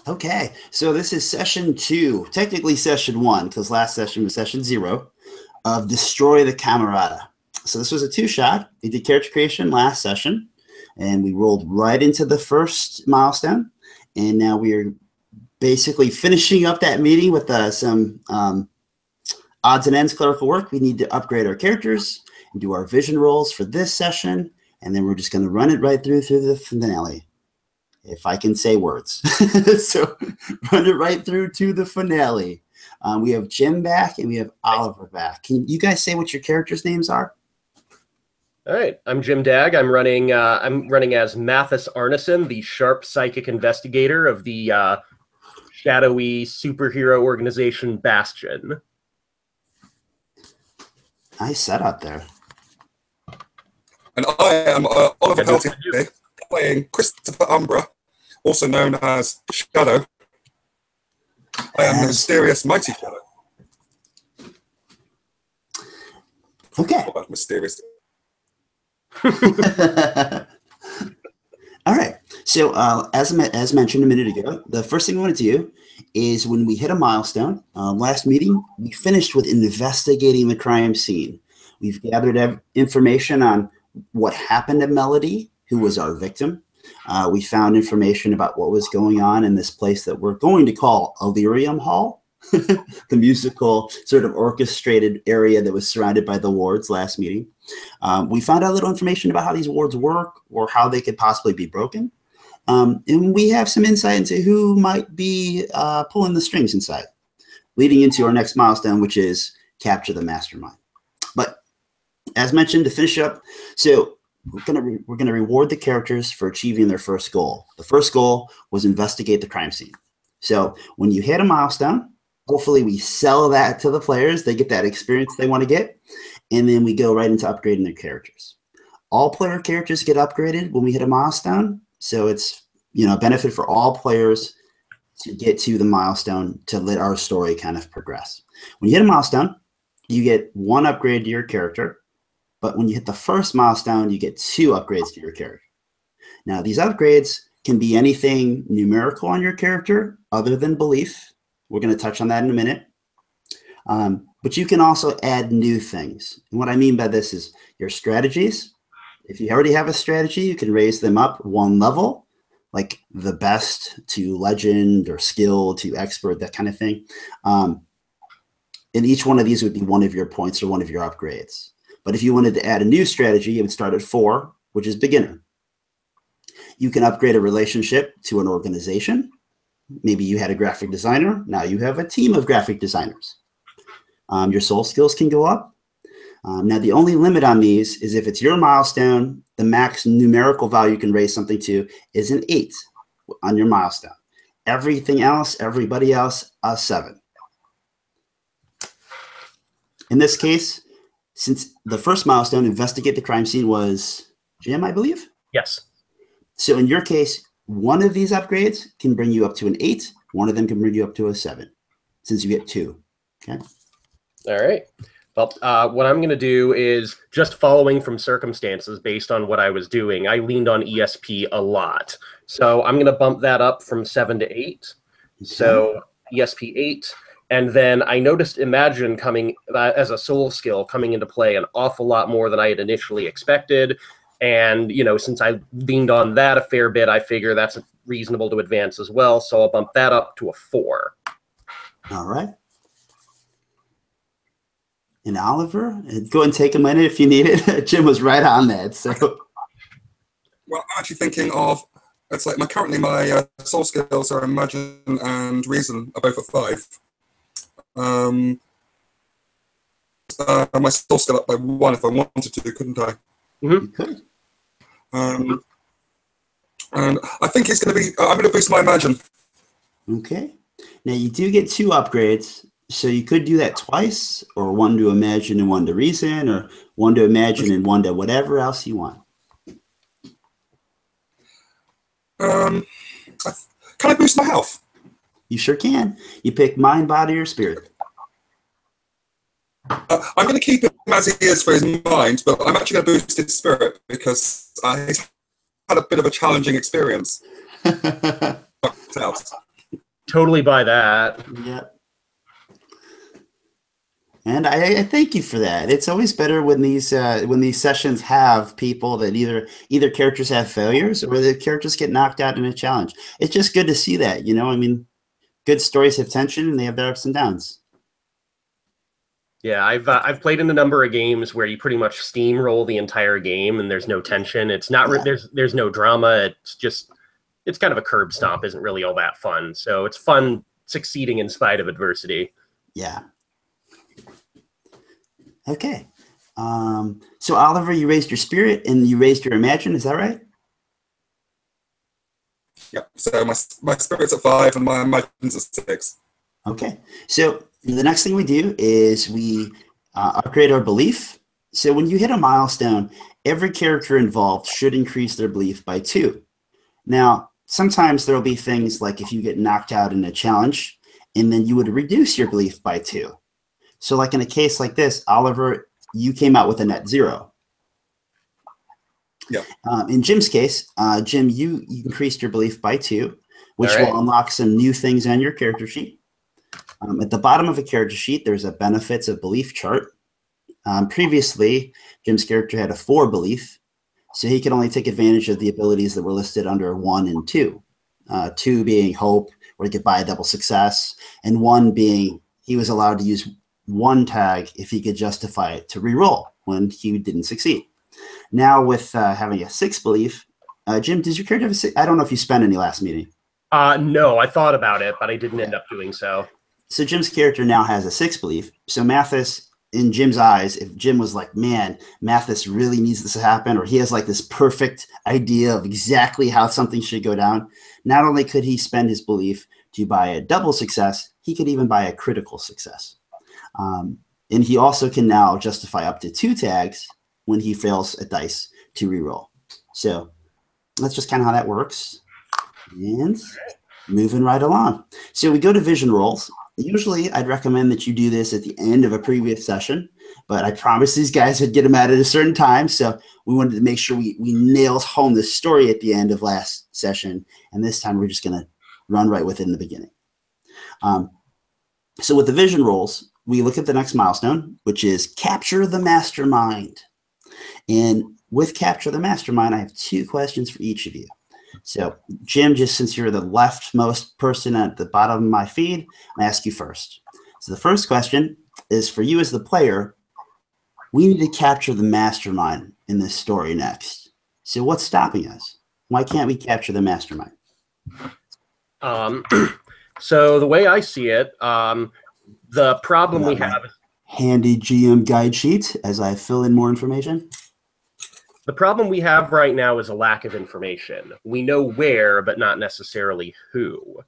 Okay, so this is session 2, technically session 1, because last session was session 0 of Destroy the Camerata. So this was a 2-shot. We did character creation last session, and we rolled right into the first milestone. And now we are basically finishing up that meeting with some odds and ends clerical work. We need to upgrade our characters and do our vision rolls for this session, and then we're just going to run it right through the finale. If I can say words. So run it right through to the finale. We have Jim back and we have Oliver back. Can you guys say what your characters' names are? All right, I'm Jim Dagg. I'm running as Mathis Arneson, the sharp psychic investigator of the shadowy superhero organization Bastion. Nice setup there. And I am Oliver Peltier, playing Christopher Umbra, also known as Shadow. I am the mysterious mighty Shadow. Okay. About mysterious. All right. So as mentioned a minute ago, the first thing we want to do is when we hit a milestone, last meeting, we finished with investigating the crime scene. We've gathered information on what happened to Melody, who was our victim. We found information about what was going on in this place that we're going to call Illyrium Hall, the musical sort of orchestrated area that was surrounded by the wards last meeting. We found out a little information about how these wards work or how they could possibly be broken. And we have some insight into who might be pulling the strings inside, leading into our next milestone, which is capture the mastermind. But as mentioned, to finish up, so we're gonna reward the characters for achieving their first goal. The first goal was investigate the crime scene. So when you hit a milestone, hopefully we sell that to the players. They get that experience they want to get, and then we go right into upgrading their characters. All player characters get upgraded when we hit a milestone, so it's a benefit for all players to get to the milestone to let our story kind of progress. When you hit a milestone, you get 1 upgrade to your character. But when you hit the first milestone, you get 2 upgrades to your character. Now, these upgrades can be anything numerical on your character other than belief. We're going to touch on that in a minute. But you can also add new things. And what I mean by this is your strategies. If you already have a strategy, you can raise them up 1 level, like the best to legend or skill to expert, that kind of thing. And each one of these would be 1 of your points or 1 of your upgrades. But if you wanted to add a new strategy, it would start at 4, which is beginner. You can upgrade a relationship to an organization. Maybe you had a graphic designer. Now you have a team of graphic designers. Your soul skills can go up. Now, the only limit on these is if it's your milestone, the max numerical value you can raise something to is an 8 on your milestone. Everything else, everybody else, a 7. In this case, since the first milestone, investigate the crime scene, was Jim, I believe? Yes. So in your case, 1 of these upgrades can bring you up to an 8. 1 of them can bring you up to a 7, since you get 2. Okay. All right. Well, what I'm going to do is just following from circumstances based on what I was doing. I leaned on ESP a lot. So I'm going to bump that up from 7 to 8. Okay. So ESP 8. And then I noticed Imagine coming as a soul skill coming into play an awful lot more than I had initially expected. And, since I leaned on that a fair bit, I figure that's reasonable to advance as well. So I'll bump that up to a 4. All right. And Oliver, go and take a minute if you need it. Jim was right on that. So, well, I'm actually thinking of, it's like currently my soul skills are Imagine and Reason are both at 5. My soul skill up by 1 if I wanted to, couldn't I? Mm-hmm. You could. And I think it's going to be, I'm going to boost my Imagine. Okay. Now you do get 2 upgrades, so you could do that twice, or 1 to Imagine and 1 to Reason, or 1 to Imagine and 1 to whatever else you want. Can I boost my health? You sure can. You pick mind, body, or spirit. I'm going to keep him as he is for his mind, but I'm actually going to boost his spirit because he's had a bit of a challenging experience. Totally buy that. Yep. And I thank you for that. It's always better when these sessions have people that either characters have failures or the characters get knocked out in a challenge. It's just good to see that, you know. I mean, good stories have tension and they have their ups and downs. Yeah, I've played in a number of games where you pretty much steamroll the entire game and there's no tension. It's not there's no drama. It's kind of a curb stomp. Isn't really all that fun. So it's fun succeeding in spite of adversity. Yeah. Okay. So Oliver, you raised your spirit and you raised your imagine. Is that right? Yep. So my spirit's at 5 and my imagine's at 6. Okay. So the next thing we do is we upgrade our belief. So when you hit a milestone, every character involved should increase their belief by 2. Now, sometimes there will be things like if you get knocked out in a challenge, and then you would reduce your belief by 2. So like in a case like this, Oliver, you came out with a net 0. Yeah. In Jim's case, Jim, you increased your belief by 2, which will unlock some new things on your character sheet. At the bottom of a character sheet, there's a benefits of belief chart. Previously, Jim's character had a 4 belief, so he could only take advantage of the abilities that were listed under 1 and 2. 2 being hope, where he could buy a double success, and 1 being he was allowed to use 1 tag if he could justify it to reroll when he didn't succeed. Now with having a 6 belief, Jim, does your character have a 6? I don't know if you spent any last meeting. No, I thought about it, but I didn't end up doing so. So Jim's character now has a 6 belief. So Mathis, in Jim's eyes, if Jim was like, man, Mathis really needs this to happen, or he has like this perfect idea of exactly how something should go down, not only could he spend his belief to buy a double success, he could even buy a critical success. And he also can now justify up to 2 tags when he fails a dice to reroll. So that's just kind of how that works. And moving right along. So we go to vision rolls. Usually I'd recommend that you do this at the end of a previous session, but I promised these guys would get them out at a certain time. So we wanted to make sure we nailed home the story at the end of last session. And this time we're just going to run right with it in the beginning. So with the vision rolls, we look at the next milestone, which is capture the mastermind. And with capture the mastermind, I have 2 questions for each of you. So Jim, just since you're the leftmost person at the bottom of my feed, I ask you first. So the first question is for you as the player. We need to capture the mastermind in this story next. So what's stopping us? Why can't we capture the mastermind? So the way I see it, the problem we have... Handy GM guide sheet as I fill in more information. The problem we have right now is a lack of information. We know where, but not necessarily who.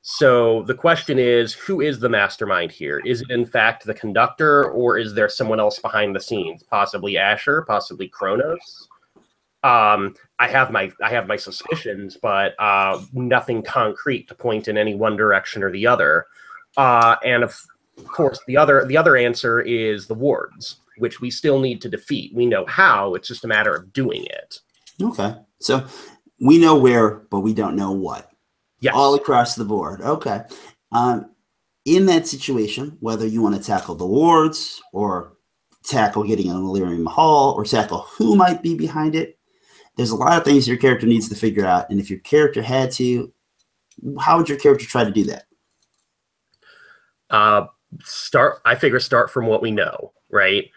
So the question is, who is the mastermind here? Is it in fact the conductor, or is there someone else behind the scenes? Possibly Asher, possibly Kronos. I have my suspicions, but nothing concrete to point in any one direction or the other. And of course, the other answer is the wards, which we still need to defeat. We know how, it's just a matter of doing it. Okay. So we know where, but we don't know what. Yes. All across the board. Okay. In that situation, whether you want to tackle the wards or tackle getting an Illyrium Hall or tackle who might be behind it, there's a lot of things your character needs to figure out. And if your character had to, how would your character try to do that? Start from what we know, right?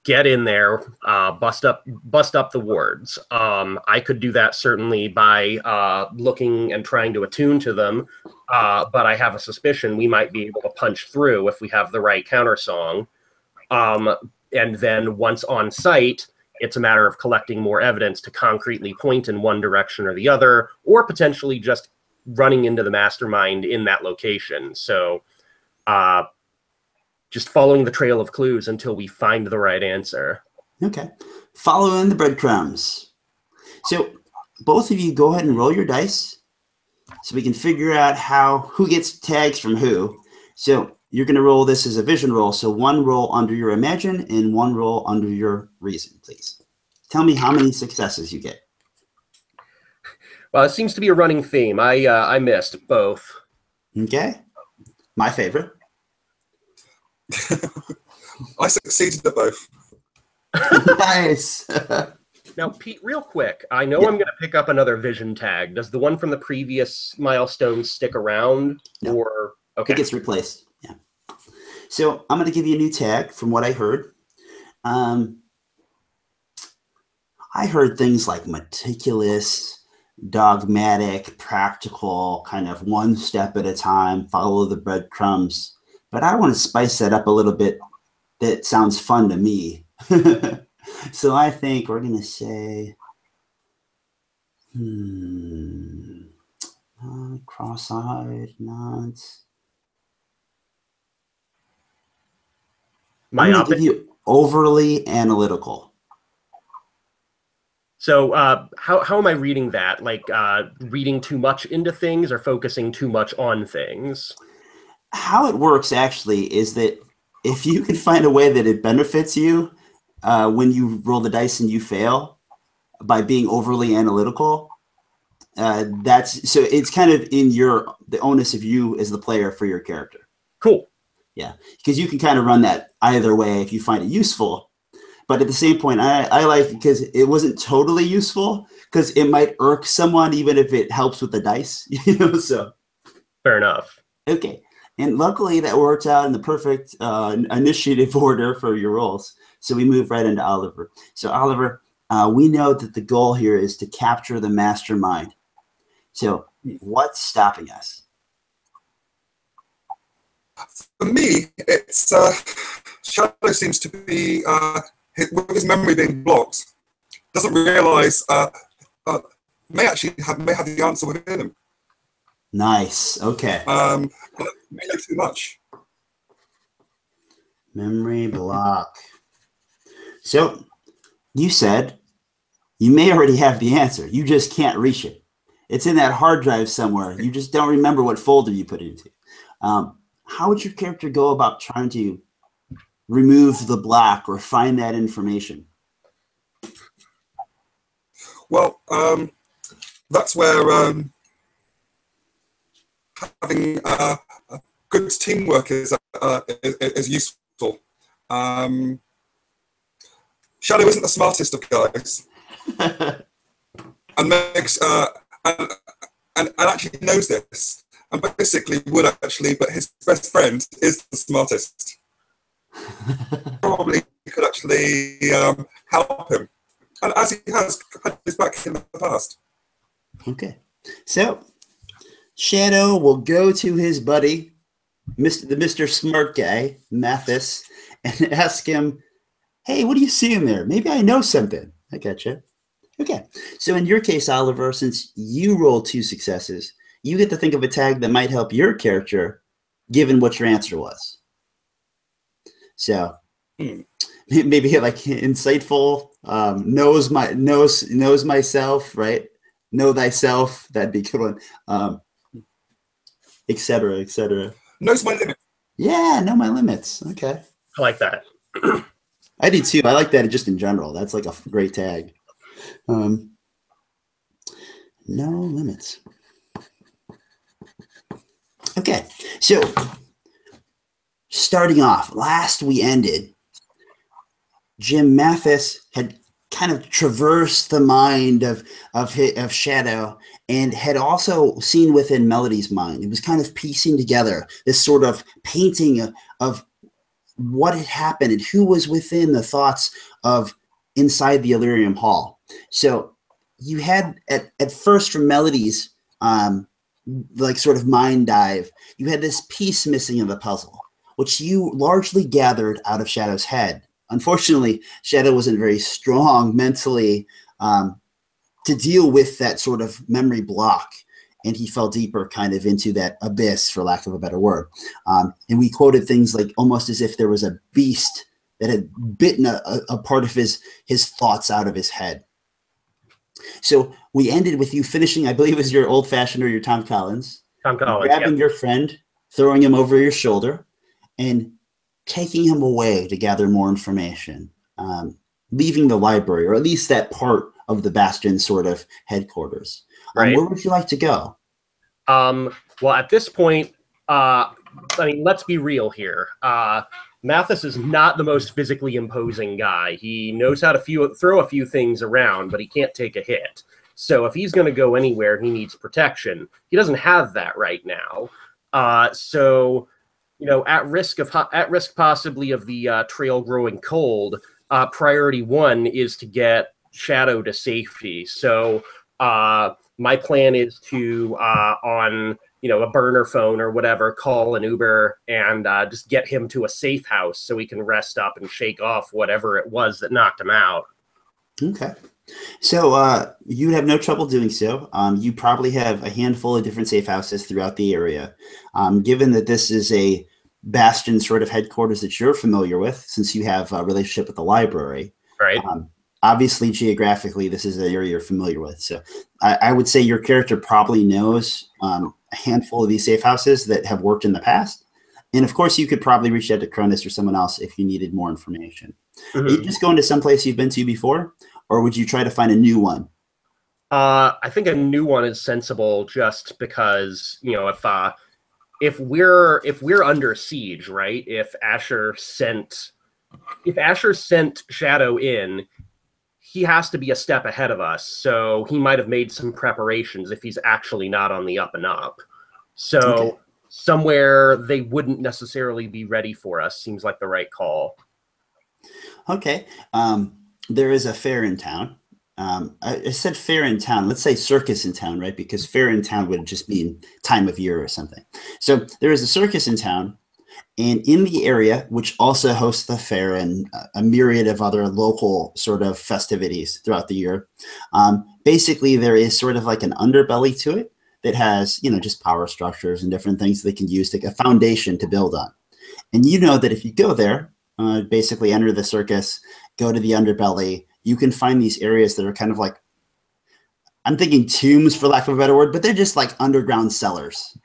Get in there, bust up the wards. I could do that certainly by looking and trying to attune to them, but I have a suspicion we might be able to punch through if we have the right counter song. And then once on site, it's a matter of collecting more evidence to concretely point in one direction or the other, or potentially just running into the mastermind in that location. So just following the trail of clues until we find the right answer. Okay. Following the breadcrumbs. So both of you go ahead and roll your dice so we can figure out who gets tags from who. So you're going to roll this as a vision roll. So 1 roll under your imagine and 1 roll under your reason, please. Tell me how many successes you get. Well, it seems to be a running theme. I missed both. Okay. My favorite. I succeeded at both. Nice. Now, Pete, real quick, I know Yeah. I'm going to pick up another vision tag. Does the one from the previous milestone stick around? No. Or okay, It gets replaced. Yeah. So I'm going to give you a new tag from what I heard. I heard things like meticulous, dogmatic, practical, kind of one step at a time, follow the breadcrumbs. But I want to spice that up a little bit. That sounds fun to me. So I think we're going to say, cross-eyed, nods. I'm going to give you overly analytical. So how am I reading that? Like reading too much into things or focusing too much on things? How it works actually is that if you can find a way that it benefits you when you roll the dice and you fail by being overly analytical, so it's kind of in the onus of you as the player for your character. Cool. Yeah, because you can kind of run that either way if you find it useful. But at the same point, I like it because it wasn't totally useful because it might irk someone even if it helps with the dice. So fair enough. Okay. And luckily that worked out in the perfect initiative order for your rolls. So we move right into Oliver. So Oliver, we know that the goal here is to capture the mastermind. So what's stopping us? For me, it's Shadow seems to be with his memory being blocked, doesn't realise may have the answer within him. Nice. Okay. Maybe too much. Memory block. So you said you may already have the answer. You just can't reach it. It's in that hard drive somewhere. You just don't remember what folder you put it into. How would your character go about trying to remove the block or find that information? Well, that's where having good teamwork is useful. Shadow isn't the smartest of guys, and makes and actually knows this, and basically would actually, but his best friend is the smartest. Probably could actually help him, and as he has had his back in the past. Okay, so Shadow will go to his buddy, Mr. Smart Guy, Mathis, and ask him, hey, what are you seeing there? Maybe I know something. I gotcha. Okay, so in your case, Oliver, since you rolled 2 successes, you get to think of a tag that might help your character, given what your answer was. So maybe like insightful, knows myself, right? Know thyself. That'd be a good one. Et cetera, et cetera. Knows my limit. Yeah, know my limits. Okay. I like that. I do too. I like that just in general. That's like a great tag. No limits. Okay, so starting off, last we ended, Jim Mathis had kind of traversed the mind of Shadow and had also seen within Melody's mind. It was kind of piecing together this sort of painting of what had happened and who was within the thoughts of inside the Illyrium Hall. So you had at first from Melody's like sort of mind dive, you had this piece missing of the puzzle, which you largely gathered out of Shadow's head. Unfortunately, Shadow wasn't very strong mentally to deal with that sort of memory block, and he fell deeper kind of into that abyss, for lack of a better word. And we quoted things like almost as if there was a beast that had bitten a part of his thoughts out of his head. So we ended with you finishing, I believe it was your old-fashioned or your Tom Collins. Tom Collins, grabbing your friend, throwing him over your shoulder, and taking him away to gather more information, leaving the library, or at least that part of the Bastion sort of headquarters. Right. Where would you like to go? Well, at this point, I mean, let's be real here. Mathis is not the most physically imposing guy. He knows how to throw a few things around, but he can't take a hit. So if he's going to go anywhere, he needs protection. He doesn't have that right now. So, you know, at risk possibly of the trail growing cold, priority one is to get Shadow to safety. So my plan is to on a burner phone or whatever, call an Uber and just get him to a safe house so he can rest up and shake off whatever it was that knocked him out. Okay. So you'd have no trouble doing so. You probably have a handful of different safe houses throughout the area. Given that this is a Bastion sort of headquarters that you're familiar with, since you have a relationship with the library. Right. Obviously, geographically, this is an area you're familiar with. So I would say your character probably knows a handful of these safe houses that have worked in the past. And of course, you could probably reach out to Cronus or someone else if you needed more information. Mm-hmm. Are you just going to someplace you've been to before, or would you try to find a new one? I think a new one is sensible, just because if we're under siege, right? If Asher sent Shadow in, he has to be a step ahead of us. So he might have made some preparations if he's actually not on the up and up. So okay. Somewhere they wouldn't necessarily be ready for us seems like the right call. Okay. There is a fair in town. I said fair in town. Let's say circus in town, right? Because fair in town would just mean time of year or something. So there is a circus in town. And in the area, which also hosts the fair and a myriad of other local sort of festivities throughout the year, basically there is sort of like an underbelly to it that has, just power structures and different things they can use to a foundation to build on. And you know that if you go there, basically enter the circus, go to the underbelly, you can find these areas that are kind of like, I'm thinking tombs for lack of a better word, but they're just like underground cellars.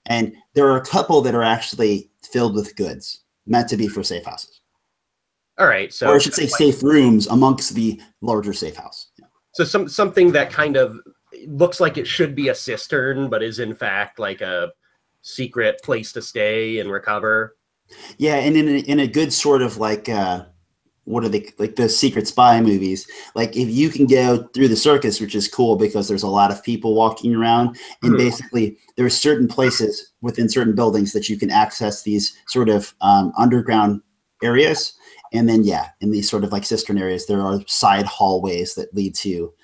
And there are a couple that are actually filled with goods meant to be for safe houses. All right. So, or I should say safe rooms amongst the larger safe house. Yeah. So something that kind of looks like it should be a cistern, but is in fact like a secret place to stay and recover. Yeah. And in a good sort of like, what are they, like the secret spy movies? Like if you can go through the circus, which is cool because there's a lot of people walking around, and basically there are certain places within certain buildings that you can access these sort of underground areas. And then, in these sort of like cistern areas, there are side hallways that lead to,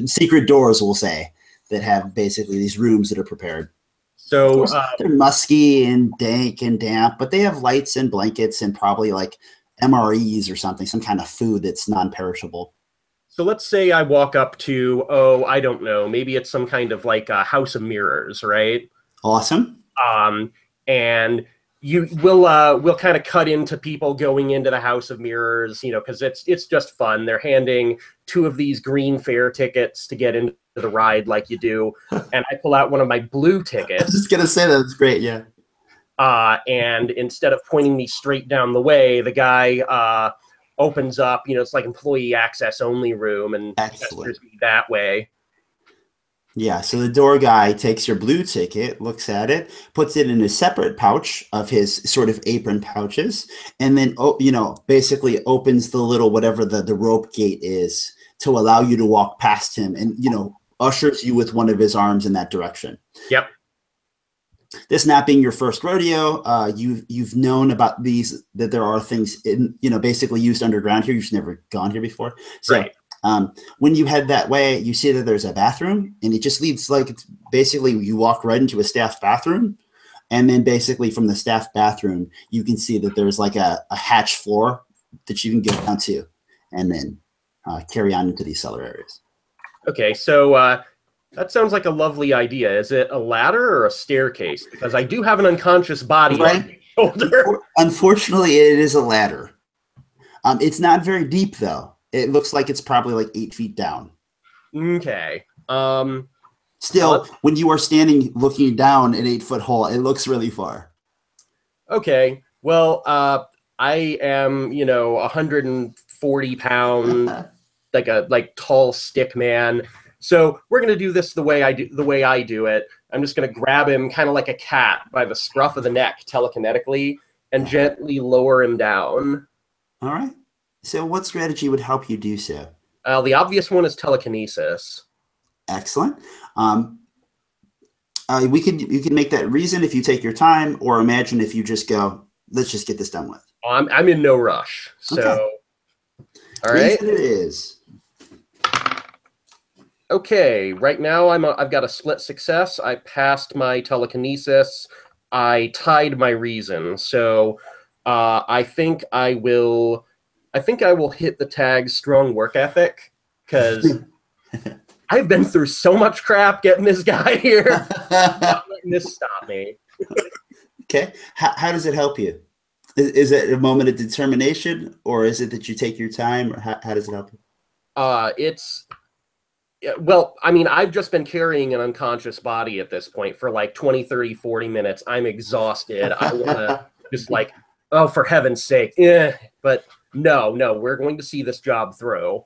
secret doors, we'll say, that have basically these rooms that are prepared. So they're musky and dank and damp, but they have lights and blankets and probably like MREs or something, some kind of food that's non-perishable. So let's say I walk up to, I don't know, maybe it's some kind of like a house of mirrors, right? Awesome. And we'll kind of cut into people going into the house of mirrors, because it's just fun. They're handing 2 of these green fare tickets to get into the ride like you do. And I pull out one of my blue tickets. I was just going to say that's great, yeah. And instead of pointing me straight down the way, the guy opens up, it's like employee access only room, and gestures me that way. Yeah, so the door guy takes your blue ticket, looks at it, puts it in a separate pouch of his sort of apron pouches, and then, basically opens the little whatever the rope gate is to allow you to walk past him, and, ushers you with one of his arms in that direction. Yep. This not being your first rodeo, you've known about these, that there are things basically used underground here. You've never gone here before. So right. When you head that way, you see that there's a bathroom, and it just leads basically you walk right into a staff bathroom. And then basically from the staff bathroom, you can see that there's like a hatch floor that you can go down to and then carry on into these cellar areas. Okay. So, that sounds like a lovely idea. Is it a ladder or a staircase? Because I do have an unconscious body on my shoulder. Unfortunately, it is a ladder. It's not very deep, though. It looks like it's probably like 8 feet down. Okay. Still, when you are standing looking down an 8-foot hole, it looks really far. Okay. Well, I am, 140 pound, like tall stick man. So we're gonna do this the way I do it. I'm just gonna grab him kind of like a cat by the scruff of the neck telekinetically and gently lower him down. All right. So what strategy would help you do so? The obvious one is telekinesis. Excellent. You can make that reason if you take your time, or imagine if you just go, let's just get this done with. I'm in no rush. So, okay. All right. Reason it is. Okay, right now I've got a split success. I passed my telekinesis. I tied my reason. So I think I will hit the tag strong work ethic, because I've been through so much crap getting this guy here. I'm not letting this stop me. Okay. How does it help you? Is it a moment of determination, or is it that you take your time, or how does it help you? Well, I mean, I've just been carrying an unconscious body at this point for like 20, 30, 40 minutes. I'm exhausted. I want to just like, oh, for heaven's sake. But no, we're going to see this job through.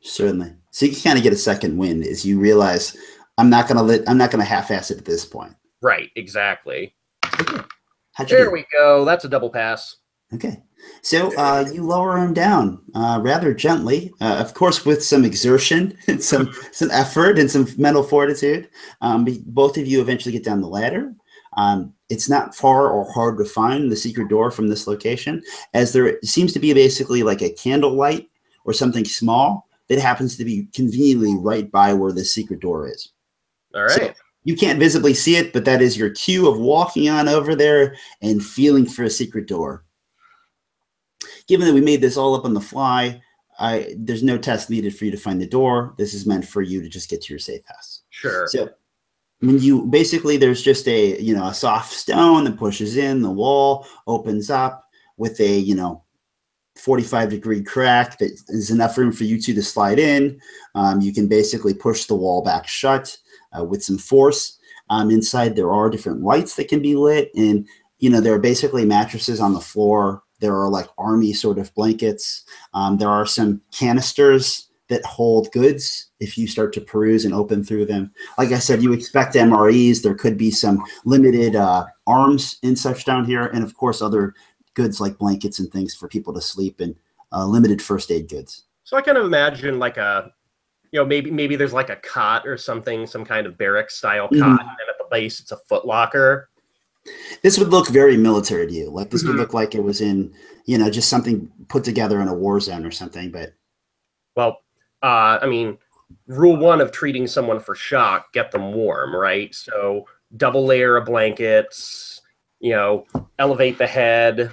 Certainly. So you kind of get a second wind as you realize I'm not gonna half-ass it at this point. Right, exactly. Okay. There we go. That's a double pass. Okay. So you lower him down rather gently, of course, with some exertion and some effort and some mental fortitude. Both of you eventually get down the ladder. It's not far or hard to find the secret door from this location, as there seems to be basically like a candle light or something small that happens to be conveniently right by where the secret door is. All right. So you can't visibly see it, but that is your cue of walking on over there and feeling for a secret door. Given that we made this all up on the fly, there's no test needed for you to find the door. This is meant for you to just get to your safe house. Sure. So when you basically, there's just a soft stone that pushes in, the wall opens up with a 45-degree crack that is enough room for you two to slide in. You can basically push the wall back shut with some force. Inside there are different lights that can be lit, and there are basically mattresses on the floor. There are like army sort of blankets. There are some canisters that hold goods if you start to peruse and open through them. Like I said, you expect MREs. There could be some limited arms and such down here, and of course other goods like blankets and things for people to sleep in, limited first aid goods. So I kind of imagine like maybe there's like a cot or something, some kind of barracks style cot, and at the base it's a foot locker. This would look very military to you. Like this would look like it was in, just something put together in a war zone or something. But well, I mean, rule one of treating someone for shock: get them warm, right? So double layer of blankets, elevate the head,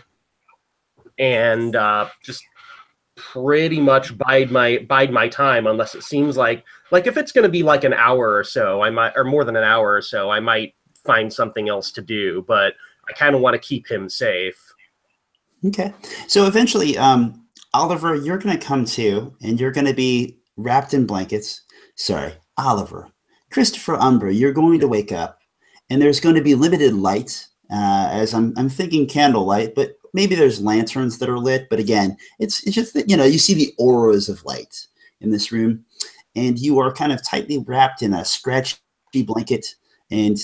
and just pretty much bide my time, unless it seems like if it's going to be like an hour or so, I might, or more than an hour or so, I might find something else to do, but I kind of want to keep him safe. Okay. So eventually, Oliver, you're going to come to, and you're going to be wrapped in blankets. Sorry, Oliver. Christopher Umbra, you're going to wake up, and there's going to be limited light, as I'm thinking candlelight, but maybe there's lanterns that are lit. But again, it's just that, you see the auras of light in this room, and you are kind of tightly wrapped in a scratchy blanket, and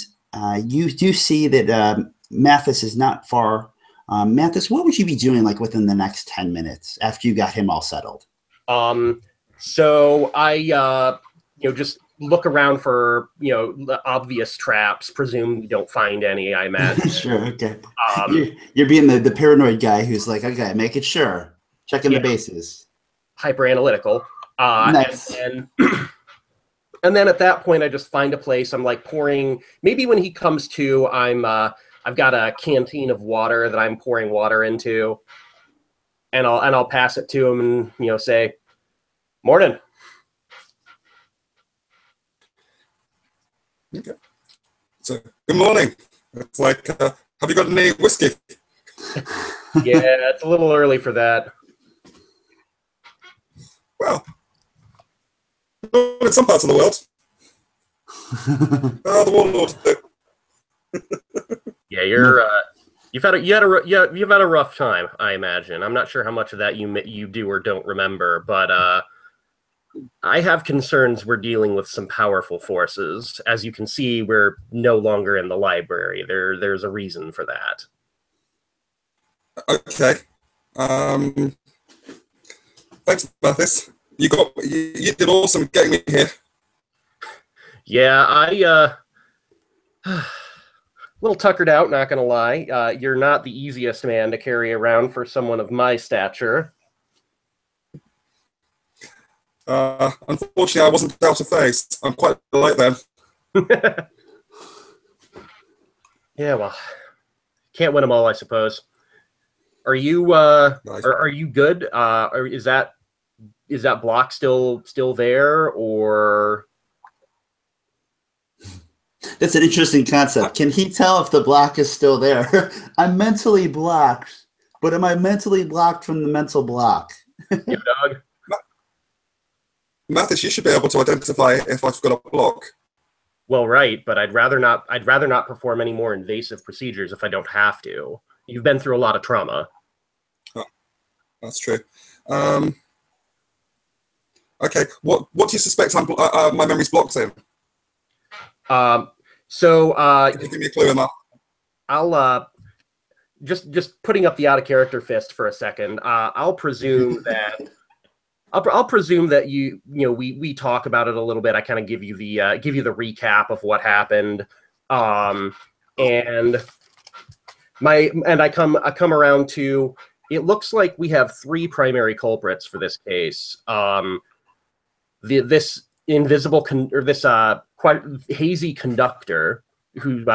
you do see that Mathis is not far. Mathis, what would you be doing like within the next 10 minutes after you got him all settled? So I, just look around for, the obvious traps. Presume you don't find any, I imagine. Sure, okay. You're being the paranoid guy who's like, okay, making sure. Checking the bases. Hyper analytical. Nice. And then at that point, I just find a place. I'm like pouring. Maybe when he comes to, I've got a canteen of water that I'm pouring water into, and I'll pass it to him and say, "Morning." Okay. So good morning. It's like, have you got any whiskey? Yeah, it's a little early for that. Well, in some parts of the world. The warlord. Yeah, you've had a rough time, I imagine. I'm not sure how much of that you do or don't remember, but I have concerns we're dealing with some powerful forces. As you can see, we're no longer in the library. There's a reason for that. Okay. Thanks, Mathis. You did awesome getting me here. Yeah, a little tuckered out, not gonna lie. You're not the easiest man to carry around for someone of my stature. Unfortunately, I wasn't out of phase. I'm quite light then. Yeah, well, can't win them all, I suppose. Are you Nice. are you good? Or is that block still there, or? That's an interesting concept. Can he tell if the block is still there? I'm mentally blocked, but am I mentally blocked from the mental block? Yo, dog. Mathis, you should be able to identify if I've got a block. Well, right, but I'd rather not perform any more invasive procedures if I don't have to. You've been through a lot of trauma. Oh, that's true. Okay, what do you suspect my memory's blocked in? So Can you give me a clue on that? I'll just putting up the out of character fist for a second. I'll presume that I'll presume that we talk about it a little bit. I kind of give you the recap of what happened, and I come around to, it looks like we have three primary culprits for this case. This invisible quite hazy conductor who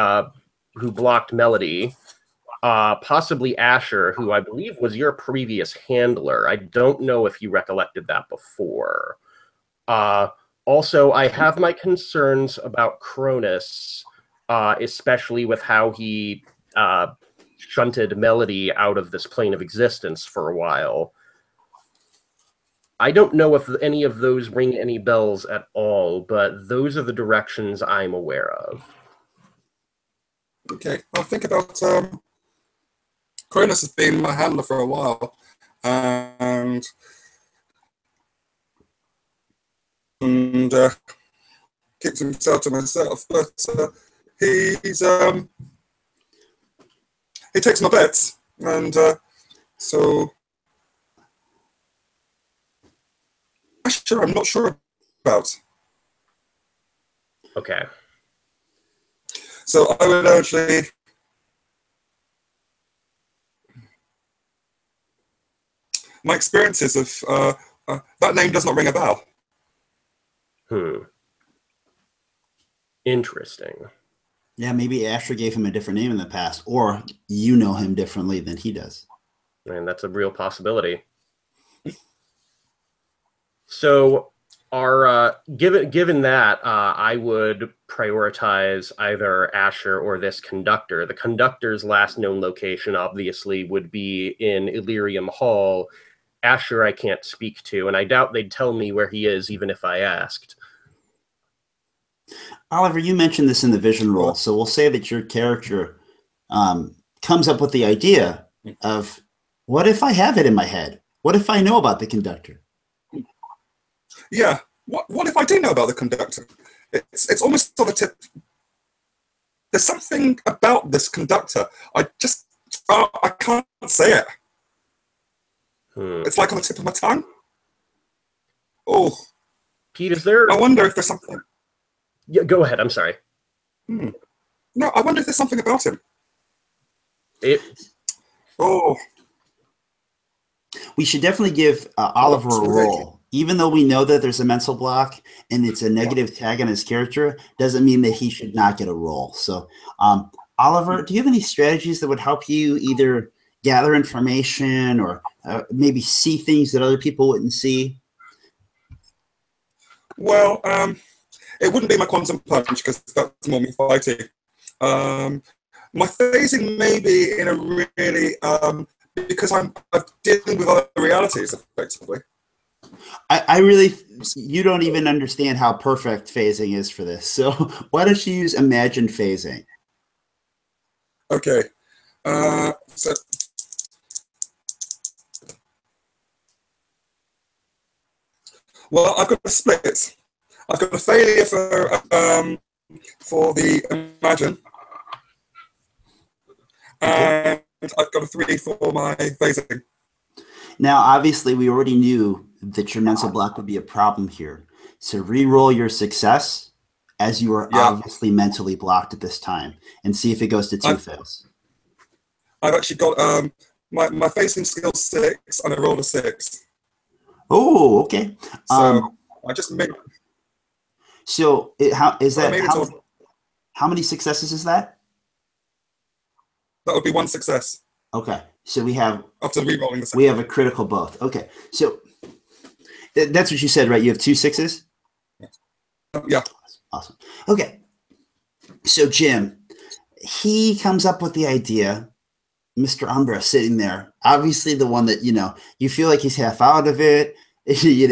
blocked Melody. Possibly Asher, who I believe was your previous handler. I don't know if you recollected that before. Also, I have my concerns about Cronus, especially with how he shunted Melody out of this plane of existence for a while. I don't know if any of those ring any bells at all, but those are the directions I'm aware of. Okay, I'll think about Cronus has been my handler for a while, and keeps himself to myself. But he takes my bets, and so Asher, I'm not sure about. Okay. So I would actually. My experiences of that name does not ring a bell. Interesting. Yeah, maybe Asher gave him a different name in the past, or you know him differently than he does. And that's a real possibility. So, given that, I would prioritize either Asher or this conductor. The conductor's last known location, obviously, would be in Illyrium Hall. Asher I can't speak to, and I doubt they'd tell me where he is, even if I asked. Oliver, you mentioned this in the vision roll, so we'll say that your character comes up with the idea of, what if I have it in my head? What if I know about the conductor? Yeah. What if I do know about the conductor? It's almost on the tip. There's something about this conductor. I can't say it. It's like on the tip of my tongue. Oh, Pete, is there? I wonder if there's something. Yeah, go ahead. I'm sorry. No, I wonder if there's something about him. Oh. We should definitely give Oliver a roll. Even though we know that there's a mental block and it's a negative tag on his character, doesn't mean that he should not get a roll. So, Oliver, do you have any strategies that would help you either gather information or maybe see things that other people wouldn't see? Well, it wouldn't be my quantum punch because that's more me fighting. My phasing may be in a really because I'm dealing with other realities effectively. I really, you don't even understand how perfect phasing is for this. So why don't you use imagined phasing? Okay. So Well, I've got a split. I've got a failure for the Imagine, and I've got a 3 for my phasing. Now, obviously, we already knew that your mental block would be a problem here. So re-roll your success as you are obviously mentally blocked at this time, and see if it goes to 2 fails. I've actually got my phasing skill 6, and I rolled a 6. Oh, okay. So I just made. So how many successes is that? That would be 1 success. Okay, so we have after re-rolling the 6. We have a critical both. Okay, so that's what you said, right? You have 2 6s. Yeah. Awesome. Okay, so Jim, he comes up with the idea. Mr. Umbra sitting there, obviously the one that you feel like he's half out of it. He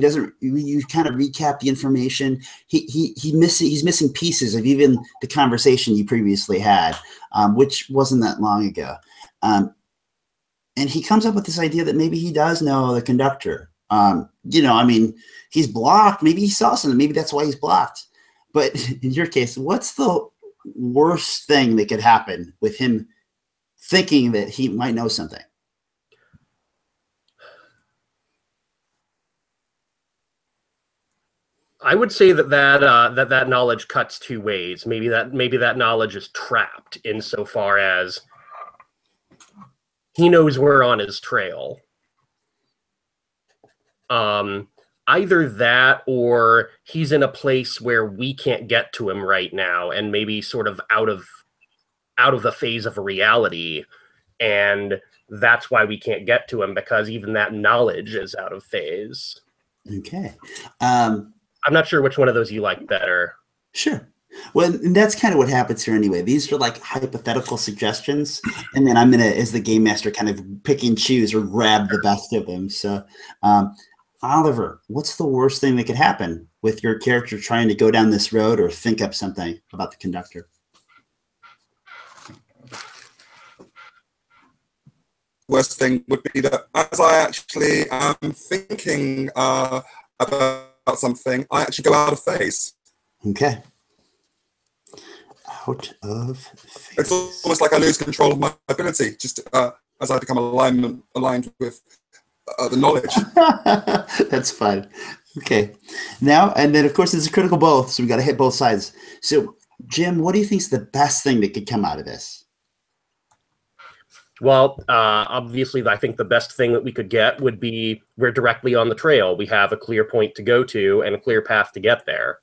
doesn't. You kind of recap the information. He's missing pieces of even the conversation you previously had, which wasn't that long ago. And he comes up with this idea that maybe he does know the conductor. He's blocked. Maybe he saw something. Maybe that's why he's blocked. But in your case, what's the worst thing that could happen with him thinking that he might know something? I would say that knowledge cuts 2 ways. Maybe that knowledge is trapped insofar as he knows we're on his trail. Either that, or he's in a place where we can't get to him right now, and maybe sort of out of the phase of a reality, and that's why we can't get to him, because even that knowledge is out of phase. Okay. I'm not sure which one of those you like better. Sure. Well, and that's kind of what happens here anyway. These are like hypothetical suggestions, and then I'm going to, as the game master, kind of pick and choose or grab the best of them. So, Oliver, what's the worst thing that could happen with your character trying to go down this road or think up something about the conductor? Worst thing would be that as I actually am thinking about something, I actually go out of phase. Okay. Out of phase. It's almost like I lose control of my ability, just as I become aligned with the knowledge. That's fun. Okay. Now, and then of course it's a critical both, so we got to hit both sides. So, Jim, what do you think is the best thing that could come out of this? Well, obviously, I think the best thing that we could get would be we're directly on the trail. We have a clear point to go to and a clear path to get there.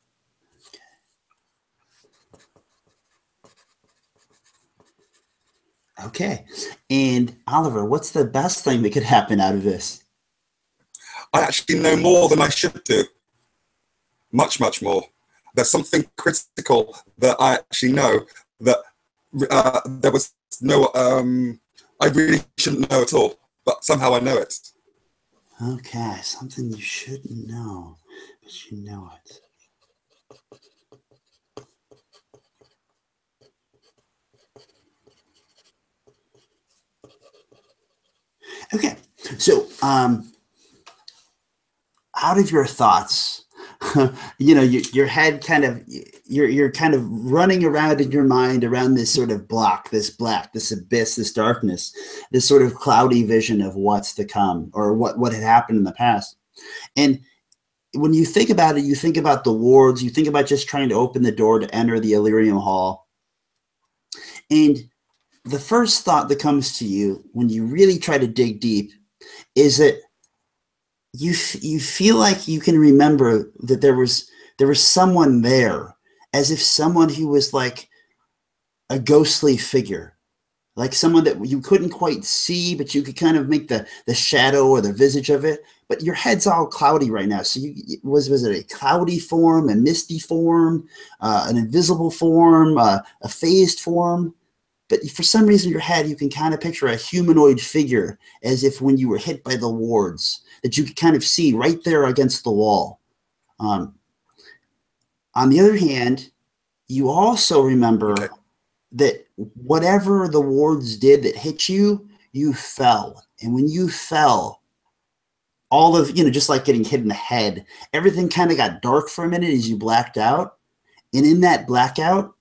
Okay. And Oliver, what's the best thing that could happen out of this? I actually know more than I should do. Much, much more. There's something critical that I actually know that there was no... I really shouldn't know at all, but somehow I know it. Okay, something you shouldn't know, but you know it. Okay, so out of your thoughts, your head kind of, you're kind of running around in your mind around this sort of block, this black, this abyss, this darkness, this sort of cloudy vision of what's to come or what had happened in the past. And when you think about it, you think about the wards, you think about just trying to open the door to enter the Illyrium Hall. And the first thought that comes to you when you really try to dig deep is that you feel like you can remember that there was someone there, as if someone who was like a ghostly figure, like someone that you couldn't quite see, but you could kind of make the shadow or the visage of it. But your head's all cloudy right now. So was it a cloudy form, a misty form, an invisible form, a phased form? But for some reason, your head, you can kind of picture a humanoid figure, as if when you were hit by the wards, that you could kind of see right there against the wall. On the other hand, you also remember that whatever the wards did that hit you, you fell. And when you fell, all of, just like getting hit in the head, everything kind of got dark for a minute as you blacked out. And in that blackout,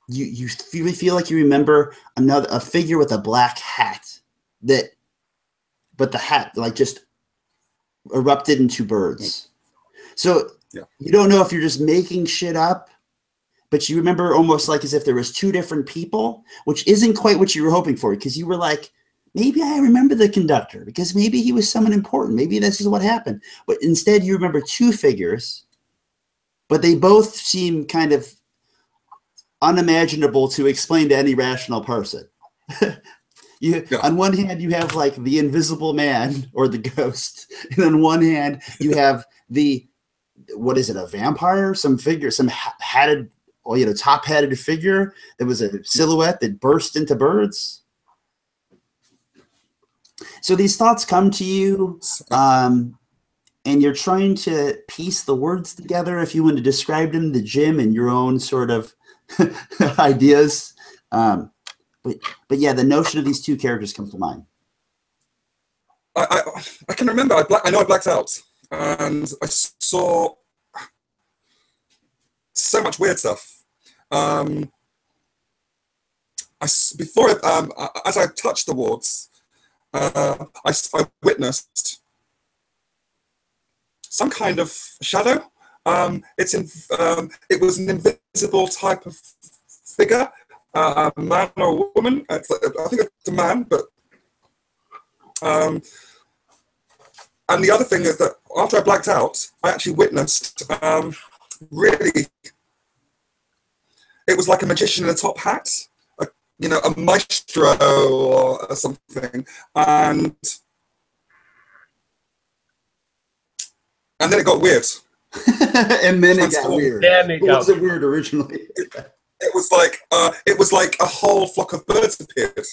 you feel like you remember a figure with a black hat but the hat like just erupted into birds. So you don't know if you're just making shit up, but you remember almost like as if there was two different people, which isn't quite what you were hoping for, because you were like, maybe I remember the conductor because maybe he was someone important. Maybe this is what happened. But instead you remember two figures, but they both seem kind of unimaginable to explain to any rational person. On one hand, you have like the invisible man or the ghost. And on one hand, you have what is it, a vampire? Some figure, some hatted, top-hatted figure that was a silhouette that burst into birds. So these thoughts come to you, and you're trying to piece the words together if you want to describe them to Jim in your own sort of ideas. But yeah, the notion of these two characters comes to mind. I can remember. I know I blacked out, and I saw so much weird stuff. As I touched the wards, I witnessed some kind of shadow. It was an invisible type of figure, a man or a woman. I think it's a man, but and the other thing is that after I blacked out, I actually witnessed really, it was like a magician in a top hat, a maestro or something, and then it got weird. And then it got weird. It wasn't weird originally. It was like a whole flock of birds appeared,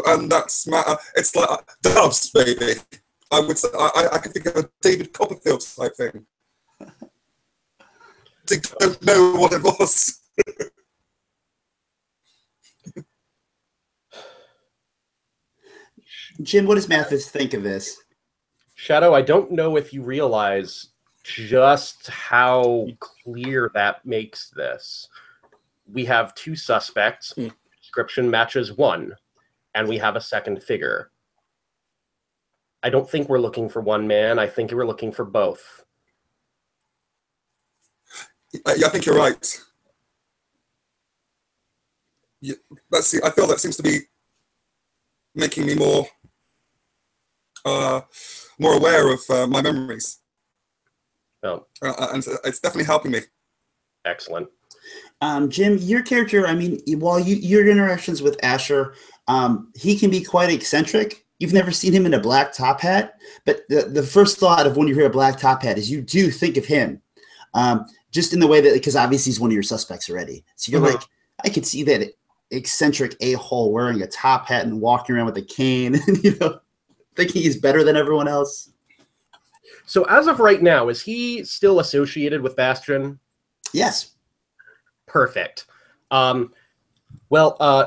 and that's it's like doves, baby. I would say I could think of a David Copperfield type thing. I don't know what it was. Jim, what does Mathis think of this? Shadow, I don't know if you realize just how clear that makes this. We have two suspects. Description matches one, and we have a second figure. I don't think we're looking for one man. I think we're looking for both. Yeah, I think you're right. Yeah, I feel that seems to be making me more aware of my memories. Oh. And it's definitely helping me. Excellent. Jim, your character, while your interactions with Asher, he can be quite eccentric. You've never seen him in a black top hat, but the first thought of when you hear a black top hat is you do think of him. Just in the way that, because obviously he's one of your suspects already. So you're like, I could see that eccentric a-hole wearing a top hat and walking around with a cane and, thinking he's better than everyone else. So as of right now, is he still associated with Bastion? Yes. Perfect. Well,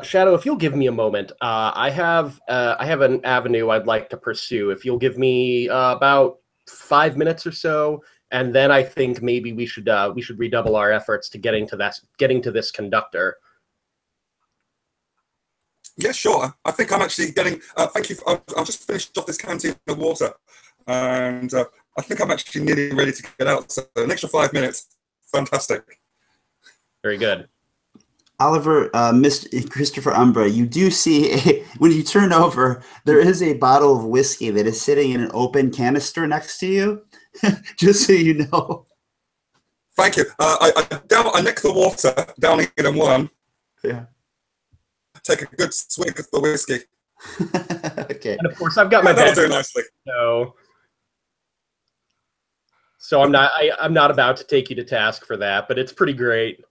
Shadow, if you'll give me a moment, I have an avenue I'd like to pursue. If you'll give me about 5 minutes or so, and then I think maybe we should redouble our efforts to getting to this conductor. Yeah, sure. I think I'm actually getting. Thank you. I've just finished off this canteen of water, and I think I'm actually nearly ready to get out. So an extra 5 minutes, fantastic. Very good. Oliver, Mr. Christopher Umbra, you do see when you turn over, there is a bottle of whiskey that is sitting in an open canister next to you. Just so you know. Thank you. I nick the water, downing it in one. Yeah. Take a good swig of the whiskey. Okay. And of course, I've got my that'll bag. do nicely. So I'm not about to take you to task for that, but it's pretty great.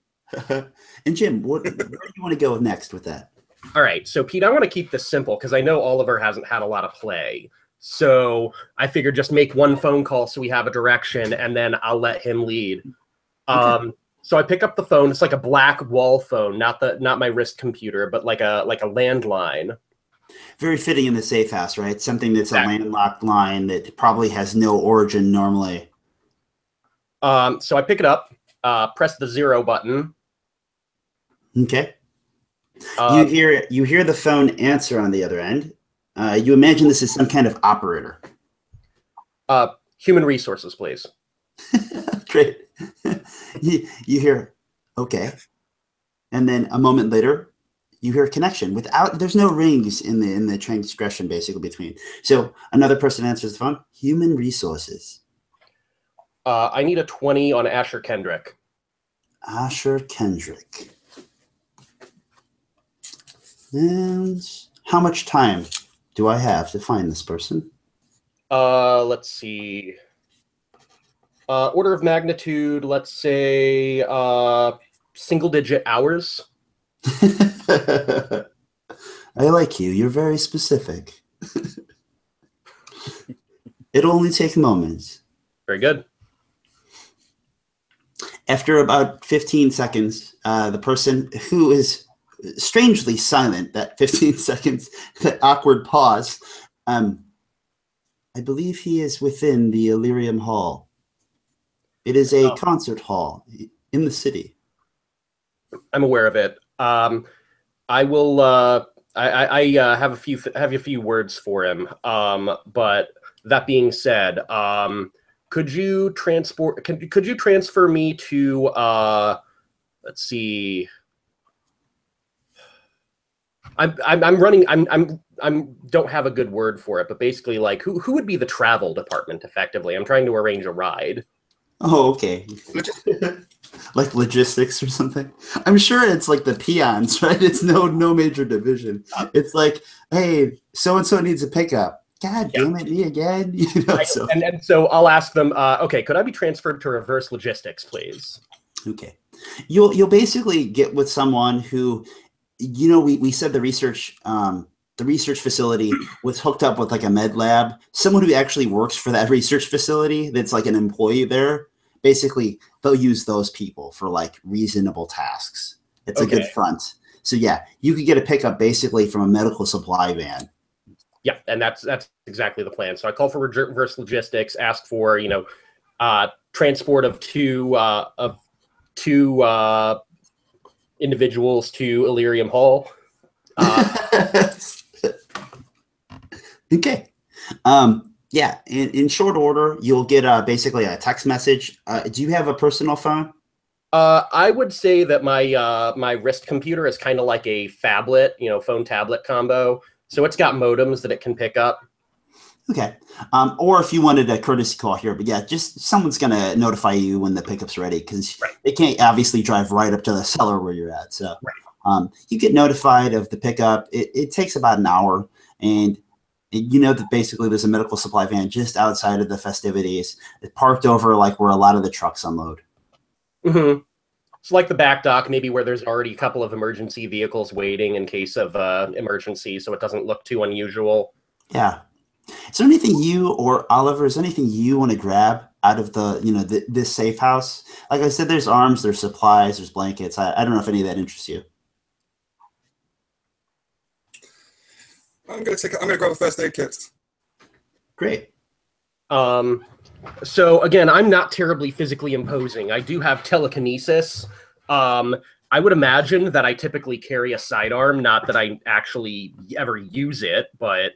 And Jim, where do you want to go next with that? All right. So Pete, I want to keep this simple because I know Oliver hasn't had a lot of play. So I figured just make one phone call so we have a direction, and then I'll let him lead. Okay. So I pick up the phone. It's like a black wall phone, not my wrist computer, but like a landline. Very fitting in the safe house, right? Something that's a landlocked line that probably has no origin normally. So I pick it up, press the 0 button. Okay. You hear the phone answer on the other end. You imagine this is some kind of operator. Human resources, please. Great. You hear, okay. And then a moment later, you hear a connection there's no rings in the transgression basically between. So another person answers the phone. Human resources. I need a 20 on Asher Kendrick. Asher Kendrick. And how much time do I have to find this person? Let's see. Order of magnitude, let's say single-digit hours. I like you. You're very specific. It'll only take moments. Very good. After about 15 seconds, the person who is strangely silent, that 15 seconds, that awkward pause, I believe he is within the Illyrium Hall. It is a concert hall in the city. I'm aware of it. I will. I have a few words for him. But that being said, could you transfer me to? Let's see. I'm running. I'm don't have a good word for it, but basically, like, who would be the travel department effectively? I'm trying to arrange a ride. Oh, okay. Like logistics or something. I'm sure it's like the peons, right? It's no major division. It's like, hey, so and so needs a pickup. God damn it, me again. You know, and so I'll ask them. Okay, could I be transferred to reverse logistics, please? Okay, you'll basically get with someone who, you know, we said the research facility was hooked up with like a med lab. Someone who actually works for that research facility that's like an employee there. Basically, they'll use those people for like reasonable tasks. It's a good front. So yeah, you could get a pickup basically from a medical supply van. Yeah, and that's exactly the plan. So I call for reverse logistics, ask for transport of two individuals to Illyrium Hall. Okay. Yeah, in short order, you'll get basically a text message. Do you have a personal phone? I would say that my wrist computer is kind of like a phablet, phone tablet combo. So it's got modems that it can pick up. Okay. Or if you wanted a courtesy call here, but yeah, just someone's going to notify you when the pickup's ready because they can't obviously drive right up to the cellar where you're at. So you get notified of the pickup. It takes about an hour, and you know that basically there's a medical supply van just outside of the festivities. It's parked over like where a lot of the trucks unload. Mm-hmm. It's like the back dock, maybe where there's already a couple of emergency vehicles waiting in case of emergency, so it doesn't look too unusual. Yeah. Is there anything you or Oliver, is there anything you want to grab out of this safe house? Like I said, there's arms, there's supplies, there's blankets. I don't know if any of that interests you. I'm gonna grab a first aid kit. Great. So again, I'm not terribly physically imposing. I do have telekinesis. I would imagine that I typically carry a sidearm, not that I actually ever use it, but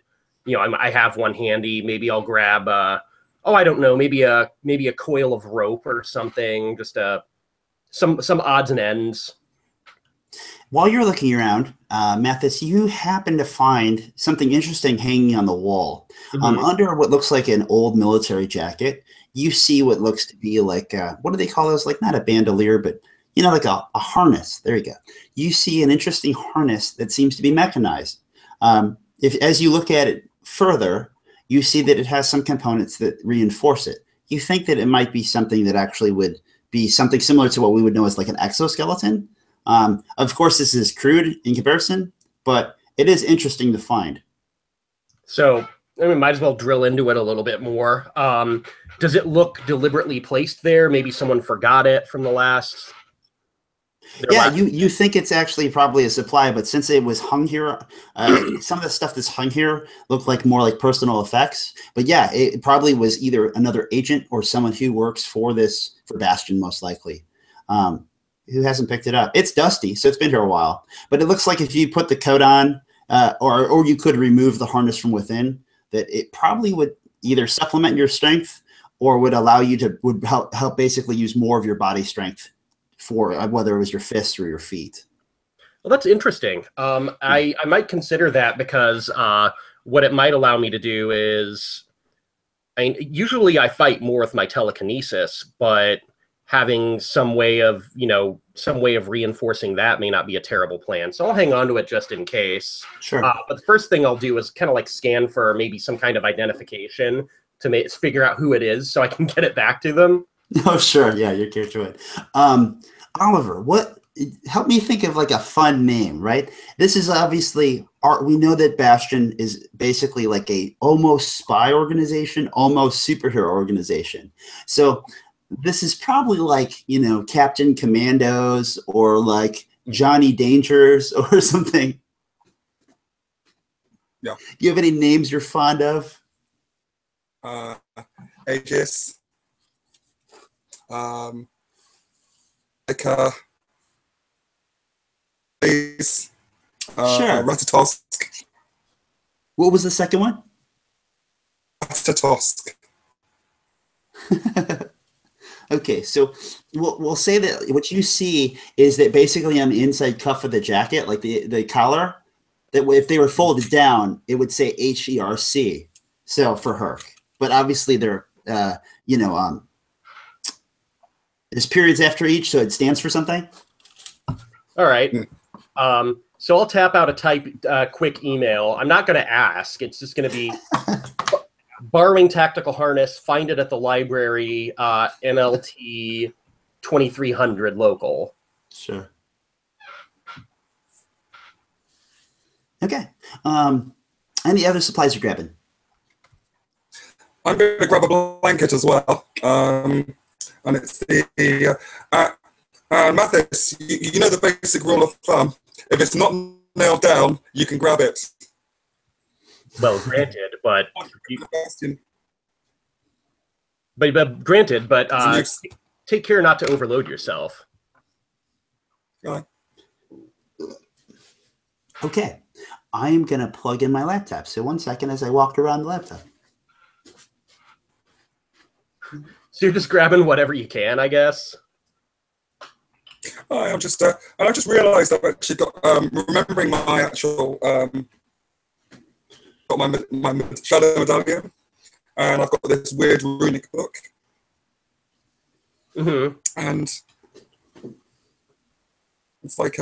I have one handy. Maybe I'll grab I don't know, maybe a coil of rope or something, just some odds and ends. While you're looking around, Mathis, you happen to find something interesting hanging on the wall. Mm-hmm. Under what looks like an old military jacket, you see what looks to be like, what do they call those? Like not a bandolier, but like a harness. There you go. You see an interesting harness that seems to be mechanized. As you look at it further, you see that it has some components that reinforce it. You think that it might be something that actually would be something similar to what we would know as like an exoskeleton. Of course, this is crude in comparison, but it is interesting to find. So, might as well drill into it a little bit more. Does it look deliberately placed there? Maybe someone forgot it from the last. Yeah, you think it's actually probably a supply, but since it was hung here, some of the stuff that's hung here looked like more like personal effects. But yeah, it probably was either another agent or someone who works for Bastion, most likely, who hasn't picked it up. It's dusty, so it's been here a while. But it looks like if you put the coat on, or you could remove the harness from within, that it probably would either supplement your strength or would allow you to help basically use more of your body strength for whether it was your fists or your feet. Well, that's interesting. I might consider that because what it might allow me to do is, usually I fight more with my telekinesis, but having some way of reinforcing that may not be a terrible plan. So I'll hang on to it just in case. Sure. But the first thing I'll do is kind of like scan for maybe some kind of identification to figure out who it is so I can get it back to them. Oh, sure. Yeah, your character would. Oliver, help me think of like a fun name, right? This is obviously we know that Bastion is basically like a almost spy organization, almost superhero organization. So this is probably like, Captain Commandos or like Johnny Dangers or something. Yeah. Do you have any names you're fond of? Aegis. Please. Sure. Ratatosk. What was the second one? Ratatosk. Okay, so we'll say that what you see is that basically on the inside cuff of the jacket, like the collar, that if they were folded down, it would say HERC. So for Herc, but obviously they're there's periods after each, so it stands for something. All right. So I'll tap out a quick email. I'm not going to ask. It's just going to be borrowing tactical harness. Find it at the library. NLT 2300 local. Sure. Okay. Any other supplies you're grabbing? I'm going to grab a blanket as well. And it's the Mathis, you know the basic rule of thumb. If it's not nailed down, you can grab it. Well, granted, but take care not to overload yourself. Okay, I am going to plug in my laptop. So 1 second as I walk around the laptop. So you're just grabbing whatever you can, I guess. I just realised I've actually got remembering my actual got my shadow medallion, and I've got this weird runic book. Mm-hmm. And it's like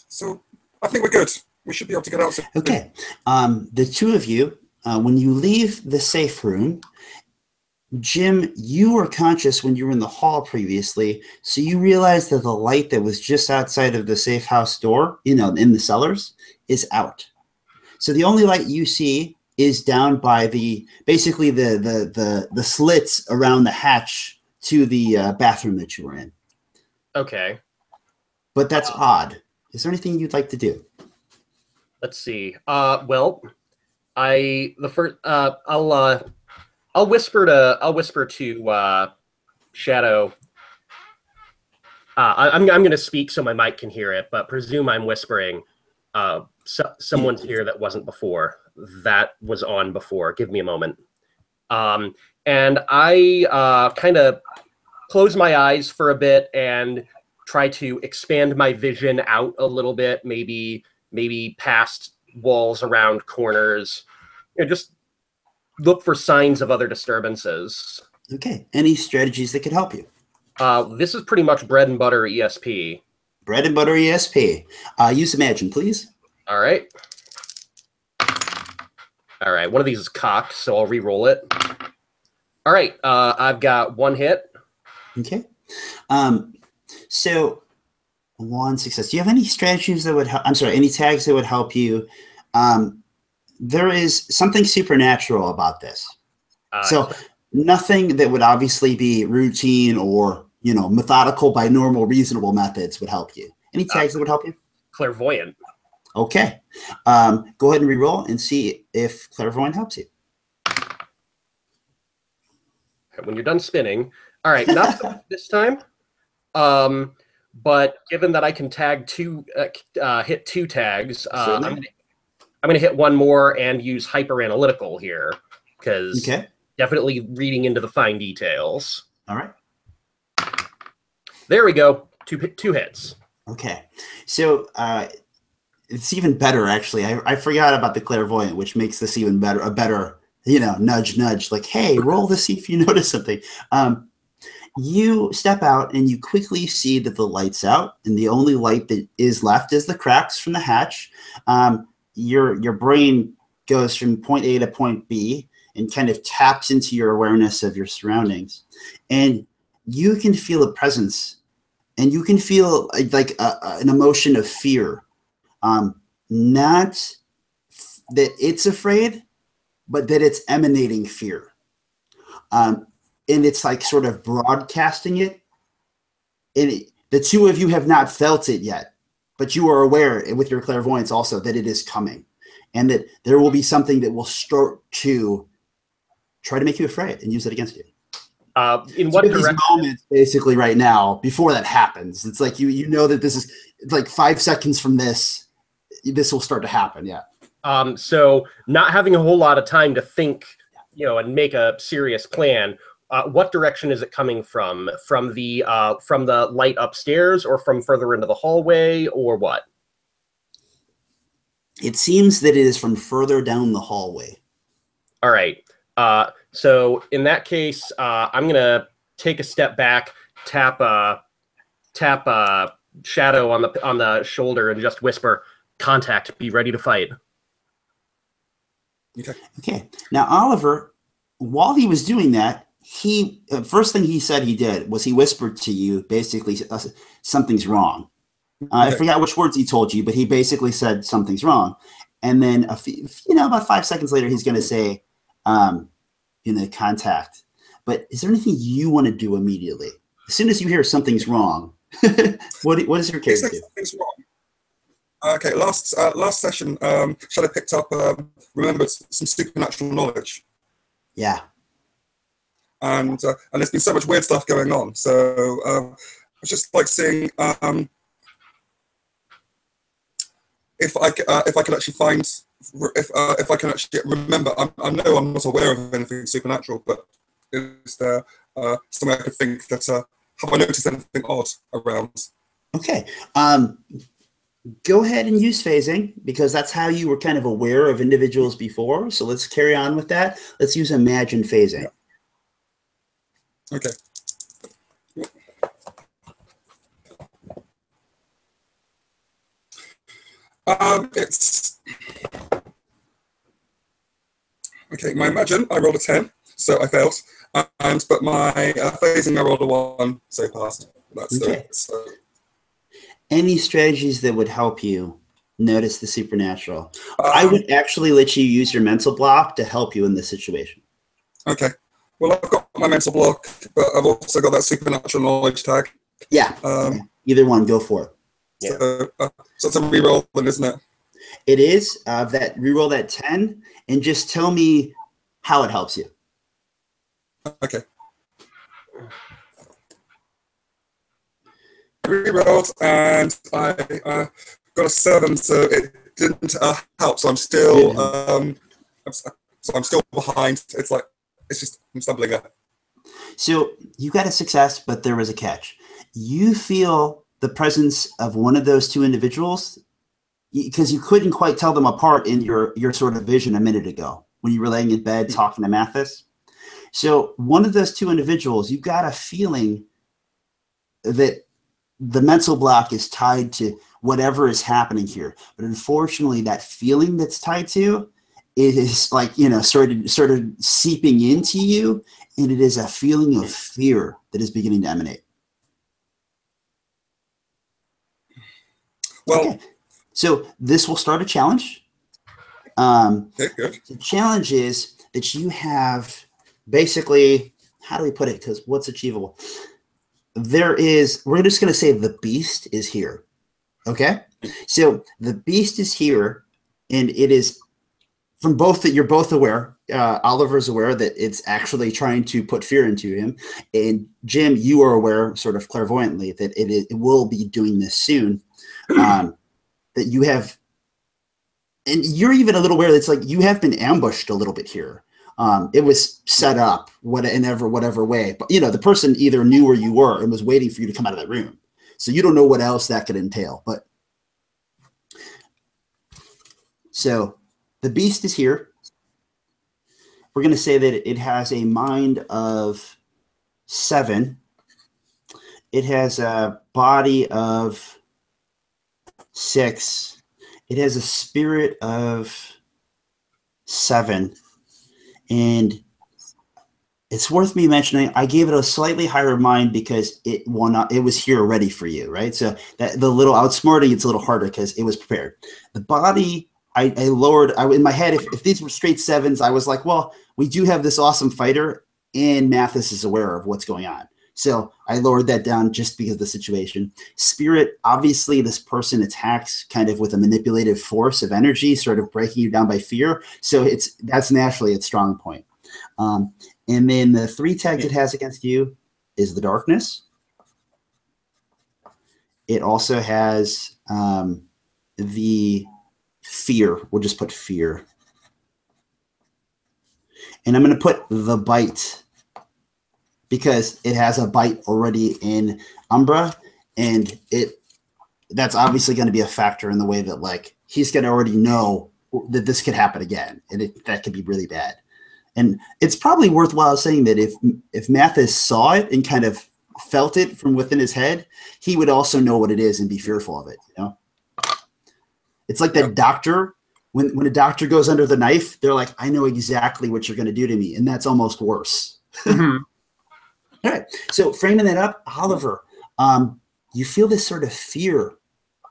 so I think we're good. We should be able to get out soon. Okay, the two of you, when you leave the safe room. Jim, you were conscious when you were in the hall previously, so you realized that the light that was just outside of the safe house door, in the cellars, is out. So the only light you see is down by basically the slits around the hatch to the bathroom that you were in. Okay. But that's odd. Is there anything you'd like to do? Let's see. Well, I'll whisper to Shadow. I'm going to speak so my mic can hear it, but presume I'm whispering. Someone's here that wasn't before. That was on before. Give me a moment. And I kind of close my eyes for a bit and try to expand my vision out a little bit, maybe past walls, around corners. Just look for signs of other disturbances. Okay. Any strategies that could help you? This is pretty much bread and butter ESP. Bread and butter ESP. Use Imagine, please. All right. All right. One of these is cocked, so I'll re-roll it. All right. I've got one hit. Okay. So one success. Do you have any strategies that would help? I'm sorry, any tags that would help you? There is something supernatural about this. So nothing that would obviously be routine or, methodical by normal, reasonable methods would help you. Any tags that would help you? Clairvoyant. Okay. Go ahead and reroll and see if clairvoyant helps you. When you're done spinning. All right, not so much this time. But given that I can tag hit 2 tags, I'm gonna hit one more and use hyper analytical here, because definitely reading into the fine details. All right. There we go. Two hits. Okay. So it's even better, actually. I forgot about the clairvoyant, which makes this even better. A better, nudge, nudge. Like, hey, roll to see if you notice something. You step out and you quickly see that the light's out, and the only light that is left is the cracks from the hatch. Your brain goes from point A to point B and kind of taps into your awareness of your surroundings, and you can feel a presence, and you can feel like an emotion of fear. Not that it's afraid, but that it's emanating fear. And it's like sort of broadcasting it. And the two of you have not felt it yet, but you are aware with your clairvoyance also that it is coming, and that there will be something that will start to try to make you afraid and use it against you. In what direction? These moments, basically, right now, before that happens, it's like you know that this is like 5 seconds from this will start to happen. Yeah. So not having a whole lot of time to think, and make a serious plan. What direction is it coming from? From the light upstairs, or from further into the hallway, or what? It seems that it is from further down the hallway. All right. So in that case, I'm gonna take a step back, tap Shadow on the shoulder, and just whisper, "Contact. Be ready to fight." Okay. Now, Oliver, while he was doing that, first thing he said he did was he whispered to you, basically, something's wrong. I forgot which words he told you, but he basically said something's wrong. And then, about 5 seconds later, he's going to say, contact. But is there anything you want to do immediately? As soon as you hear something's wrong, what is your character do? Something's wrong. Okay, last session, Shadow picked up, remembered some supernatural knowledge. Yeah. And there's been so much weird stuff going on. So it's just like seeing if I can actually find, if I can actually remember. I know I'm not aware of anything supernatural, but is there somewhere I could think that have I noticed anything odd around? Okay. Go ahead and use phasing, because that's how you were kind of aware of individuals before. So let's carry on with that. Let's use imagine phasing. Yeah. Okay. It's okay. My imagine, I rolled a 10, so I failed. But my phasing, I rolled a 1, so I passed. That's okay. So. Any strategies that would help you notice the supernatural? I would actually let you use your mental block to help you in this situation. Okay. Well, I've got my mental block, but I've also got that supernatural knowledge tag. Yeah. Either one, go for it. Yeah. So it's a reroll, then, isn't it? It is. That reroll that 10, and just tell me how it helps you. Okay. Rerolled, and I got a 7, so it didn't help. So I'm still I'm still behind. It's just I'm stumbling up. So you got a success, but there was a catch. You feel the presence of one of those two individuals, because you couldn't quite tell them apart in your sort of vision a minute ago when you were laying in bed talking to Mathis. So one of those two individuals, you got a feeling that the mental block is tied to whatever is happening here. But unfortunately, that feeling that's tied to is like, sort of seeping into you, and it is a feeling of fear that is beginning to emanate. Well, okay. So this will start a challenge. Okay, good. The challenge is that you have basically, how do we put it? Because what's achievable? we're just going to say the beast is here. Okay. So the beast is here, and it is from both that you're both aware. Oliver's aware that it's actually trying to put fear into him. And Jim, you are aware sort of clairvoyantly that it will be doing this soon. That you have, and you're even a little aware that it's like you have been ambushed a little bit here. It was set up whatever way, but the person either knew where you were and was waiting for you to come out of that room. So you don't know what else that could entail, but so the beast is here. We're going to say that it has a mind of 7. It has a body of 6. It has a spirit of 7. And it's worth me mentioning, I gave it a slightly higher mind because it was here ready for you, right? So that the little outsmarting, it's a little harder because it was prepared. The body, I lowered in my head, if these were straight 7s, I was like, well, we do have this awesome fighter, and Mathis is aware of what's going on. So I lowered that down just because of the situation. Spirit, obviously this person attacks kind of with a manipulative force of energy, sort of breaking you down by fear. So that's naturally its strong point. And then the 3 tags it has against you is the darkness. It also has the fear. We'll just put fear. And I'm going to put the bite because it has a bite already in Umbra, and that's obviously going to be a factor in the way that like he's going to already know that this could happen again, and that could be really bad. And it's probably worthwhile saying that if Mathis saw it and kind of felt it from within his head, he would also know what it is and be fearful of it. It's like that doctor. When a doctor goes under the knife, they're like, I know exactly what you're going to do to me. And that's almost worse. Mm-hmm. All right. So framing that up, Oliver, you feel this sort of fear.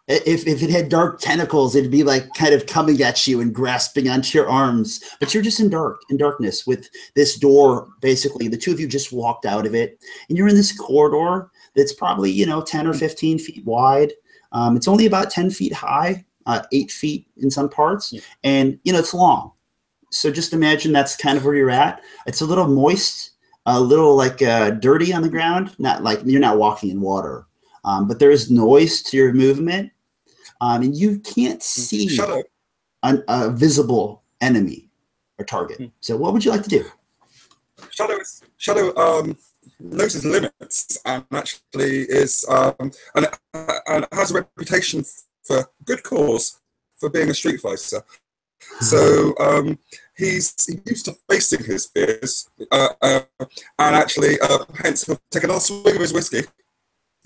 If it had dark tentacles, it'd be like kind of coming at you and grasping onto your arms. But you're just in darkness with this door. Basically, the two of you just walked out of it. And you're in this corridor that's probably, 10 or 15 feet wide. It's only about 10 feet high. 8 feet in some parts, and it's long. So just imagine that's kind of where you're at. It's a little moist, a little like dirty on the ground. Not like you're not walking in water, but there is noise to your movement, and you can't see a visible enemy or target. So what would you like to do? Shadow knows his limits and actually is and has a reputation for good cause for being a street fighter. So he's used to facing his fears and actually hence he'll take another swig of his whiskey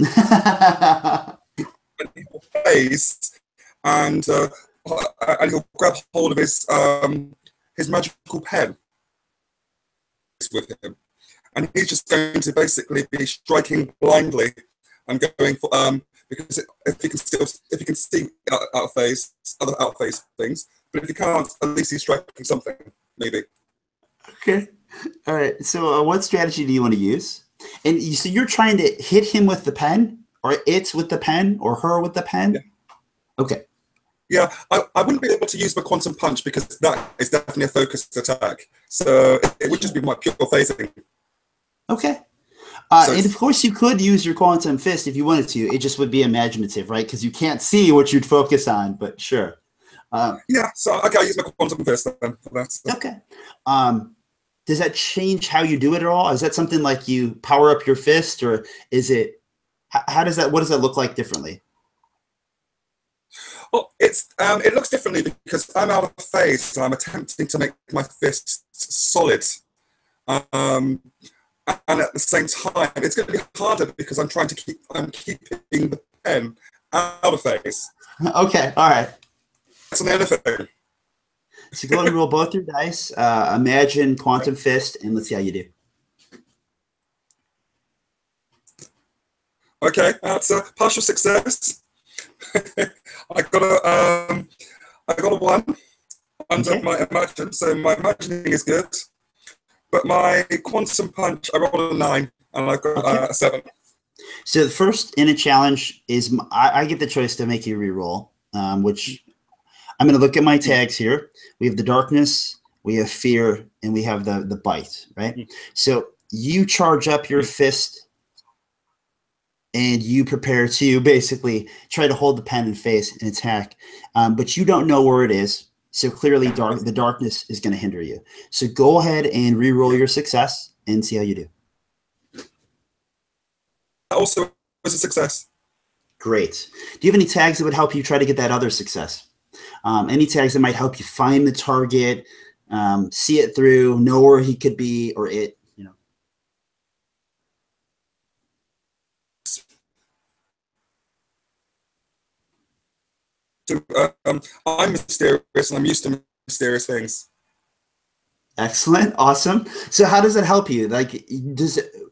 and he'll face and he'll grab hold of his magical pen with him, and he's just going to basically be striking blindly and going for because if he can see other out phase things, but if he can't, at least he's striking something, maybe. Okay. All right. So what strategy do you want to use? And so you're trying to hit him with the pen, or it's with the pen, or her with the pen? Yeah. Okay. Yeah, I wouldn't be able to use my quantum punch because that is definitely a focused attack. So it would just be my pure phasing. Okay. And of course, you could use your quantum fist if you wanted to. It just would be imaginative, right? Because you can't see what you'd focus on. But sure. Yeah. So okay, I'll use my quantum fist then for that. So. Okay. Does that change how you do it at all? Is that something like you power up your fist, or is it? How does that? What does that look like differently? Well, it looks differently because I'm out of phase, so I'm attempting to make my fist solid. And at the same time, it's going to be harder because I'm keeping the pen out of phase. Okay, all right. That's another thing. So go and roll both your dice. Imagine quantum fist, and let's see how you do. Okay, that's a partial success. I got a 1 under my imagine, so my imagining is good. But my quantum punch, I rolled a 9, and I got a 7. So the first in a challenge is I get the choice to make you re-roll, which I'm going to look at my tags here. We have the darkness, we have fear, and we have the bite, right? So you charge up your fist and you prepare to basically try to hold the pen and face and attack, but you don't know where it is. So clearly the darkness is going to hinder you. So go ahead and re-roll your success and see how you do. Also was a success. Great. Do you have any tags that would help you try to get that other success? Any tags that might help you find the target, see it through, know where he could be or it, you know. So, I'm mysterious and I'm used to mysterious things. Excellent. Awesome. So how does it help you? Like,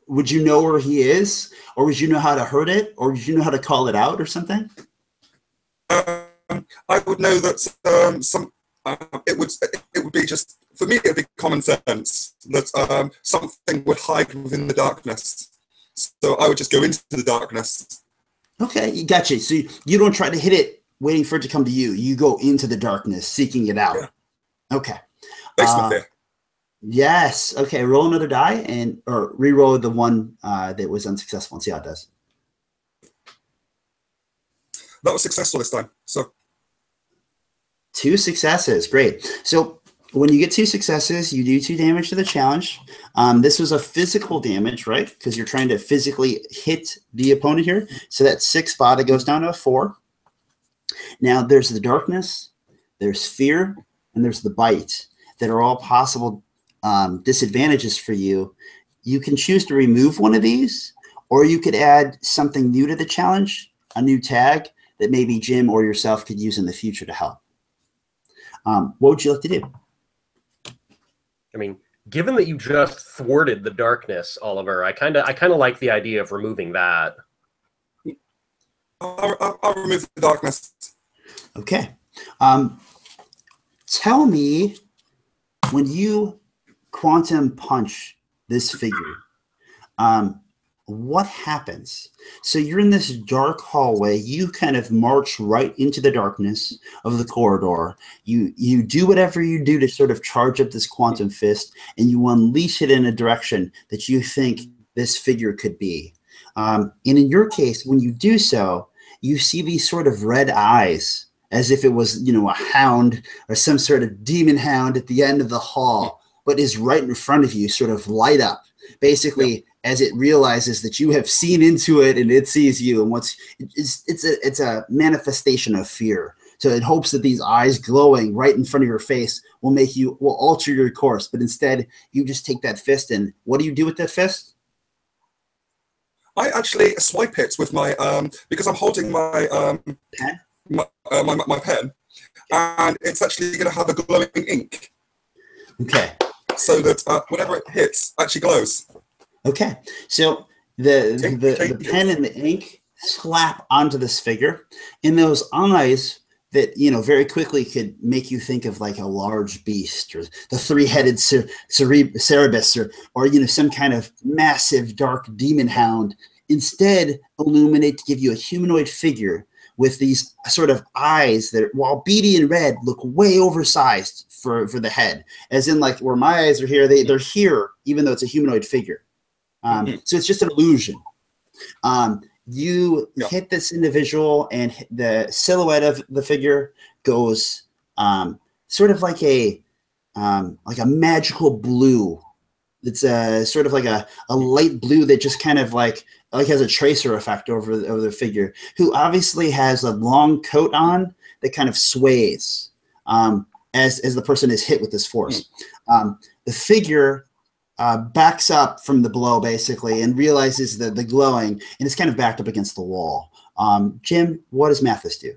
would you know where he is, or would you know how to hurt it, or would you know how to call it out or something? I would know that it would be just, for me, it would be common sense that something would hide within the darkness. So I would just go into the darkness. Okay, you gotcha. So you don't try to hit it waiting for it to come to you. You go into the darkness, seeking it out. Yeah. Okay. Basement fear. Yes. Okay. Roll another die or re-roll the one that was unsuccessful and see how it does. That was successful this time. So 2 successes. Great. So when you get 2 successes, you do 2 damage to the challenge. This was a physical damage, right? Because you're trying to physically hit the opponent here. So that 6 spot, it goes down to a 4. Now there's the darkness, there's fear, and there's the bite that are all possible disadvantages for you. You can choose to remove one of these, or you could add something new to the challenge, a new tag that maybe Jim or yourself could use in the future to help. What would you like to do? I mean, given that you just thwarted the darkness, Oliver, I kind of like the idea of removing that. I'll remove the darkness. Okay. Tell me, when you quantum punch this figure, what happens? So you're in this dark hallway. You kind of march right into the darkness of the corridor. You do whatever you do to sort of charge up this quantum fist, and you unleash it in a direction that you think this figure could be. And in your case, when you do so, you see these sort of red eyes, as if it was, you know, a hound or some sort of demon hound at the end of the hall, but is right in front of you, sort of light up, basically, as it realizes that you have seen into it and it sees you. And it's a manifestation of fear. So it hopes that these eyes glowing right in front of your face will alter your course. But instead, you just take that fist, and what do you do with that fist? I actually swipe it with my because I'm holding my Pen? my pen, and it's actually going to have a glowing ink. Okay. So that whenever it hits, actually glows. Okay. So the pen and the ink slap onto this figure, and those eyes that, you know, very quickly could make you think of like a large beast, or the 3-headed Cerberus, or you know, some kind of massive dark demon hound, instead illuminate to give you a humanoid figure with these sort of eyes that, while beady and red, look way oversized for the head, as in like where my eyes are here, they're here, even though it's a humanoid figure. So it's just an illusion. You hit this individual, and the silhouette of the figure goes sort of like a magical blue. It's sort of like a light blue that just kind of like has a tracer effect over the figure, who obviously has a long coat on that kind of sways as the person is hit with this force. The figure backs up from the blow, basically, and realizes the glowing, and it's kind of backed up against the wall. Jim, what does Mathis do?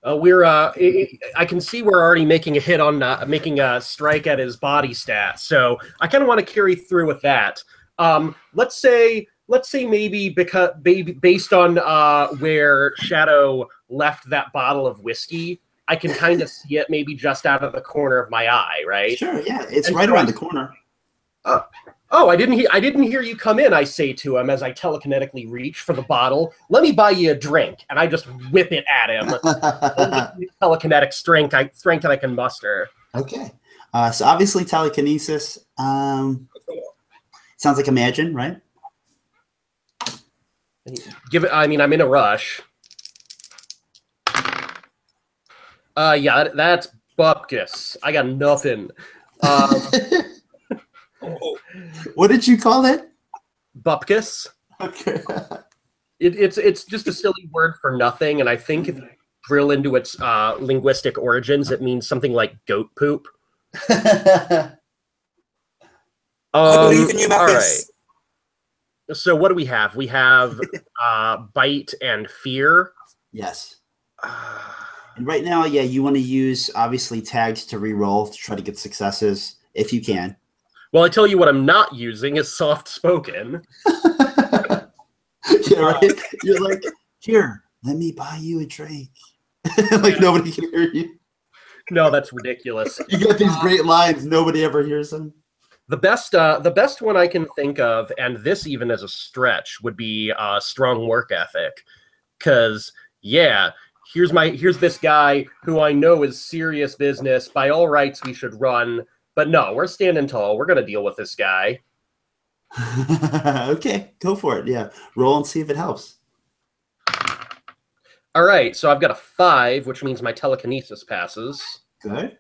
I can see we're already making a hit on making a strike at his body stat, so I kind of want to carry through with that. Let's say maybe based on where Shadow left that bottle of whiskey, I can kind of see it maybe just out of the corner of my eye, right? Sure, yeah, it's right around the corner. Oh, I didn't hear you come in, I say to him as I telekinetically reach for the bottle. Let me buy you a drink. And I just whip it at him. Telekinetic strength that I can muster. Okay. So obviously telekinesis. Sounds like Imagine, right? I mean, I'm in a rush. Yeah, that's Bupkis. I got nothing. What did you call it? Bupkis. Okay. It's just a silly word for nothing, and I think if you drill into its linguistic origins, it means something like goat poop. I believe in you, All Mathis. right. So what do we have? We have bite and fear. Yes. And right now, yeah, you want to use obviously tags to re-roll to try to get successes if you can. Well, I tell you what I'm not using is soft spoken. Yeah, right. You're like, here, let me buy you a drink. Like nobody can hear you. No, that's ridiculous. You got these great lines, nobody ever hears them. The best one I can think of, and this even as a stretch, would be strong work ethic. Because yeah, here's this guy who I know is serious business. By all rights, we should run. But no, we're standing tall. We're gonna deal with this guy. Okay, go for it. Yeah, roll and see if it helps. All right, so I've got a 5, which means my telekinesis passes. Good.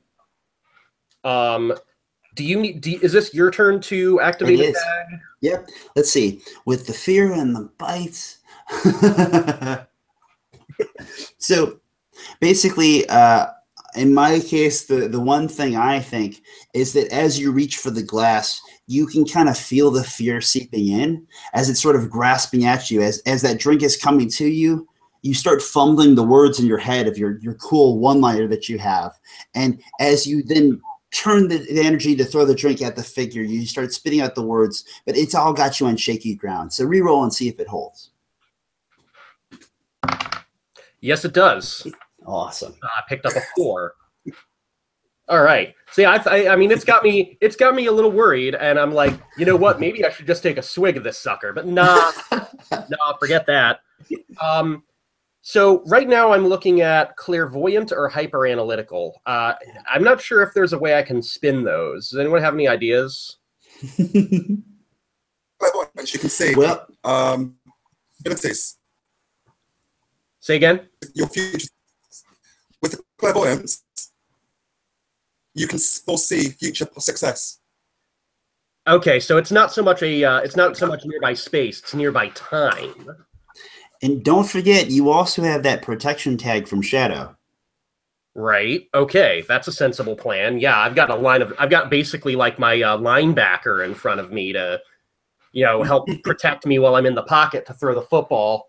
Is this your turn to activate a tag? Yep. Let's see. With the fear and the bites. So basically, in my case, the one thing I think is that as you reach for the glass, you can kind of feel the fear seeping in as it's sort of grasping at you. As that drink is coming to you, you start fumbling the words in your head of your cool one-liner that you have. And as you then turn the energy to throw the drink at the figure, you start spitting out the words, but it's all got you on shaky ground. So re-roll and see if it holds. Yes, it does. Awesome. I picked up a 4. All right. See, I mean, it's got me a little worried, and I'm like, you know what? Maybe I should just take a swig of this sucker. But nah, forget that. So right now I'm looking at clairvoyant or hyperanalytical. I'm not sure if there's a way I can spin those. Does anyone have any ideas? Clairvoyance, you can see. Well, abilities. Say again. Your future with clairvoyance, you can foresee future success. Okay, so it's not so much nearby space; it's nearby time. And don't forget, you also have that protection tag from Shadow. Right. Okay, that's a sensible plan. Yeah, I've got basically like my linebacker in front of me to, help protect me while I'm in the pocket to throw the football.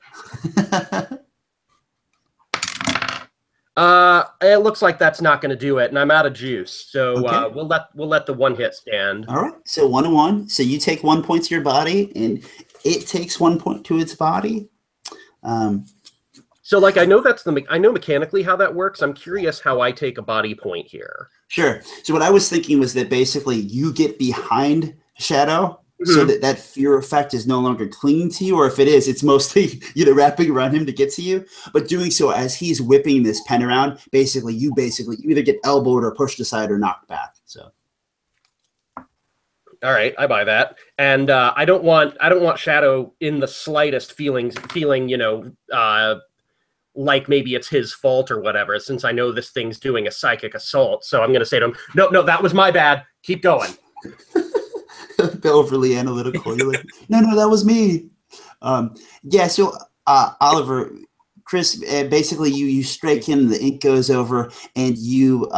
It looks like that's not going to do it, and I'm out of juice. So okay. we'll let the one hit stand. All right. So 1-1. So you take 1 point to your body, and it takes 1 point to its body. So like I know mechanically how that works. I'm curious how I take a body point here. Sure. So what I was thinking was that basically you get behind Shadow, so that fear effect is no longer clinging to you, or if it is, it's mostly wrapping around him to get to you. But doing so as he's whipping this pen around, you either get elbowed or pushed aside or knocked back. So. All right, I buy that, and I don't want Shadow in the slightest feeling, like maybe it's his fault or whatever. Since I know this thing's doing a psychic assault, so I'm going to say to him, "No, that was my bad. Keep going." Overly analytical. You're like, no, that was me. Yeah. So Oliver, Chris, basically you strike him, the ink goes over, and you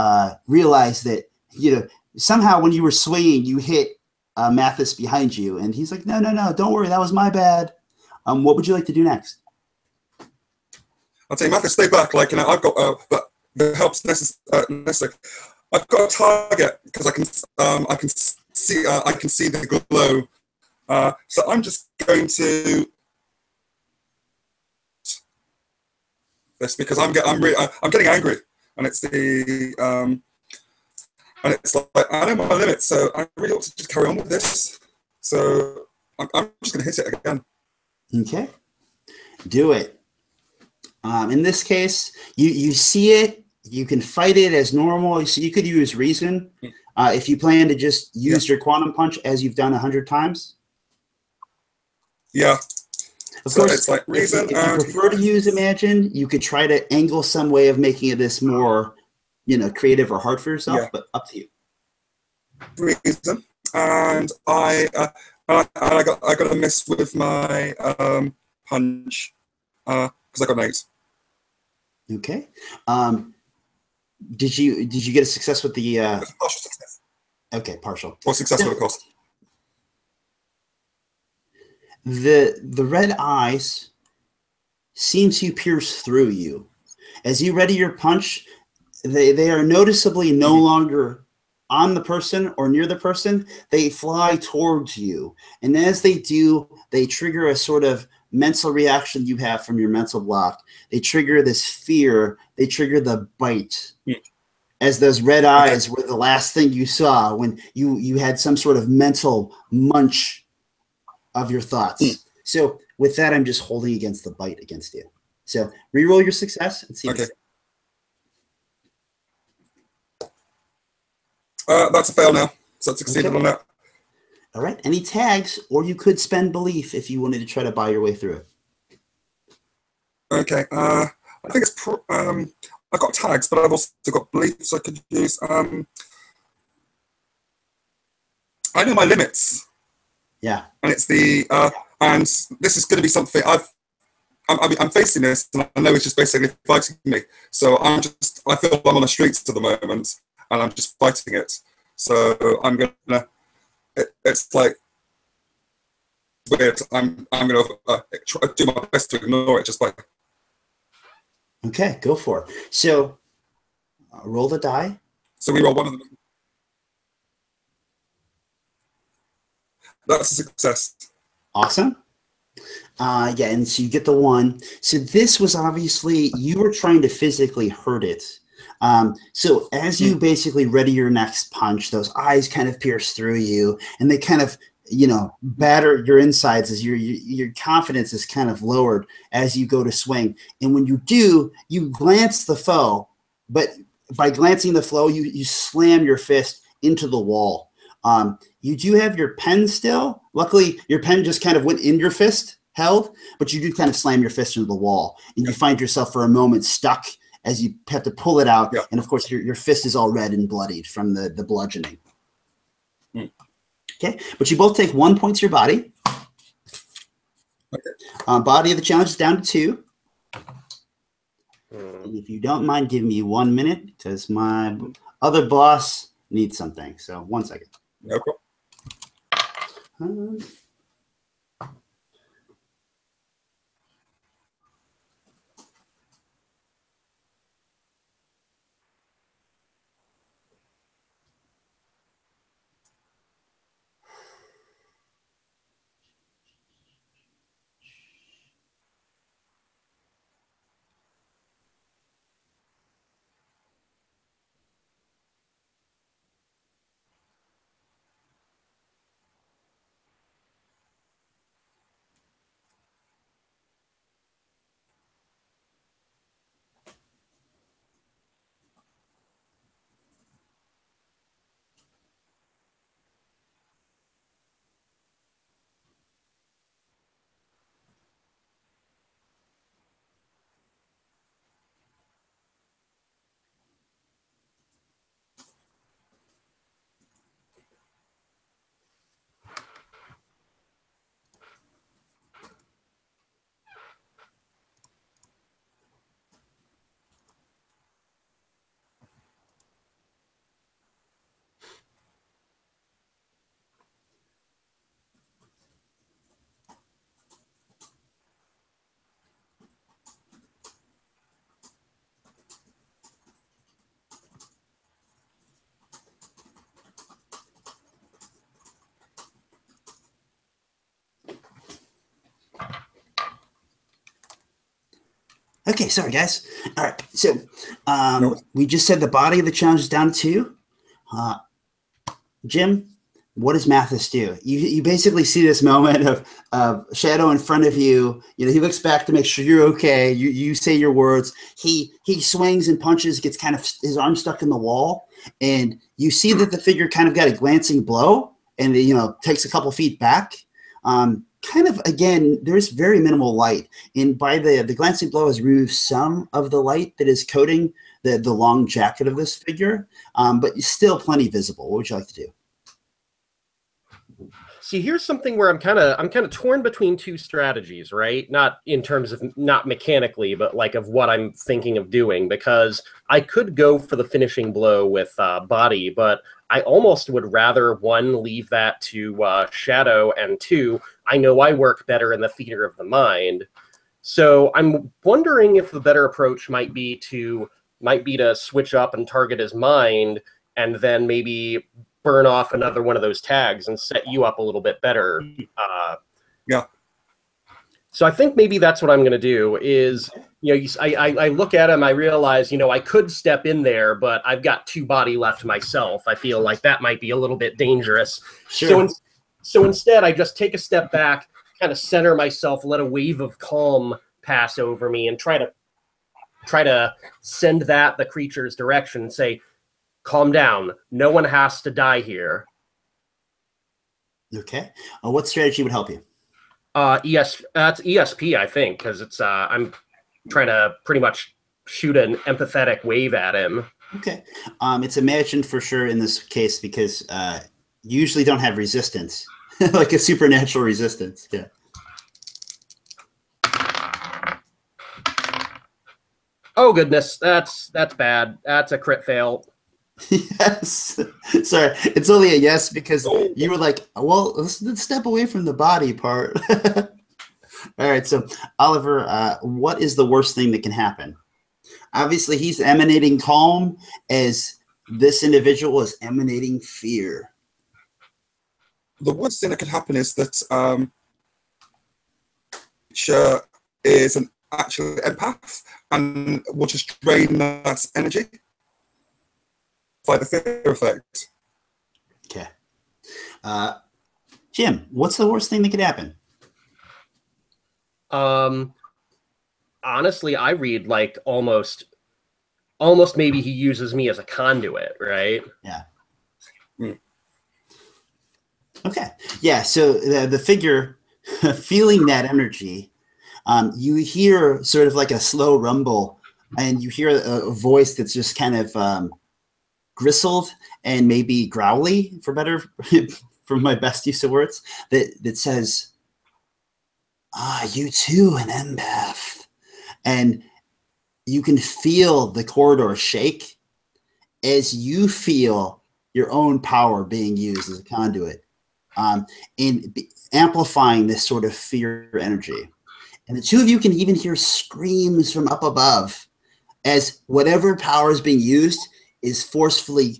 realize that somehow when you were swinging, you hit Mathis behind you, and he's like, no, don't worry, that was my bad. What would you like to do next? I'll say, Mathis, stay back. I've got the help's necessary. I've got a target because I can see the glow. So I'm just going to this because I'm getting angry, and it's and it's like I know my limits, so I really ought to just carry on with this. So I'm just going to hit it again. Okay. Do it. In this case, you see it. You can fight it as normal. So you could use reason if you plan to just use your quantum punch as you've done 100 times. Yeah. Of So course, it's like reason. if you prefer to use imagine, you could try to angle some way of making this more, creative or hard for yourself. But up to you. Reason, and I got a miss with my punch because I got an 8. Okay. Did you get a success with the partial success? Okay, partial. Or successful, of course. The red eyes seem to pierce through you. As you ready your punch, they are noticeably no longer on the person or near the person. They fly towards you. And as they do, they trigger a sort of mental reaction you have from your mental block. They trigger this fear. They trigger the bite. As those red eyes were the last thing you saw when you had some sort of mental munch of your thoughts. So with that, I'm just holding against the bite against you. So reroll your success and see. Okay. That's a fail now. So that's succeeded on that. All right. Any tags, or you could spend belief if you wanted to try to buy your way through it. Okay. I think it's I've got tags, but I've also got beliefs I could use. I know my limits. Yeah. And it's the and this is going to be something I'm facing this, and I know it's just basically fighting me. So I feel I'm on the streets at the moment, and I'm just fighting it. So I'm gonna. It's like weird. I'm gonna try do my best to ignore it, just like. Okay, go for it. So roll the die. So we roll one of them. That's a success. Awesome. Yeah, and so you get the 1. So this was obviously, you were trying to physically hurt it. So as you basically ready your next punch, those eyes kind of pierce through you, and they kind of, batter your insides as your confidence is kind of lowered as you go to swing. And when you do, you glance the foe, but by glancing the foe, you slam your fist into the wall. You do have your pen still. Luckily, your pen just kind of went in your fist, held, but you do kind of slam your fist into the wall, and you find yourself for a moment stuck as you have to pull it out. Yeah. And of course, your fist is all red and bloodied from the bludgeoning. Okay, but you both take 1 point to your body. Okay. Body of the challenge is down to 2. And if you don't mind giving me 1 minute, because my other boss needs something. So 1 second. No problem. Okay, sorry, guys. All right, so we just said the body of the challenge is down to 2. Jim, what does Mathis do? You basically see this moment of Shadow in front of you. You know, he looks back to make sure you're okay. You say your words. He swings and punches, gets kind of his arm stuck in the wall, and you see that the figure kind of got a glancing blow, and you know, takes a couple feet back. Kind of, again, there's very minimal light, and by the glancing blow has removed some of the light that is coating the long jacket of this figure, but still plenty visible. What would you like to do? See, here's something where I'm kind of torn between two strategies, right? Not in terms of, not mechanically, but like of what I'm thinking of doing, because I could go for the finishing blow with body, but I almost would rather, one, leave that to Shadow, and two, I know I work better in the theater of the mind. So I'm wondering if the better approach might be to switch up and target his mind, and then maybe burn off another one of those tags and set you up a little bit better. Yeah. So I think maybe that's what I'm going to do is, you know, I look at him, I realize, you know, I could step in there, but I've got 2 body left myself. I feel like that might be a little bit dangerous. Sure. So instead, I just take a step back, kind of center myself, let a wave of calm pass over me, and try to send the creature's direction and say, calm down. No one has to die here. Okay. What strategy would help you? That's ESP, I think, because it's I'm trying to pretty much shoot an empathetic wave at him. Okay. It's imagined for sure in this case because you usually don't have resistance, like a supernatural resistance. Yeah. Oh goodness, that's bad. That's a crit fail. Yes. Sorry, it's only a yes because you were like, well, let's step away from the body part. All right, so Oliver, what is the worst thing that can happen? Obviously, he's emanating calm as this individual is emanating fear. The worst thing that could happen is that Sher is an actual empath and will just drain that energy by the fear effect. Okay. Jim, what's the worst thing that could happen? Honestly, I read like almost maybe he uses me as a conduit, right? Yeah. Okay. Yeah, so the figure feeling that energy, you hear sort of like a slow rumble, and you hear a voice that's just kind of gristled and maybe growly, for my best use of words, that says, you too, an empath. And you can feel the corridor shake as you feel your own power being used as a conduit, in amplifying this sort of fear energy. And the two of you can even hear screams from up above as whatever power is being used is forcefully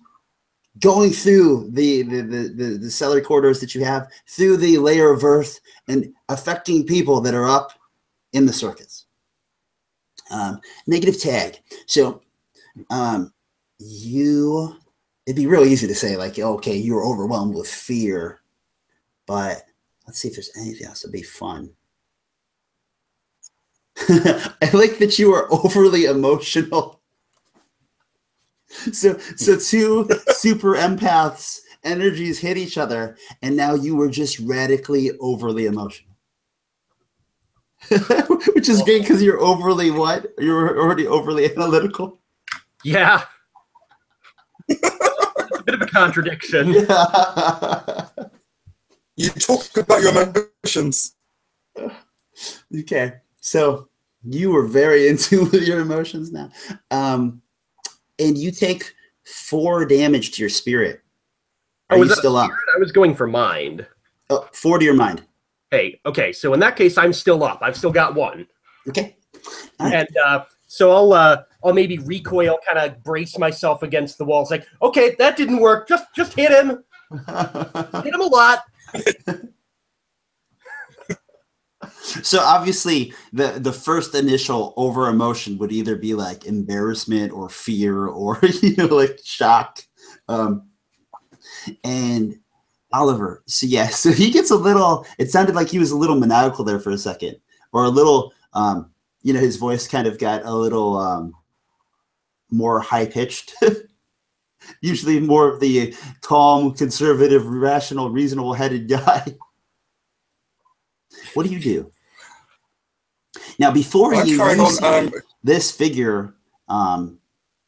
going through the cellar corridors that you have, through the layer of earth, and affecting people that are up in the circuits. Negative tag. So it'd be really easy to say like, okay, you're overwhelmed with fear, but let's see if there's anything else that'd be fun. I like that you are overly emotional. So 2 super empaths energies hit each other, and now you were just radically overly emotional. Which is great because you're overly what? You're already overly analytical. Yeah. It's a bit of a contradiction. Yeah. You talk about your emotions. Okay, so you were very into your emotions now. And you take 4 damage to your spirit. Are you still up? I was going for mind. 4 to your mind. Hey, okay, so in that case, I'm still up. I've still got 1. Okay. Right. And so I'll maybe recoil, kind of brace myself against the wall. It's like, okay, that didn't work. Just hit him. Hit him a lot. So obviously the first initial over emotion would either be like embarrassment or fear or like shock, and Oliver. So yeah, so he gets a little. It sounded like he was a little maniacal there for a second, or a little. His voice kind of got a little more high pitched. Usually, more of the calm, conservative, rational, reasonable-headed guy. What do you do? Now, before you see this figure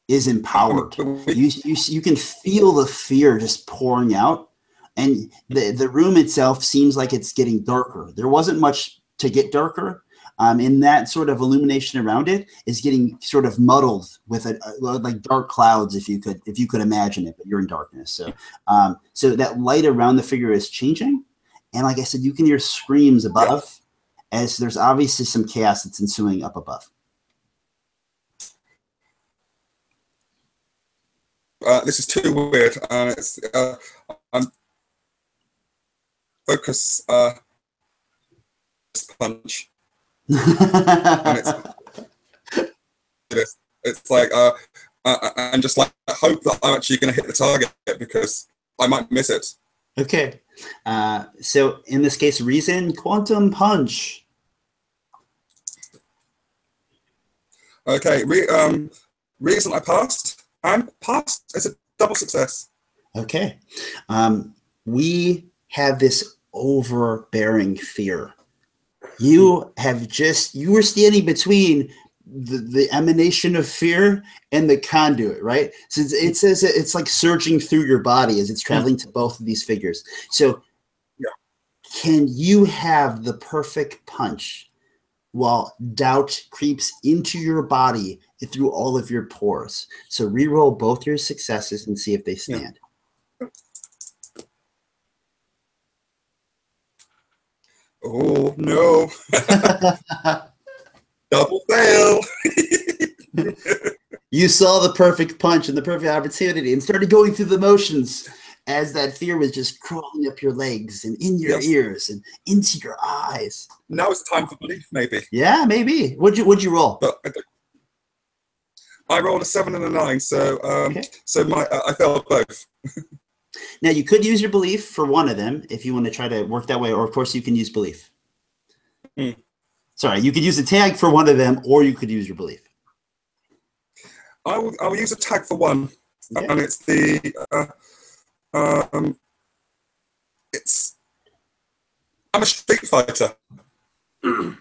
is empowered. You can feel the fear just pouring out, and the room itself seems like it's getting darker. There wasn't much to get darker, and that sort of illumination around it is getting sort of muddled with like dark clouds, if you could imagine it, but you're in darkness. So that light around the figure is changing, and like I said, you can hear screams above, as there's obviously some chaos that's ensuing up above. This is too weird. I'm focus punch. And it's like and just like I hope that I'm actually going to hit the target because I might miss it. Okay. So in this case, reason quantum punch. Okay. Reason I passed and passed is a double success. Okay. We have this overbearing fear. You were standing between the emanation of fear and the conduit, right? So it's like surging through your body as it's traveling to both of these figures. So can you have the perfect punch while doubt creeps into your body and through all of your pores? So re-roll both your successes and see if they stand. Oh, no. Double fail. You saw the perfect punch and the perfect opportunity and started going through the motions as that fear was just crawling up your legs and in your ears and into your eyes. Now it's time for belief, maybe. Yeah, maybe. What'd you roll? But I rolled a 7 and a 9, so I failed both. Now, you could use your belief for one of them if you want to try to work that way, or of course you can use belief. Sorry, you could use a tag for one of them, or you could use your belief. I will use a tag for one, and it's I'm a street fighter. I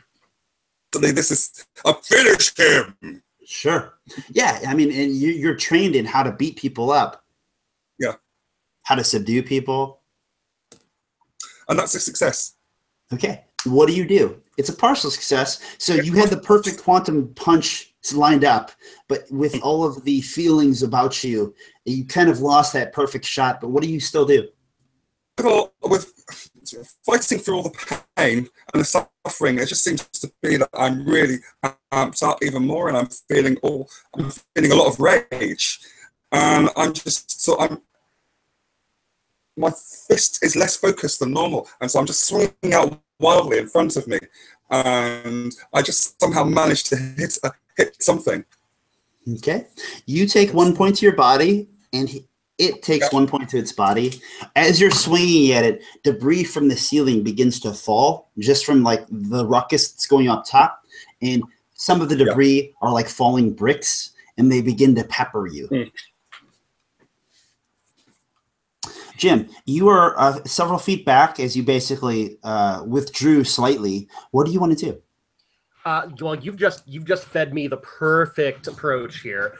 finished him. Sure. Yeah, I mean, and you're trained in how to beat people up. Yeah. How to subdue people. And that's a success. Okay. What do? It's a partial success. So you had the perfect quantum punch lined up, but with all of the feelings about you, you kind of lost that perfect shot. But what do you still do? Well, with fighting through all the pain and the suffering, it just seems to be that I'm really amped up even more, and I'm feeling a lot of rage, and my fist is less focused than normal, and so I'm just swinging out wildly in front of me, and I just somehow managed to hit something. Okay, you take 1 point to your body, and it takes 1 point to its body. As you're swinging at it, debris from the ceiling begins to fall, just from like the ruckus that's going up top, and some of the debris are like falling bricks, and they begin to pepper you. Jim, you are several feet back as you basically withdrew slightly. What do you want to do? Well, you've just fed me the perfect approach here.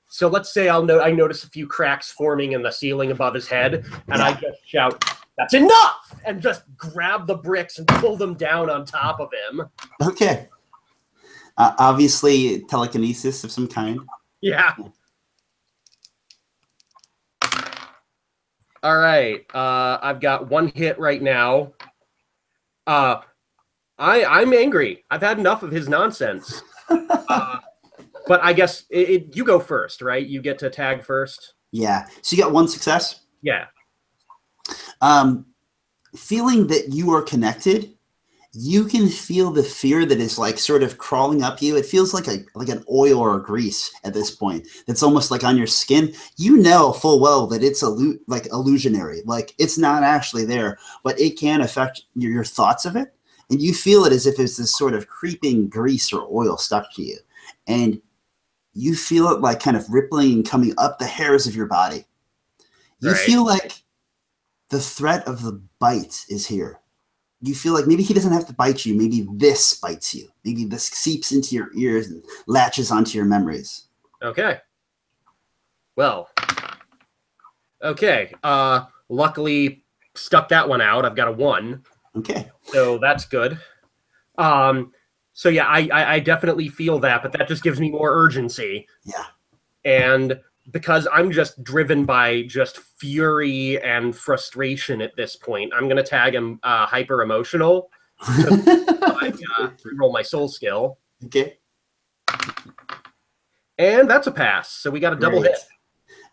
So let's say I notice a few cracks forming in the ceiling above his head, and I just shout, "That's enough!" and just grab the bricks and pull them down on top of him. Okay. Obviously, telekinesis of some kind. Yeah. All right. I've got one hit right now. I'm angry. I've had enough of his nonsense. But I guess you go first, right? You get to tag first. Yeah. So you got one success? Yeah. Feeling that you are connected, you can feel the fear that is like sort of crawling up you. It feels like an oil or a grease at this point. That's almost like on your skin. You know full well that it's like illusionary. Like it's not actually there, but it can affect your thoughts of it. And you feel it as if it's this sort of creeping grease or oil stuck to you. And you feel it like kind of rippling and coming up the hairs of your body. You feel like the threat of the bite is here. You feel like maybe he doesn't have to bite you. Maybe this bites you. Maybe this seeps into your ears and latches onto your memories. Okay. Well. Okay. Luckily, stuck that one out. I've got a 1. Okay. So that's good. So yeah, I definitely feel that, but that just gives me more urgency. Yeah. And because I'm just driven by just fury and frustration at this point, I'm going to tag him hyper emotional. Roll my soul skill. Okay. And that's a pass. So we got a double hit.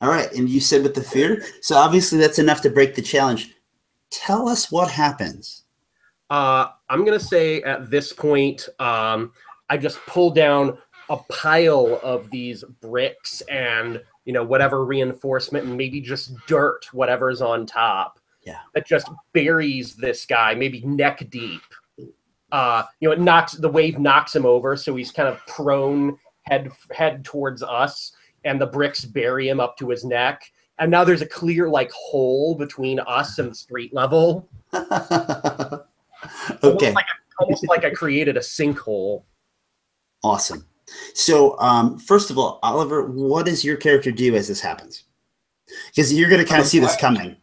All right. And you said with the fear. So obviously that's enough to break the challenge. Tell us what happens. I'm going to say at this point, I just pull down a pile of these bricks and, whatever reinforcement and maybe just dirt, whatever's on top. Yeah. That just buries this guy, maybe neck deep. The wave knocks him over, so he's kind of prone, head towards us, and the bricks bury him up to his neck. And now there's a clear hole between us and the street level. Okay. Almost like I created a sinkhole. Awesome. So, first of all, Oliver, what does your character do as this happens? Because you're going to kind of see this coming.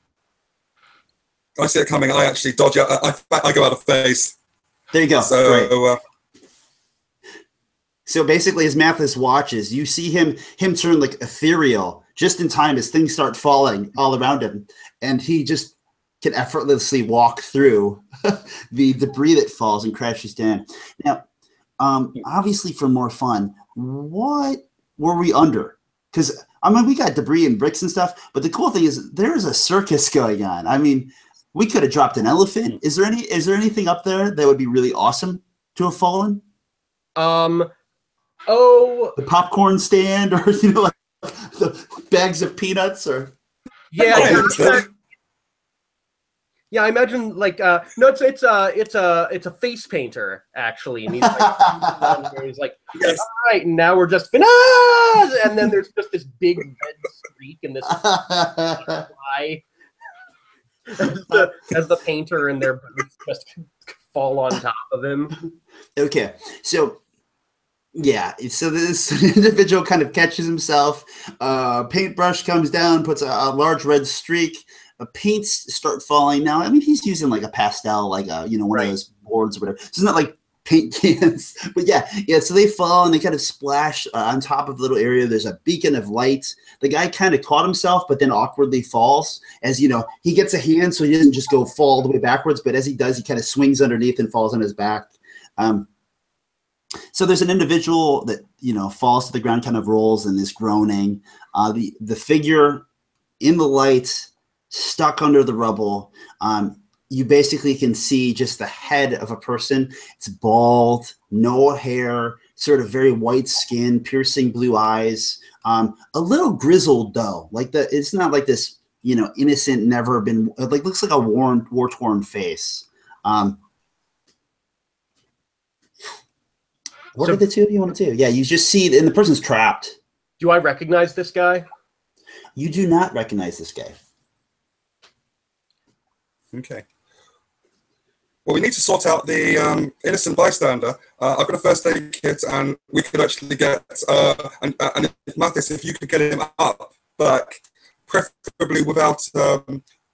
I see it coming. I actually dodge out. I go out of phase. There you go. So, so basically, as Mathis watches, you see him turn like ethereal just in time as things start falling all around him, and he just can effortlessly walk through the debris that falls and crashes down. Now, obviously, for more fun, what were we under? Because we got debris and bricks and stuff, but the cool thing is there's a circus going on. I mean, we could have dropped an elephant. Is there anything up there that would be really awesome to have fallen? The popcorn stand, or like the bags of peanuts, or yeah, I imagine no, it's a face painter actually, and he's like, yes. All right, and now we're just finished, and then there's just this big red streak and this fly as the painter and their boots just fall on top of him. Okay, so yeah, so this individual kind of catches himself. Paintbrush comes down, puts a large red streak. Paints start falling now. I mean, he's using like a pastel, like one of those boards or whatever. So it's not like paint cans, but yeah. So they fall and they kind of splash on top of the little area. There's a beacon of light. The guy kind of caught himself, but then awkwardly falls. As he gets a hand, so he doesn't just go fall all the way backwards. But as he does, he kind of swings underneath and falls on his back. So there's an individual that falls to the ground, kind of rolls and is groaning. The figure in the light, stuck under the rubble. You basically can see just the head of a person. It's bald, no hair, sort of very white skin, piercing blue eyes. A little grizzled though, it's not like this, innocent, never been, looks like a war-torn face. What are the two of you want to do? Yeah, you just see, and the person's trapped. Do I recognize this guy? You do not recognize this guy. Okay. Well, we need to sort out the innocent bystander. I've got a first aid kit, and we could actually get and Mathis, if you could get him up back, preferably without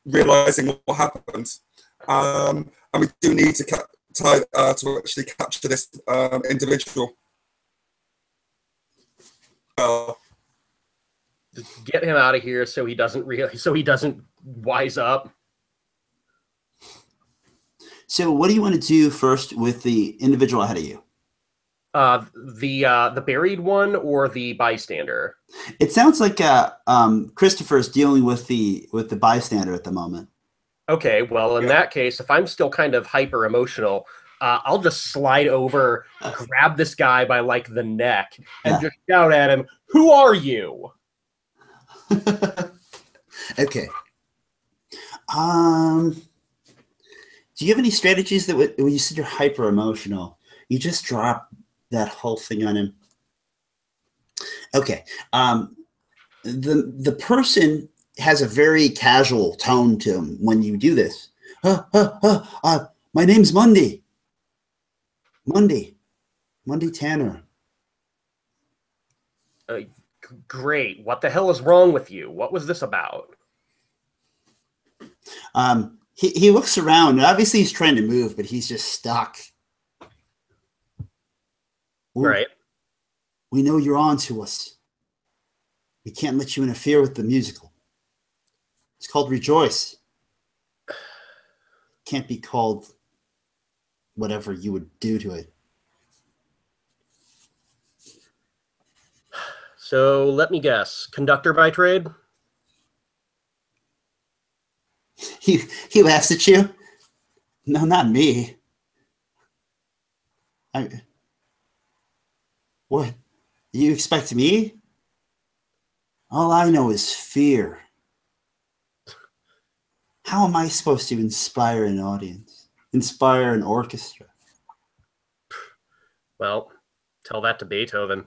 realizing what happened. And we do need to actually capture this individual. Just get him out of here so he doesn't wise up. So what do you want to do first with the individual ahead of you? The buried one or the bystander? It sounds like Christopher is dealing with the bystander at the moment. Okay, well, in that case, if I'm still kind of hyper emotional, I'll just slide over, grab this guy by like the neck, and Yeah. just shout at him, "Who are you?" Okay. Do you have any strategies that when you said you're hyper emotional, you just drop that whole thing on him? Okay. The person has a very casual tone to him when you do this. My name's Monday. Monday Tanner. Great. What the hell is wrong with you? What was this about? He looks around. Obviously, he's trying to move, but he's just stuck. Ooh, Right. we know you're on to us. We can't let you interfere with the musical. It's called Rejoice. Can't be called whatever you would do to it. So let me guess. Conductor by trade? He laughs at you. No, not me. What? You expect me? All I know is fear. How am I supposed to inspire an audience? Inspire an orchestra? Well, tell that to Beethoven.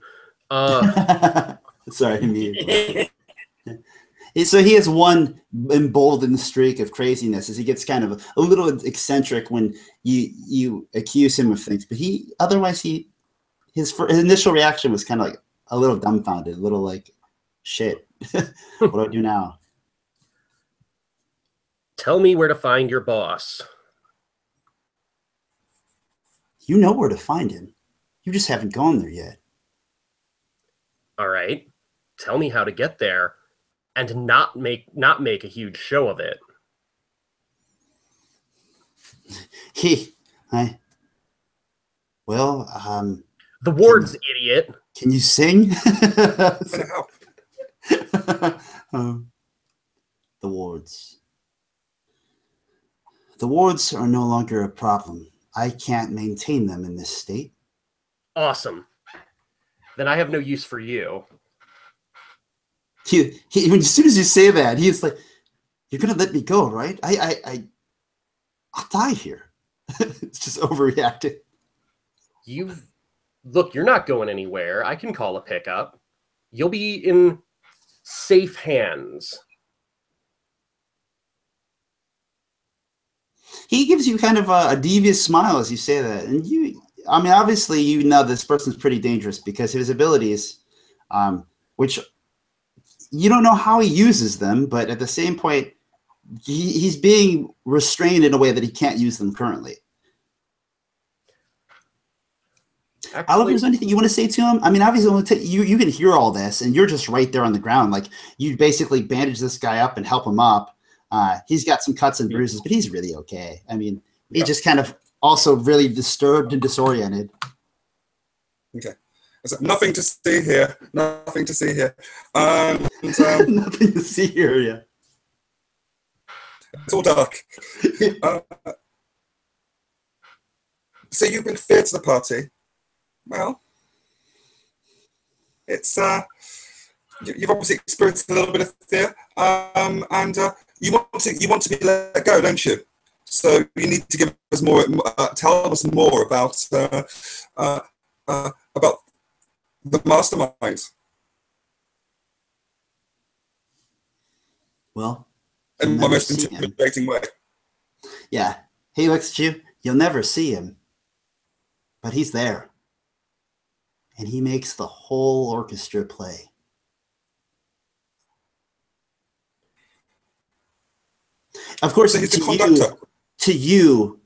Sorry, me. So he has one emboldened streak of craziness as he gets kind of a little eccentric when you accuse him of things, but his initial reaction was kind of like a little dumbfounded, a little like, shit, what do I do now? Tell me where to find your boss. You know where to find him. You just haven't gone there yet. All right. Tell me how to get there and not make a huge show of it. The wards, idiot. Can you sing? The wards. The wards are no longer a problem. I can't maintain them in this state. Awesome. Then I have no use for you. As soon as you say that, he's like, "You're gonna let me go, right? I'll die here." It's just overreacting. Look, you're not going anywhere. I can call a pickup. You'll be in safe hands. He gives you kind of a devious smile as you say that, and obviously, you know this person's pretty dangerous because of his abilities, which you don't know how he uses them, but at the same point, he's being restrained in a way that he can't use them currently. Oliver, is there anything you want to say to him? I mean, obviously, you can hear all this, and you're just right there on the ground. Like, you basically bandage this guy up and help him up. He's got some cuts and bruises, but he's really okay. I mean, he just kind of also really disturbed and disoriented. Okay. So nothing to see here. Nothing to see here. Nothing to see here, yeah. It's all dark. So you've been feared to the party. Well, it's you've obviously experienced a little bit of fear, and you want to be let go, don't you? So you need to give us more, tell us more about the mastermind. Well, in my most intimidating way. Yeah, he looks at you. You'll never see him, but he's there, and he makes the whole orchestra play. Of course, so he's the conductor. To you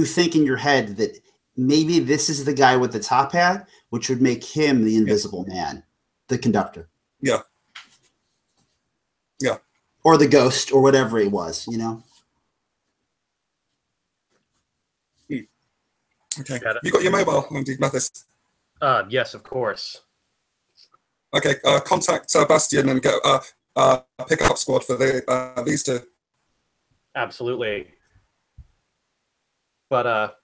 think in your head that maybe this is the guy with the top hat, which would make him the invisible man, the conductor. Yeah. Yeah. Or the ghost, or whatever it was, you know? Okay. You got your mobile, Mathis? Yes, of course. Okay. Contact Bastian and get a pickup squad for these two. Absolutely. But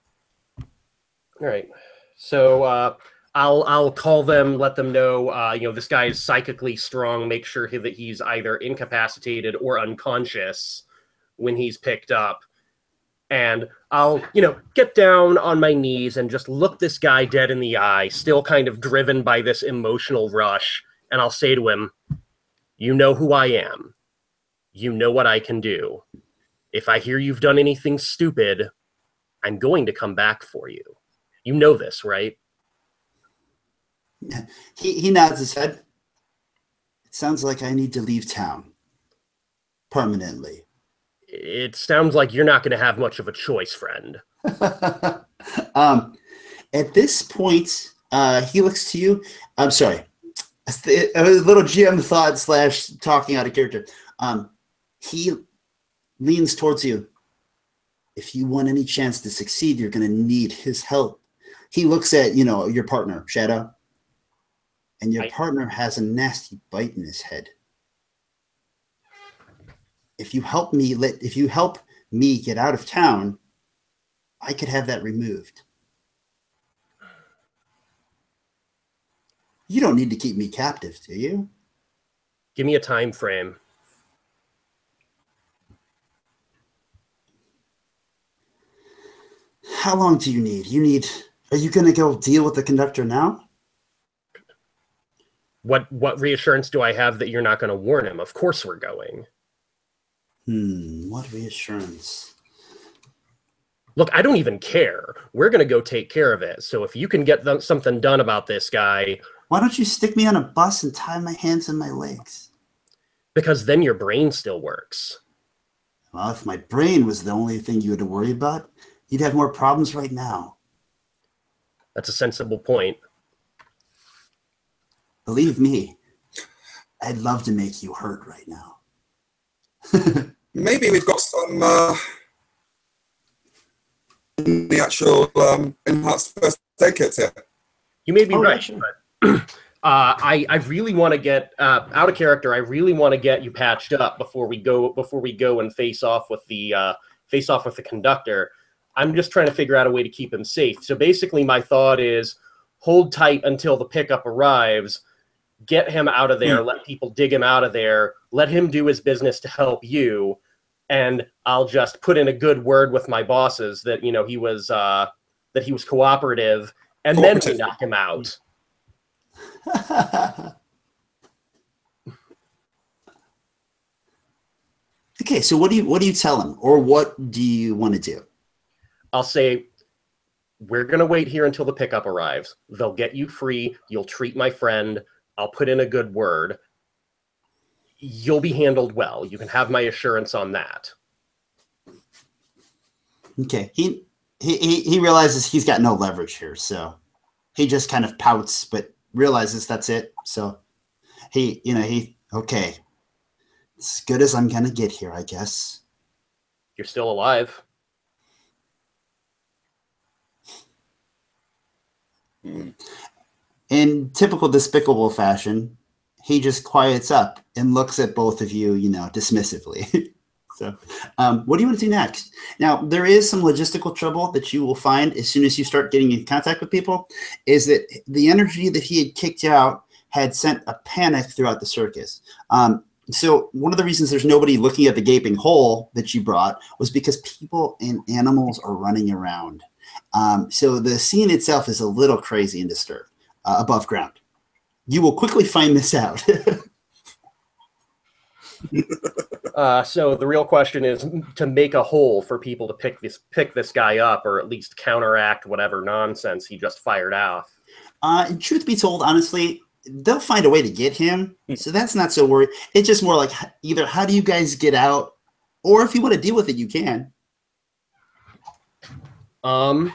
All right. So I'll call them, let them know. This guy is psychically strong. Make sure that he's either incapacitated or unconscious when he's picked up. And I'll, get down on my knees and just look this guy dead in the eye, still kind of driven by this emotional rush. And I'll say to him, "You know who I am. You know what I can do. If I hear you've done anything stupid, I'm going to come back for you. You know this, right?" He nods his head. It sounds like I need to leave town permanently. It sounds like you're not going to have much of a choice, friend. At this point, he looks to you. I'm sorry. A little GM thought / talking out of character. He leans towards you. If you want any chance to succeed, you're going to need his help. He looks at, your partner, Shadow. And your partner has a nasty bite in his head. If you help me get out of town, I could have that removed. You don't need to keep me captive, do you? Give me a time frame. How long do you need? Are you going to go deal with the conductor now? What reassurance do I have that you're not going to warn him? Of course we're going. What reassurance? Look, I don't even care. We're going to go take care of it. So if you can get something done about this guy... Why don't you stick me on a bus and tie my hands and my legs? Because then your brain still works. Well, if my brain was the only thing you had to worry about, you'd have more problems right now. That's a sensible point. Believe me, I'd love to make you hurt right now. Maybe we've got some the actual enhanced first aid kits here. You may be right, sure. But I really want to get out of character. I really want to get you patched up before we go and face off with the conductor. I'm just trying to figure out a way to keep him safe. So basically, my thought is hold tight until the pickup arrives. Get him out of there. Let people dig him out of there. Let him do his business to help you. And I'll just put in a good word with my bosses that he was cooperative, and then we knock him out. Okay, so what do you tell him, or what do you want to do? I'll say, we're gonna wait here until the pickup arrives. They'll get you free. You'll treat my friend. I'll put in a good word. You'll be handled well. You can have my assurance on that. Okay. He realizes he's got no leverage here, so he just kind of pouts, but realizes that's it. So okay. As good as I'm gonna get here, I guess. You're still alive. In typical despicable fashion, he just quiets up and looks at both of you, dismissively. So what do you want to do next? Now, there is some logistical trouble that you will find as soon as you start getting in contact with people, is that the energy that he had kicked out had sent a panic throughout the circus. So one of the reasons there's nobody looking at the gaping hole that you brought was because people and animals are running around. So the scene itself is a little crazy and disturbed above ground. You will quickly find this out. So the real question is to make a hole for people to pick this guy up, or at least counteract whatever nonsense he just fired off. Truth be told, honestly, they'll find a way to get him. So that's not so worried. It's just more like either how do you guys get out, or if you want to deal with it, you can. Well,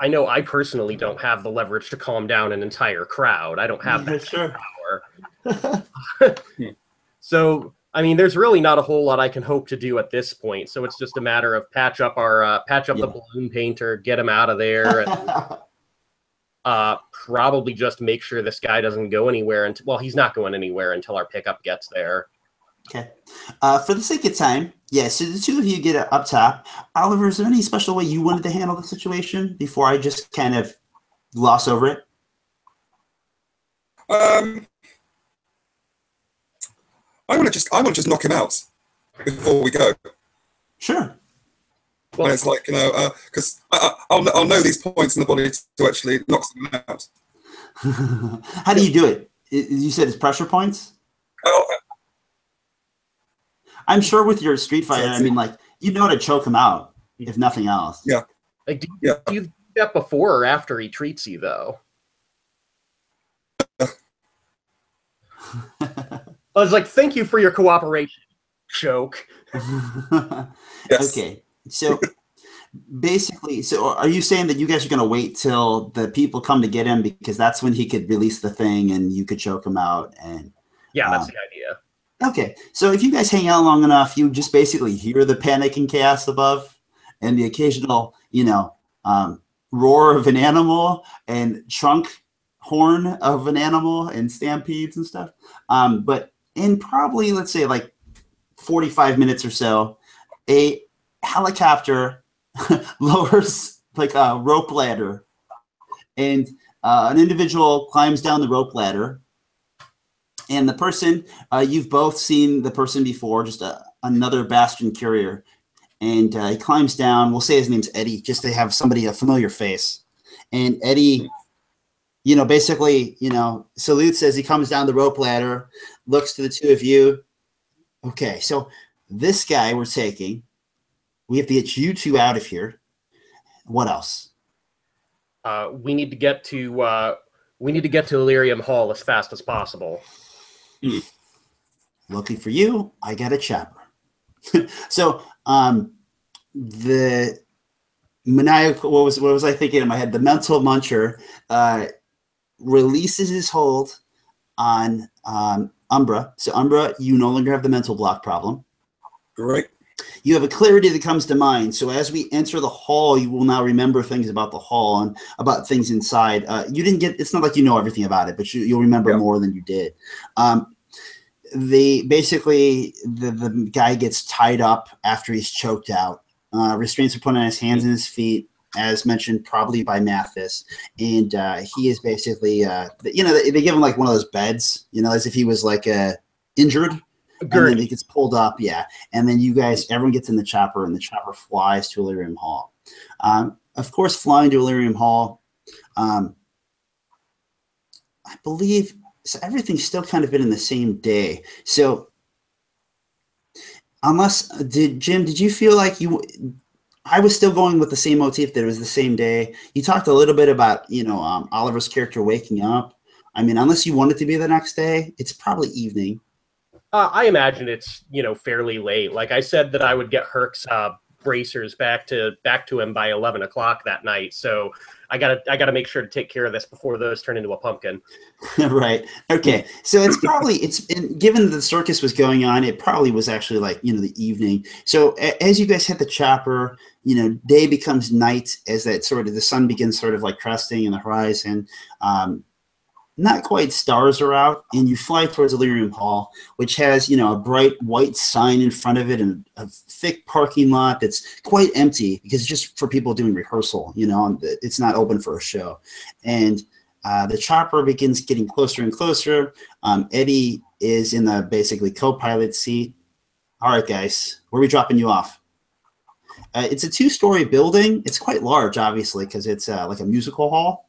I know I personally don't have the leverage to calm down an entire crowd. I don't have that power. So, I mean, there's really not a whole lot I can hope to do at this point. So it's just a matter of patch up the balloon painter, get him out of there, and probably just make sure this guy doesn't go anywhere. Well, he's not going anywhere until our pickup gets there. Okay. For the sake of time, yeah, so the two of you get up top. Oliver, is there any special way you wanted to handle the situation before I just kind of gloss over it? I want to just knock him out before we go. Sure. Well, and it's like, because I'll know these points in the body to actually knock someone out. How do you do it? You said it's pressure points? Oh, I'm sure with your Street Fighter, I mean, like, you know how to choke him out, if nothing else. Yeah. Like, do you do that before or after he treats you, though? I was like, thank you for your cooperation. Choke. Yes. Okay. So basically, so are you saying that you guys are going to wait till the people come to get him because that's when he could release the thing and you could choke him out? And yeah, that's the idea. Okay, so if you guys hang out long enough, you just basically hear the panic and chaos above, and the occasional, roar of an animal and trunk horn of an animal and stampedes and stuff. But in probably, let's say, like 45 minutes or so, a helicopter lowers like a rope ladder, and an individual climbs down the rope ladder. And the person, you've both seen the person before, just another Bastion courier. And he climbs down. We'll say his name's Eddie, just to have somebody, a familiar face. And Eddie, basically, salutes as he comes down the rope ladder, looks to the two of you. Okay, so this guy we're taking, we have to get you two out of here. What else? We need to get to Illyrium Hall as fast as possible. Lucky for you, I got a chopper. So the maniacal, what was I thinking in my head? The mental muncher releases his hold on Umbra. So Umbra, you no longer have the mental block problem. Great. You have a clarity that comes to mind. So as we enter the hall, you will now remember things about the hall and about things inside. You didn't get, it's not like you know everything about it, but you'll remember more than you did. The guy gets tied up after he's choked out. Restraints are put on his hands and his feet, as mentioned, probably by Mathis. And he is basically, they give him like one of those beds, as if he was like injured. And then it gets pulled up, and then everyone gets in the chopper, and the chopper flies to Illyrium Hall. Of course, flying to Illyrium Hall, I believe, so everything's still kind of been in the same day. So, Jim, did you feel like I was still going with the same motif that it was the same day? You talked a little bit about, Oliver's character waking up. I mean, unless you want it to be the next day, it's probably evening. I imagine it's fairly late. Like I said that I would get Herc's bracers back to him by 11 o'clock that night. So I gotta make sure to take care of this before those turn into a pumpkin. Right. Okay. So given the circus was going on, it probably was actually like the evening. So as you guys hit the chopper, day becomes night as that the sun begins sort of like cresting in the horizon. Not quite stars are out, and you fly towards Illyrium Hall, which has, a bright white sign in front of it and a thick parking lot that's quite empty because it's just for people doing rehearsal, it's not open for a show. And the chopper begins getting closer and closer. Eddie is in the basically co-pilot seat. All right, guys, where are we dropping you off? It's a 2-story building. It's quite large, obviously, because it's like a musical hall.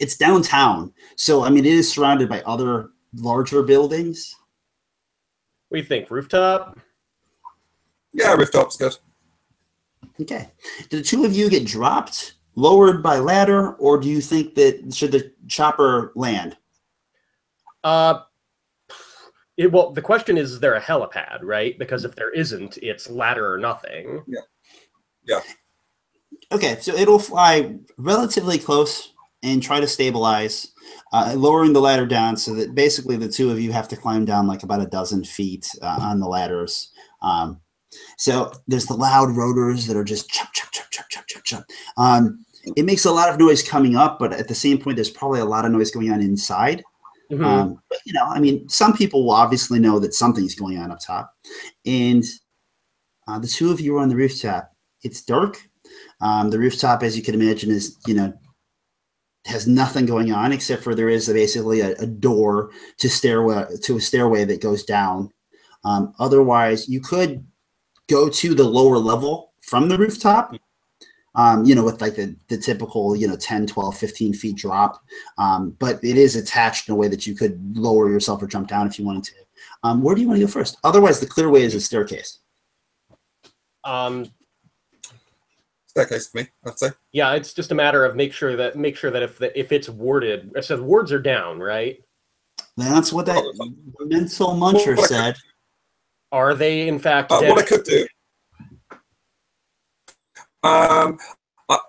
It's downtown, so I mean, it is surrounded by other larger buildings. What do you think, rooftop? Yeah, rooftop's good. Okay. Do the two of you get dropped, lowered by ladder, or do you think that should the chopper land? Well, the question is there a helipad, right? Because if there isn't, it's ladder or nothing. Yeah. Okay, so it'll fly relatively close and try to stabilize, lowering the ladder down so that basically the two of you have to climb down like about a dozen feet on the ladders. So there's the loud rotors that are just chop, chop, chop, chop, chop, chop, chop. It makes a lot of noise coming up, but at the same point, there's probably a lot of noise going on inside. Mm-hmm. But, you know, I mean, some people will obviously know that something's going on up top. And the two of you are on the rooftop. It's dark. The rooftop, as you can imagine, is, you know, has nothing going on except for there is basically a door to a stairway that goes down. Otherwise, you could go to the lower level from the rooftop, you know, with like the typical, you know, 10, 12, 15 feet drop. But it is attached in a way that you could lower yourself or jump down if you wanted to. Where do you want to go first? Otherwise, the clear way is a staircase. Staircase for me, I'd say. Yeah, it's just a matter of make sure that if it's warded, it says wards are down, right? That's what that mental muncher said. Are they in fact dead? What I could do,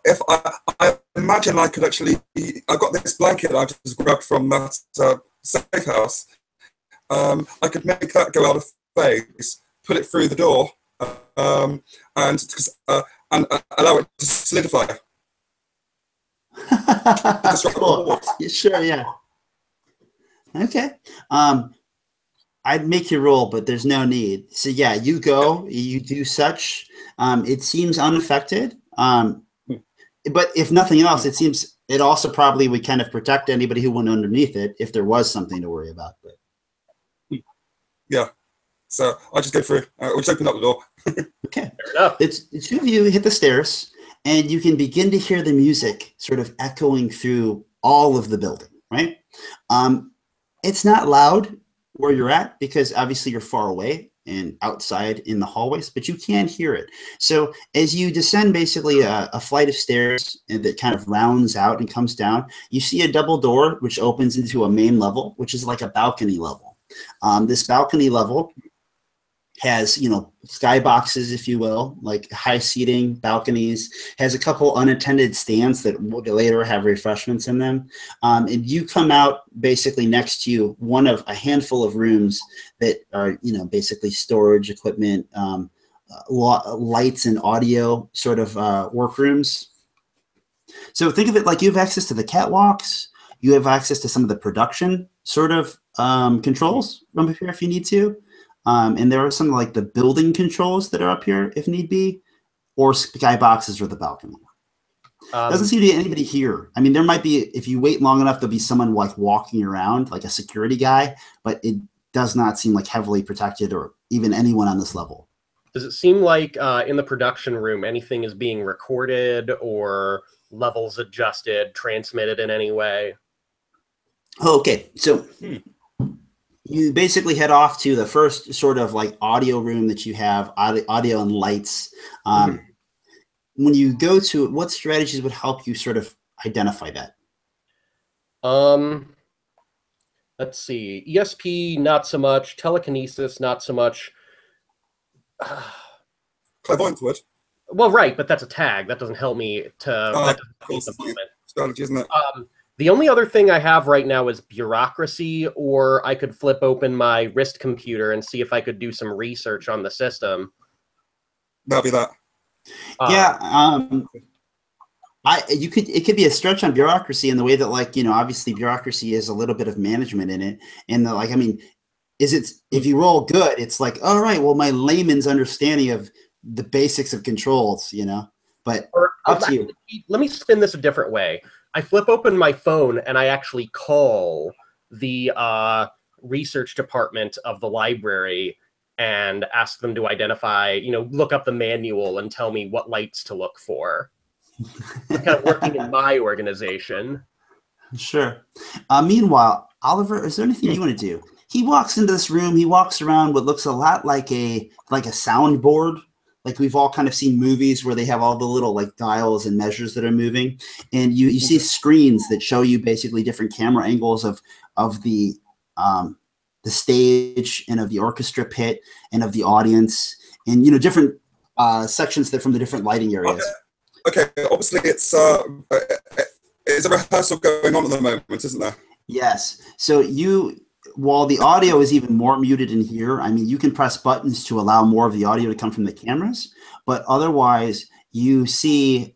if I imagine I could actually, I've got this blanket I just grabbed from that safe house. I could make that go out of phase, put it through the door, and allow it to solidify. Cool. Yeah, sure, yeah. Okay. I'd make you roll, but there's no need. So yeah, you go, you do such. It seems unaffected. But if nothing else, it seems it also probably would kind of protect anybody who went underneath it if there was something to worry about. But yeah. So I just go through. We just open up the door. Okay. It's the two of you hit the stairs, and you can begin to hear the music sort of echoing through all of the building, right? It's not loud where you're at because obviously you're far away and outside in the hallways, but you can hear it. So as you descend basically a flight of stairs that kind of rounds out and comes down, you see a double door which opens into a main level, which is like a balcony level. This balcony level has, you know, skyboxes, if you will, like high seating, balconies, has a couple unattended stands that will later have refreshments in them. And you come out basically next to you, one of a handful of rooms that are, you know, basically storage equipment, lights and audio sort of workrooms. So think of it like you have access to the catwalks, you have access to some of the production sort of controls from up here if you need to. And there are some like the building controls that are up here if need be, or skyboxes or the balcony. Doesn't seem to be anybody here. I mean, there might be, if you wait long enough, there'll be someone like walking around, like a security guy, but it does not seem like heavily protected or even anyone on this level. Does it seem like in the production room, anything is being recorded or levels adjusted, transmitted in any way? Oh, okay. So you basically head off to the first sort of like audio room that you have, audio and lights. When you go to it, what strategies would help you sort of identify that? Let's see. ESP, not so much. Telekinesis, not so much. Clairvoyance would. Well, right, but that's a tag. That doesn't help me to Of course, it's strategy, isn't it? The only other thing I have right now is bureaucracy, or I could flip open my wrist computer and see if I could do some research on the system. That'll be that. Yeah, it could be a stretch on bureaucracy in the way that, like, you know, obviously bureaucracy is a little bit of management in it, and like, I mean, if you roll good, it's like, all right, well, my layman's understanding of the basics of controls, you know, but up to you. Let me spin this a different way. I flip open my phone and I actually call the research department of the library and ask them to identify, you know, look up the manual and tell me what lights to look for. I'm kind of working in my organization. Sure. Meanwhile, Oliver, is there anything you want to do? He walks into this room. He walks around what looks a lot like a soundboard. Like we've all kind of seen movies where they have all the little like dials and measures that are moving, and you see screens that show you basically different camera angles of the stage and of the orchestra pit and of the audience, and, you know, different sections that from the different lighting areas. Okay. Obviously, it's a rehearsal going on at the moment, isn't there? Yes. So while the audio is even more muted in here, I mean, you can press buttons to allow more of the audio to come from the cameras, but otherwise you see,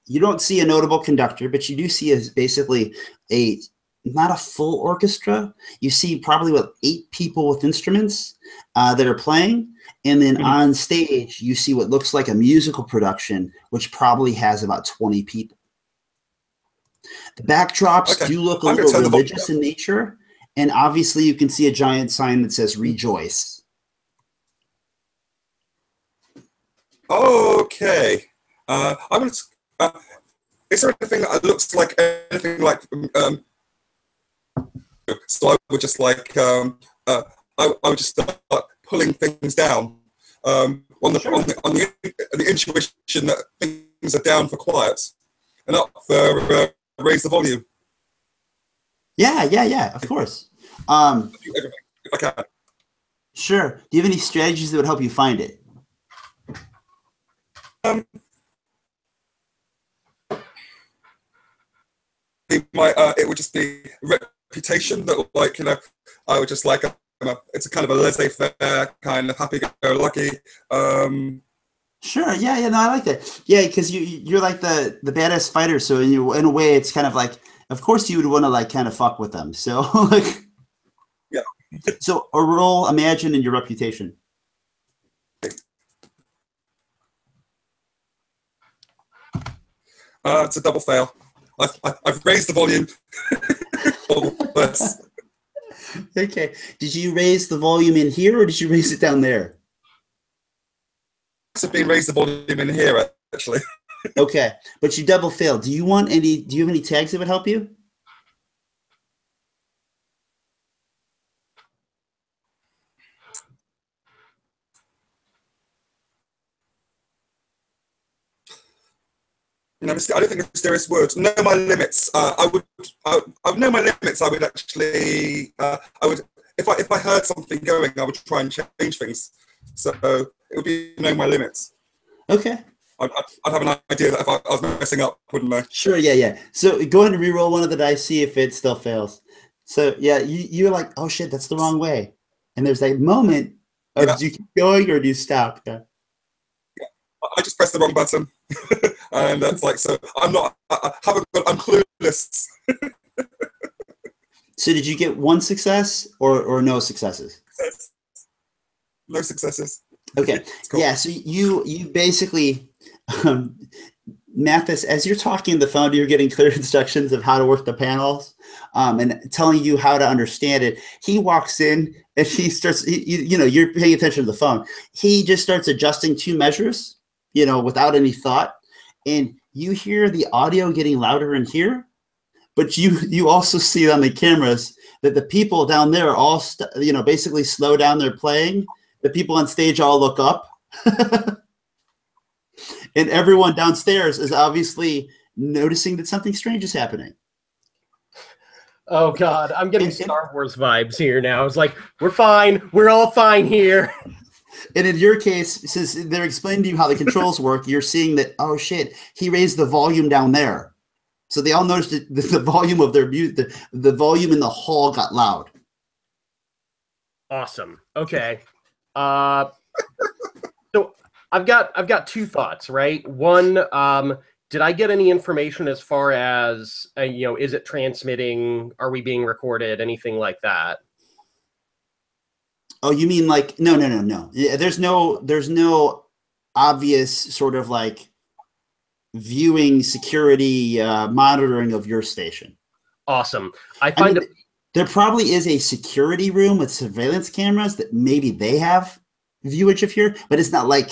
you don't see a notable conductor, but you do see basically a not a full orchestra. You see probably what 8 people with instruments that are playing, and then on stage you see what looks like a musical production, which probably has about 20 people. The backdrops do look a little religious in nature, and obviously you can see a giant sign that says "Rejoice." Okay. I'm gonna. Is there anything that looks like anything like? So I would just like I would just start pulling things down on the intuition that things are down for quiet and up for raise the volume. Yeah. Of course. Everything, if I can. Sure. Do you have any strategies that would help you find it? It would just be reputation that, like, I would just like it's a kind of a laissez-faire kind of happy-go-lucky. Sure. Yeah. No, I like that. Yeah, because you're like the badass fighter. So in a way, it's kind of like, of course, you would want to like kind of fuck with them. So like, yeah. So a roll, imagine, in your reputation. It's a double fail. I've raised the volume. Okay. Did you raise the volume in here, or did you raise it down there? It's been raised the volume in here, actually. Okay, but you double failed. Do you have any tags that would help you? I don't think mysterious words. Know my limits. I would know my limits. I would actually. I would if I heard something going, I would try and change things. So it would be know my limits. Okay. I'd have an idea that if I was messing up, wouldn't I? Sure. Yeah. So go ahead and re-roll one of the dice, see if it still fails. So yeah, you're like, oh shit, that's the wrong way. And there's that moment of do you keep going or do you stop? Yeah. I just pressed the wrong button, and that's like, so I'm not. I'm clueless. So did you get one success or no successes? No successes. Okay. Cool. Yeah. So you basically, Mathis, as you're talking to the phone, you're getting clear instructions of how to work the panels, and telling you how to understand it. He walks in and he starts. You're paying attention to the phone. He just starts adjusting 2 measures, without any thought, and you hear the audio getting louder in here, but you also see on the cameras that the people down there all basically slow down their playing. The people on stage all look up, and everyone downstairs is obviously noticing that something strange is happening. Oh God, I'm getting Star Wars vibes here now. It's like, we're fine, we're all fine here. And in your case, since they're explaining to you how the controls work, you're seeing that, oh shit, he raised the volume down there. So they all noticed that the volume of their music, the volume in the hall got loud. Awesome. Okay. So I've got 2 thoughts, right? One, did I get any information as far as, is it transmitting? Are we being recorded? Anything like that? Oh, you mean like no. Yeah, there's no obvious sort of like viewing security monitoring of your station. Awesome. There probably is a security room with surveillance cameras that maybe they have viewage of here, but it's not like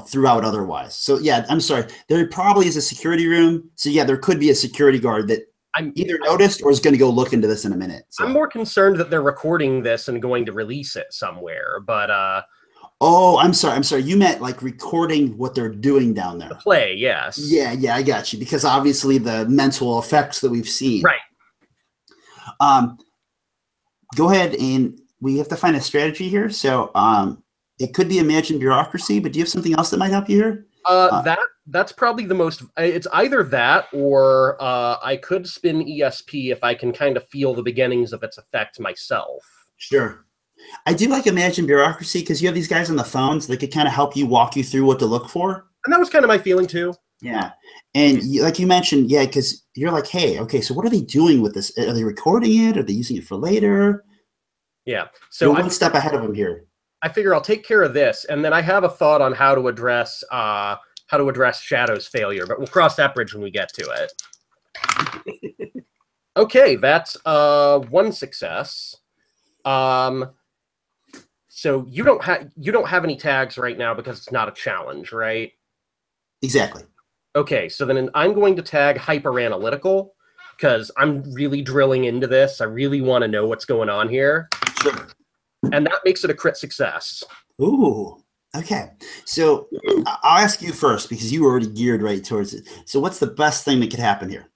throughout otherwise. So yeah, I'm sorry. There probably is a security room. So yeah, there could be a security guard that I'm either noticed or is going to go look into this in a minute. So. I'm more concerned that they're recording this and going to release it somewhere, but oh, I'm sorry. You meant like recording what they're doing down there. The play, yes. Yeah, I got you. Because obviously the mental effects that we've seen. Right. Go ahead, and we have to find a strategy here. So it could be imagined bureaucracy, but do you have something else that might help you here? That's probably the most. It's either that or I could spin ESP if I can kind of feel the beginnings of its effect myself. Sure. I do like Imagine Bureaucracy because you have these guys on the phones that could kind of help you walk you through what to look for. And that was kind of my feeling too. Yeah. And like you mentioned, yeah, because you're like, hey, okay, so what are they doing with this? Are they recording it? Are they using it for later? Yeah. So You're one step ahead of them here. I figure I'll take care of this, and then I have a thought on how to address Shadow's failure, but we'll cross that bridge when we get to it. Okay, that's one success. So you don't have any tags right now because it's not a challenge, right? Exactly. Okay, so then I'm going to tag hyper analytical because I'm really drilling into this. I really want to know what's going on here. Sure. And that makes it a crit success. Ooh. Okay. So I'll ask you first because you were already geared right towards it. So what's the best thing that could happen here?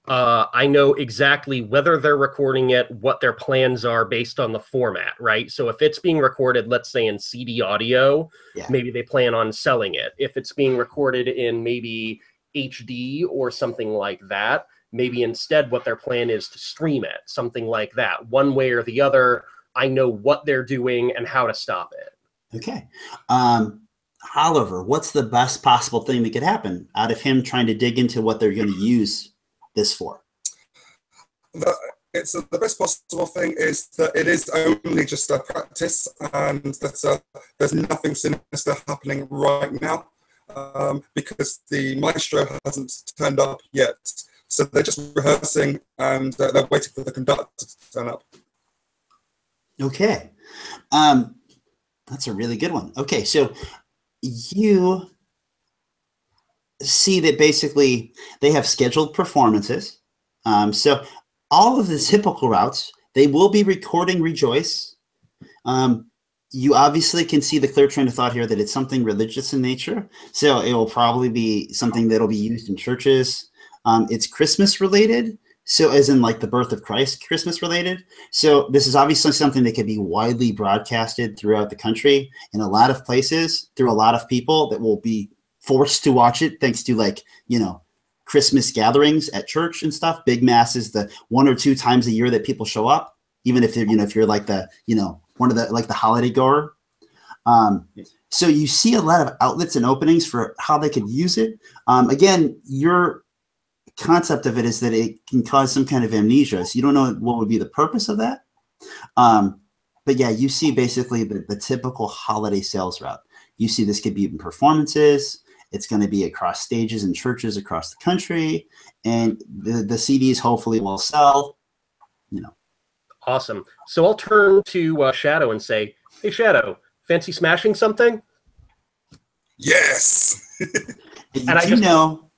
I know exactly whether they're recording it, what their plans are based on the format, right? So if it's being recorded, let's say in CD audio, maybe they plan on selling it. If it's being recorded in maybe HD or something like that, maybe instead what their plan is to stream it, something like that. One way or the other, I know what they're doing and how to stop it. Okay. Oliver, what's the best possible thing that could happen out of him trying to dig into what they're going to use this for? The best possible thing is that it is only just a practice, and that there's nothing sinister happening right now, because the maestro hasn't turned up yet. So they're just rehearsing, and they're waiting for the conductor to turn up. Okay. That's a really good one. Okay, so you see that basically they have scheduled performances. So all of the typical routes, they will be recording Rejoice. You obviously can see the clear train of thought here that it's something religious in nature. So it will probably be something that'll be used in churches. It's Christmas related. So as in like the birth of Christ, Christmas related. So this is obviously something that could be widely broadcasted throughout the country in a lot of places through a lot of people that will be forced to watch it thanks to, like, you know, Christmas gatherings at church and stuff. Big Mass is the 1 or 2 times a year that people show up, even if they're, you know, if you're like the, you know, one of the, like the holiday goer. So you see a lot of outlets and openings for how they could use it. Again, your concept of it is that it can cause some kind of amnesia. So you don't know what would be the purpose of that. But yeah, you see basically the typical holiday sales route. You see this could be in performances. It's going to be across stages and churches across the country. And the CDs hopefully will sell, you know. Awesome. So I'll turn to Shadow and say, hey, Shadow, fancy smashing something? Yes. And you know,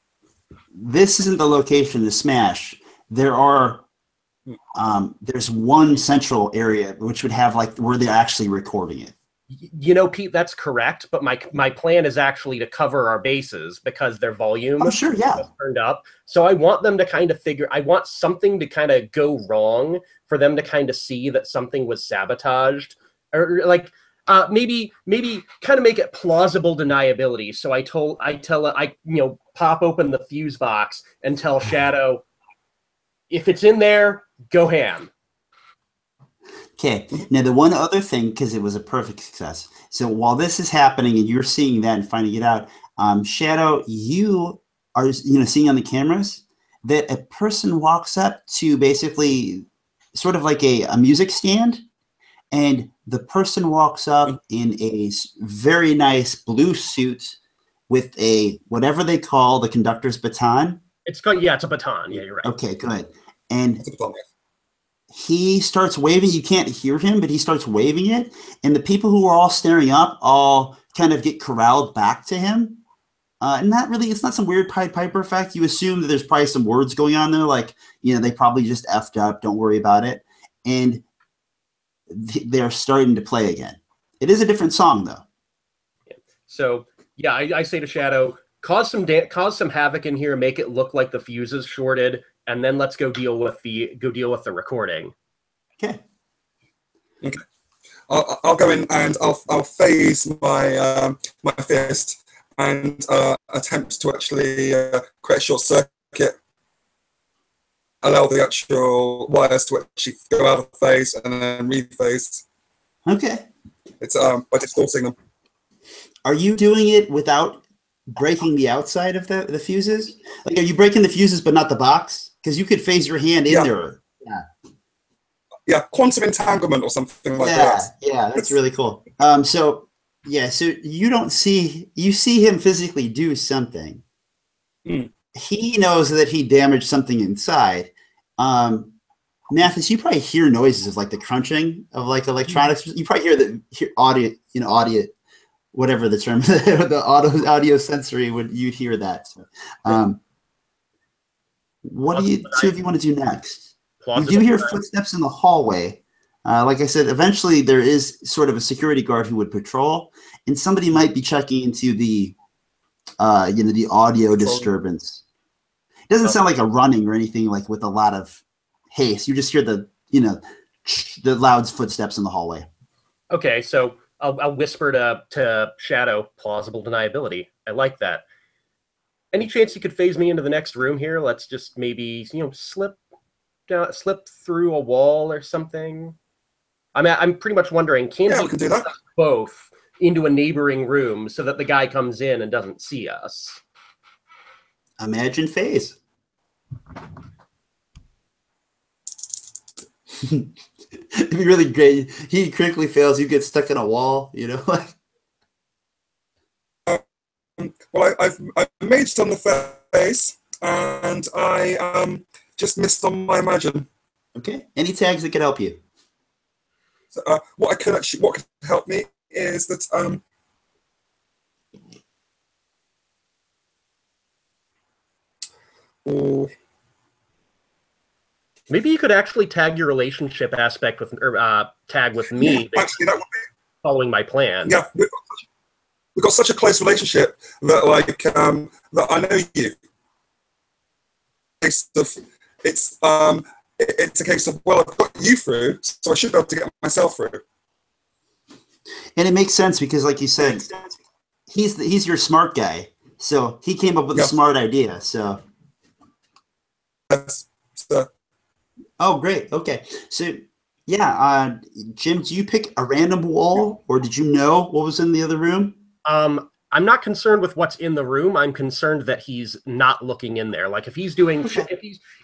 this isn't the location to smash. There are, there's one central area which would have like where they're actually recording it. You know, Pete, that's correct. But my plan is actually to cover our bases because their volume is turned up. So I want them to kind of I want something to kind of go wrong for them to kind of see that something was sabotaged, or like maybe kind of make it plausible deniability. So I pop open the fuse box and tell Shadow, if it's in there, go ham. Okay. Now, the one other thing, because it was a perfect success. So while this is happening and you're seeing that and finding it out, Shadow, you are, you know, seeing on the cameras that a person walks up to basically sort of like a music stand, and the person walks up in a very nice blue suit with a whatever they call the conductor's baton. It's a baton. Yeah, you're right. Okay, good. And he starts waving. You can't hear him, but he starts waving it. And the people who are all staring up all kind of get corralled back to him. Not really, it's not some weird Pied Piper effect. You assume that there's probably some words going on there, like, you know, they probably just effed up. Don't worry about it. And they're starting to play again. It is a different song, though. So, yeah, I say to Shadow, cause some havoc in here, make it look like the fuse is shorted, and then let's go deal with the recording. Okay. Okay. I'll go in and I'll phase my my fist and attempt to actually create a short circuit, allow the actual wires to actually go out of phase and then rephase. Okay. It's by distorting them. Are you doing it without breaking the outside of the fuses? Like, are you breaking the fuses but not the box? Because you could phase your hand in there. Yeah. Yeah, quantum entanglement or something like Yeah, that. yeah, that's really cool. So you see him physically do something. Mm. He knows that he damaged something inside. Mathis, you probably hear noises of like the crunching of like electronics. You probably hear audio, whatever the term, the audio sensory you'd hear that. So, what do you two of you want to do next? You do hear footsteps in the hallway. Like I said, eventually there is sort of a security guard who would patrol, and somebody might be checking into the the audio disturbance. It doesn't sound like a running or anything like with a lot of haste. You just hear the loud footsteps in the hallway. Okay, so I'll whisper to Shadow, plausible deniability. I like that. Any chance you could phase me into the next room here? Let's just maybe slip through a wall or something. I mean, I'm pretty much wondering, can we do that both into a neighboring room so that the guy comes in and doesn't see us? Imagine phase. It'd be really great. He critically fails. You get stuck in a wall. Well, I've made on the face, and I just missed on my imagine. Okay. Any tags that could help you? So, what could help me is that maybe you could actually tag your relationship aspect with, or tag with me. Actually, that would be following my plan. Yeah, we've got such a close relationship that that I know you. It's a case of, well, I've got you through, so I should be able to get myself through. And it makes sense because, like you said, he's your smart guy, so he came up with a smart idea. So, yes. Oh, great. Okay, so yeah, Jim, do you pick a random wall, or did you know what was in the other room? I'm not concerned with what's in the room. I'm concerned that he's not looking in there. Like if he's doing,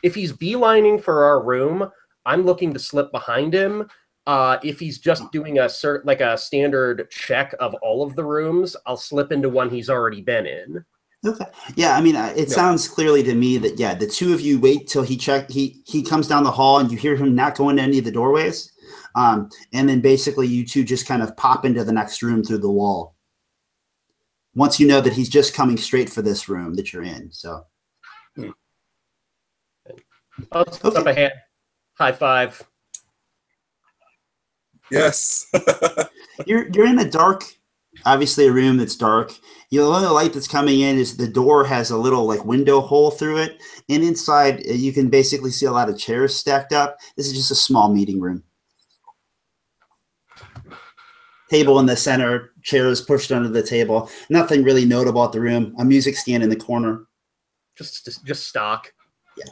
if he's beelining for our room, I'm looking to slip behind him. If he's just doing a standard check of all of the rooms, I'll slip into one he's already been in. Okay. Yeah, I mean, it sounds clearly to me that the two of you wait till he comes down the hall and you hear him not go into any of the doorways, and then basically you two just kind of pop into the next room through the wall. Once you know that he's just coming straight for this room that you're in, so. I'll put up a hand. High five. Yes. You're in a dark, obviously a room that's dark. The only light that's coming in is the door has a little like window hole through it, and inside you can basically see a lot of chairs stacked up. This is just a small meeting room. Table in the center, chairs pushed under the table. Nothing really notable at the room. A music stand in the corner. Just stock. Yeah.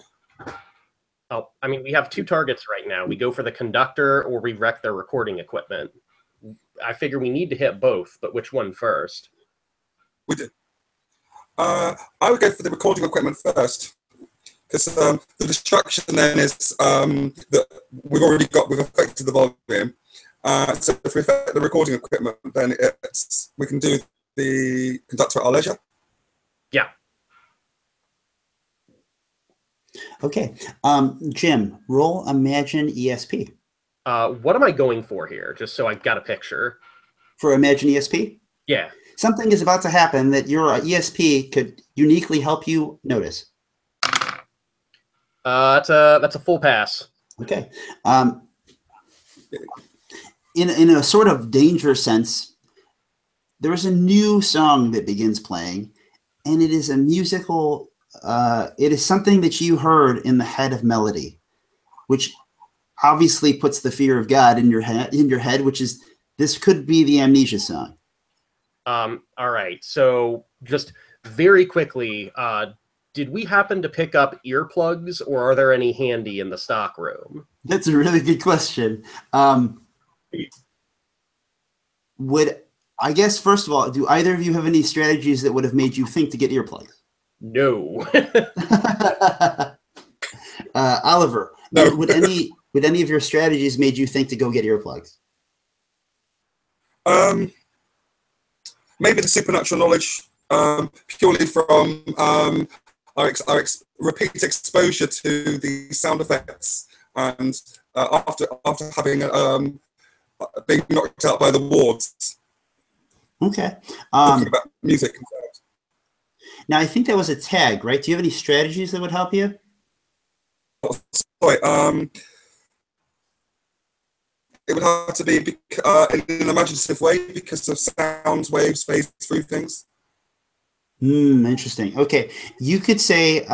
Oh, I mean, we have two targets right now. We go for the conductor or we wreck their recording equipment. I figure we need to hit both, but which one first? We did. I would go for the recording equipment first, because the distraction then is that we've affected the volume. So if we affect the recording equipment, then we can do the conductor at our leisure. Yeah. Okay. Jim, roll Imagine ESP. What am I going for here? Just so I've got a picture. For Imagine ESP? Yeah. Something is about to happen that your ESP could uniquely help you notice. That's a full pass. Okay. In a sort of danger sense, there is a new song that begins playing, and it is a musical. It is something that you heard in the head of melody, which obviously puts the fear of God in your head, which is this could be the Amnesia song. All right. So just very quickly, did we happen to pick up earplugs, or are there any handy in the stock room? That's a really good question. Would I guess, first of all, do either of you have any strategies that would have made you think to get earplugs? No. Oliver, No. would any of your strategies made you think to go get earplugs? Maybe the supernatural knowledge, purely from our repeat exposure to the sound effects, and after having being knocked out by the wards. Okay. Talking about music. Now, I think that was a tag, right? Do you have any strategies that would help you? Sorry, it would have to be in an imaginative way because of sound waves phase through things. Interesting. Okay, you could say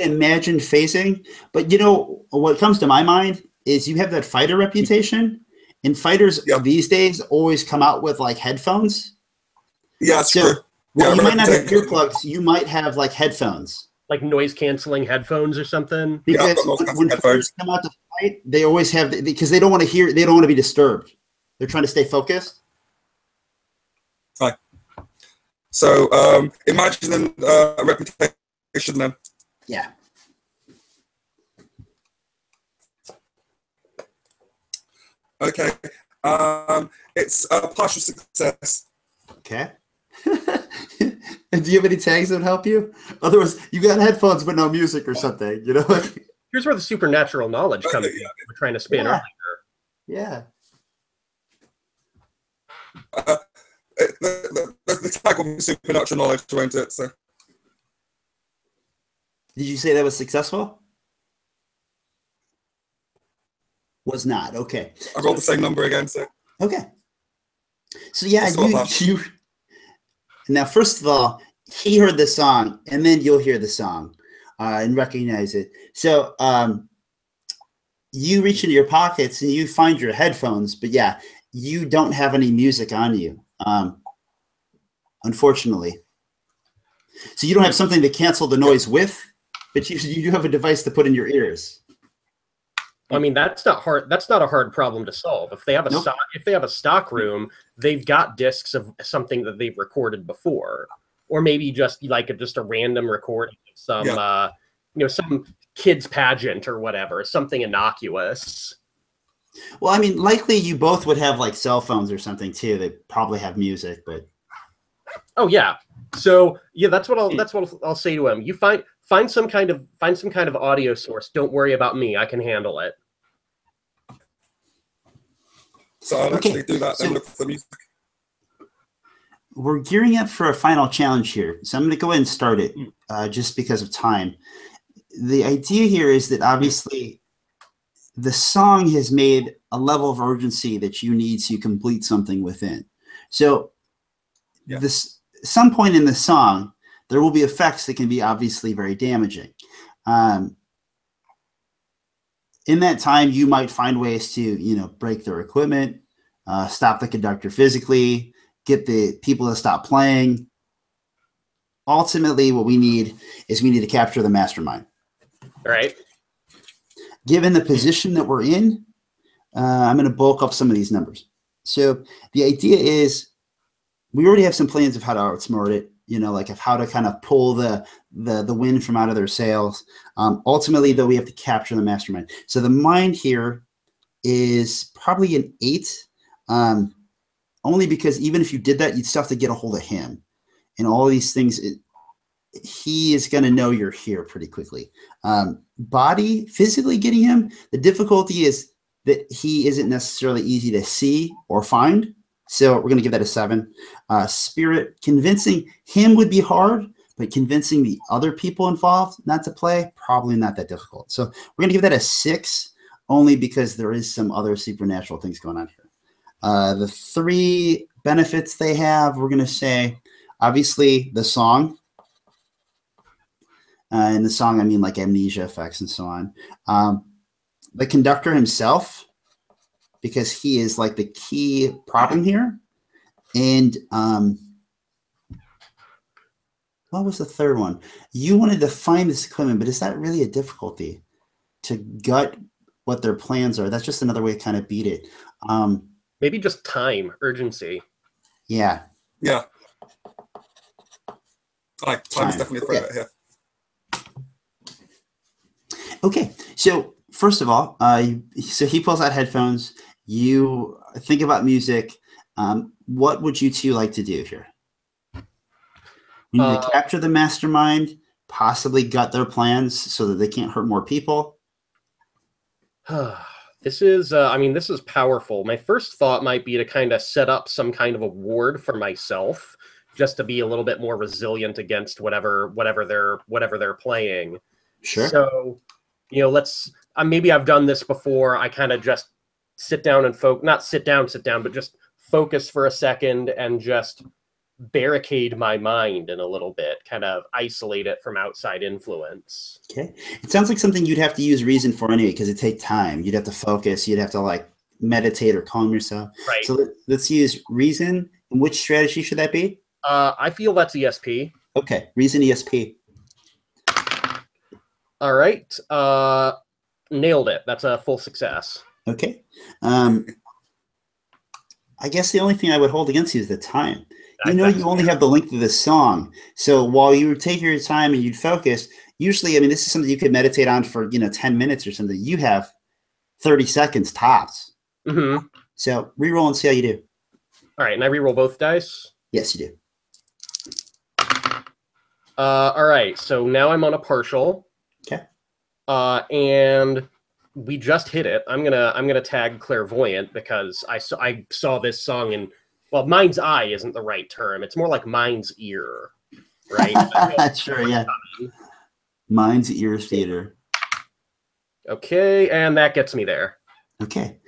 imagine phasing, but you know what comes to my mind is you have that fighter reputation, and fighters these days always come out with like headphones. Yeah, that's true. Well, you might not have earplugs. You might have like headphones, like noise canceling headphones or something. Because when fighters come out to fight, they always have because they don't want to hear. They don't want to be disturbed. They're trying to stay focused. Right. So imagine a reputation then. Yeah. Okay. It's a partial success. Okay. And do you have any tags that would help you? Otherwise, you got headphones but no music or something, you know? Here's where the supernatural knowledge comes in. We're trying to spin earlier. Yeah. The tag will be supernatural knowledge, won't it? So. Did you say that was successful? Was not. Okay. I rolled the same number again. So. Okay. So yeah, you. Now, first of all, he heard the song, and then you'll hear the song and recognize it. So you reach into your pockets and you find your headphones, but yeah, you don't have any music on you, unfortunately. So you don't have something to cancel the noise with, but you do have a device to put in your ears. I mean, that's not hard. That's not a hard problem to solve. If they have a stock room, they've got discs of something that they've recorded before, or maybe just like just a random recording of some some kid's pageant or whatever, something innocuous. Well, I mean, likely you both would have like cell phones or something too. They probably have music, but oh yeah. So yeah, that's what I'll say to him. You find some kind of audio source. Don't worry about me. I can handle it. So I'll actually do that and look for the music. We're gearing up for a final challenge here. So I'm going to go ahead and start it just because of time. The idea here is that obviously the song has made a level of urgency that you need to complete something within. So some point in the song, there will be effects that can be obviously very damaging. In that time, you might find ways to, break their equipment, stop the conductor physically, get the people to stop playing. Ultimately, what we need to capture the mastermind. All right. Given the position that we're in, I'm going to bulk up some of these numbers. So the idea is we already have some plans of how to outsmart it, like of how to kind of pull the wind from out of their sails. Ultimately, though, we have to capture the mastermind. So the mind here is probably an 8, only because even if you did that, you'd still have to get a hold of him. And all these things, he is going to know you're here pretty quickly. Body, physically getting him, the difficulty is that he isn't necessarily easy to see or find. So we're going to give that a 7. Spirit, convincing him would be hard, but convincing the other people involved not to play, probably not that difficult. So we're going to give that a 6, only because there is some other supernatural things going on here. The 3 benefits they have, we're going to say, obviously, the song. In the song, I mean like amnesia effects and so on. The conductor himself, because he is like the key problem here. And what was the third one? You wanted to find this equipment, but is that really a difficulty to gut what their plans are? That's just another way to kind of beat it. Maybe just time, urgency. Yeah. Yeah. Time is definitely a favorite here. Okay, so first of all, so he pulls out headphones. You think about music. What would you two like to do here? We need to capture the mastermind, possibly gut their plans so that they can't hurt more people. This is, I mean, this is powerful. My first thought might be to kind of set up some kind of a ward for myself, just to be a little bit more resilient against whatever they're playing. Sure. So, you know, let's. Maybe I've done this before. I kind of just sit down and not sit down, but just focus for a second and just barricade my mind in a little bit, kind of isolate it from outside influence. Okay. It sounds like something you'd have to use reason for anyway, because it takes time. You'd have to focus. You'd have to like meditate or calm yourself. Right. So let's use reason. And which strategy should that be? I feel that's ESP. Okay. Reason ESP. All right. Nailed it. That's a full success. Okay. I guess the only thing I would hold against you is the time. You know, you only have the length of the song. So while you would take your time and you'd focus, usually, I mean, this is something you could meditate on for, 10 minutes or something. You have 30 seconds tops. Mm-hmm. So re-roll and see how you do. All right. And I re-roll both dice? Yes, you do. All right. So now I'm on a partial. Okay. And we just hit it. I'm gonna tag clairvoyant because I saw this song in, well, mind's eye isn't the right term. It's more like mind's ear, right? Sure, yeah. Mind's ear theater. Okay, and that gets me there. Okay.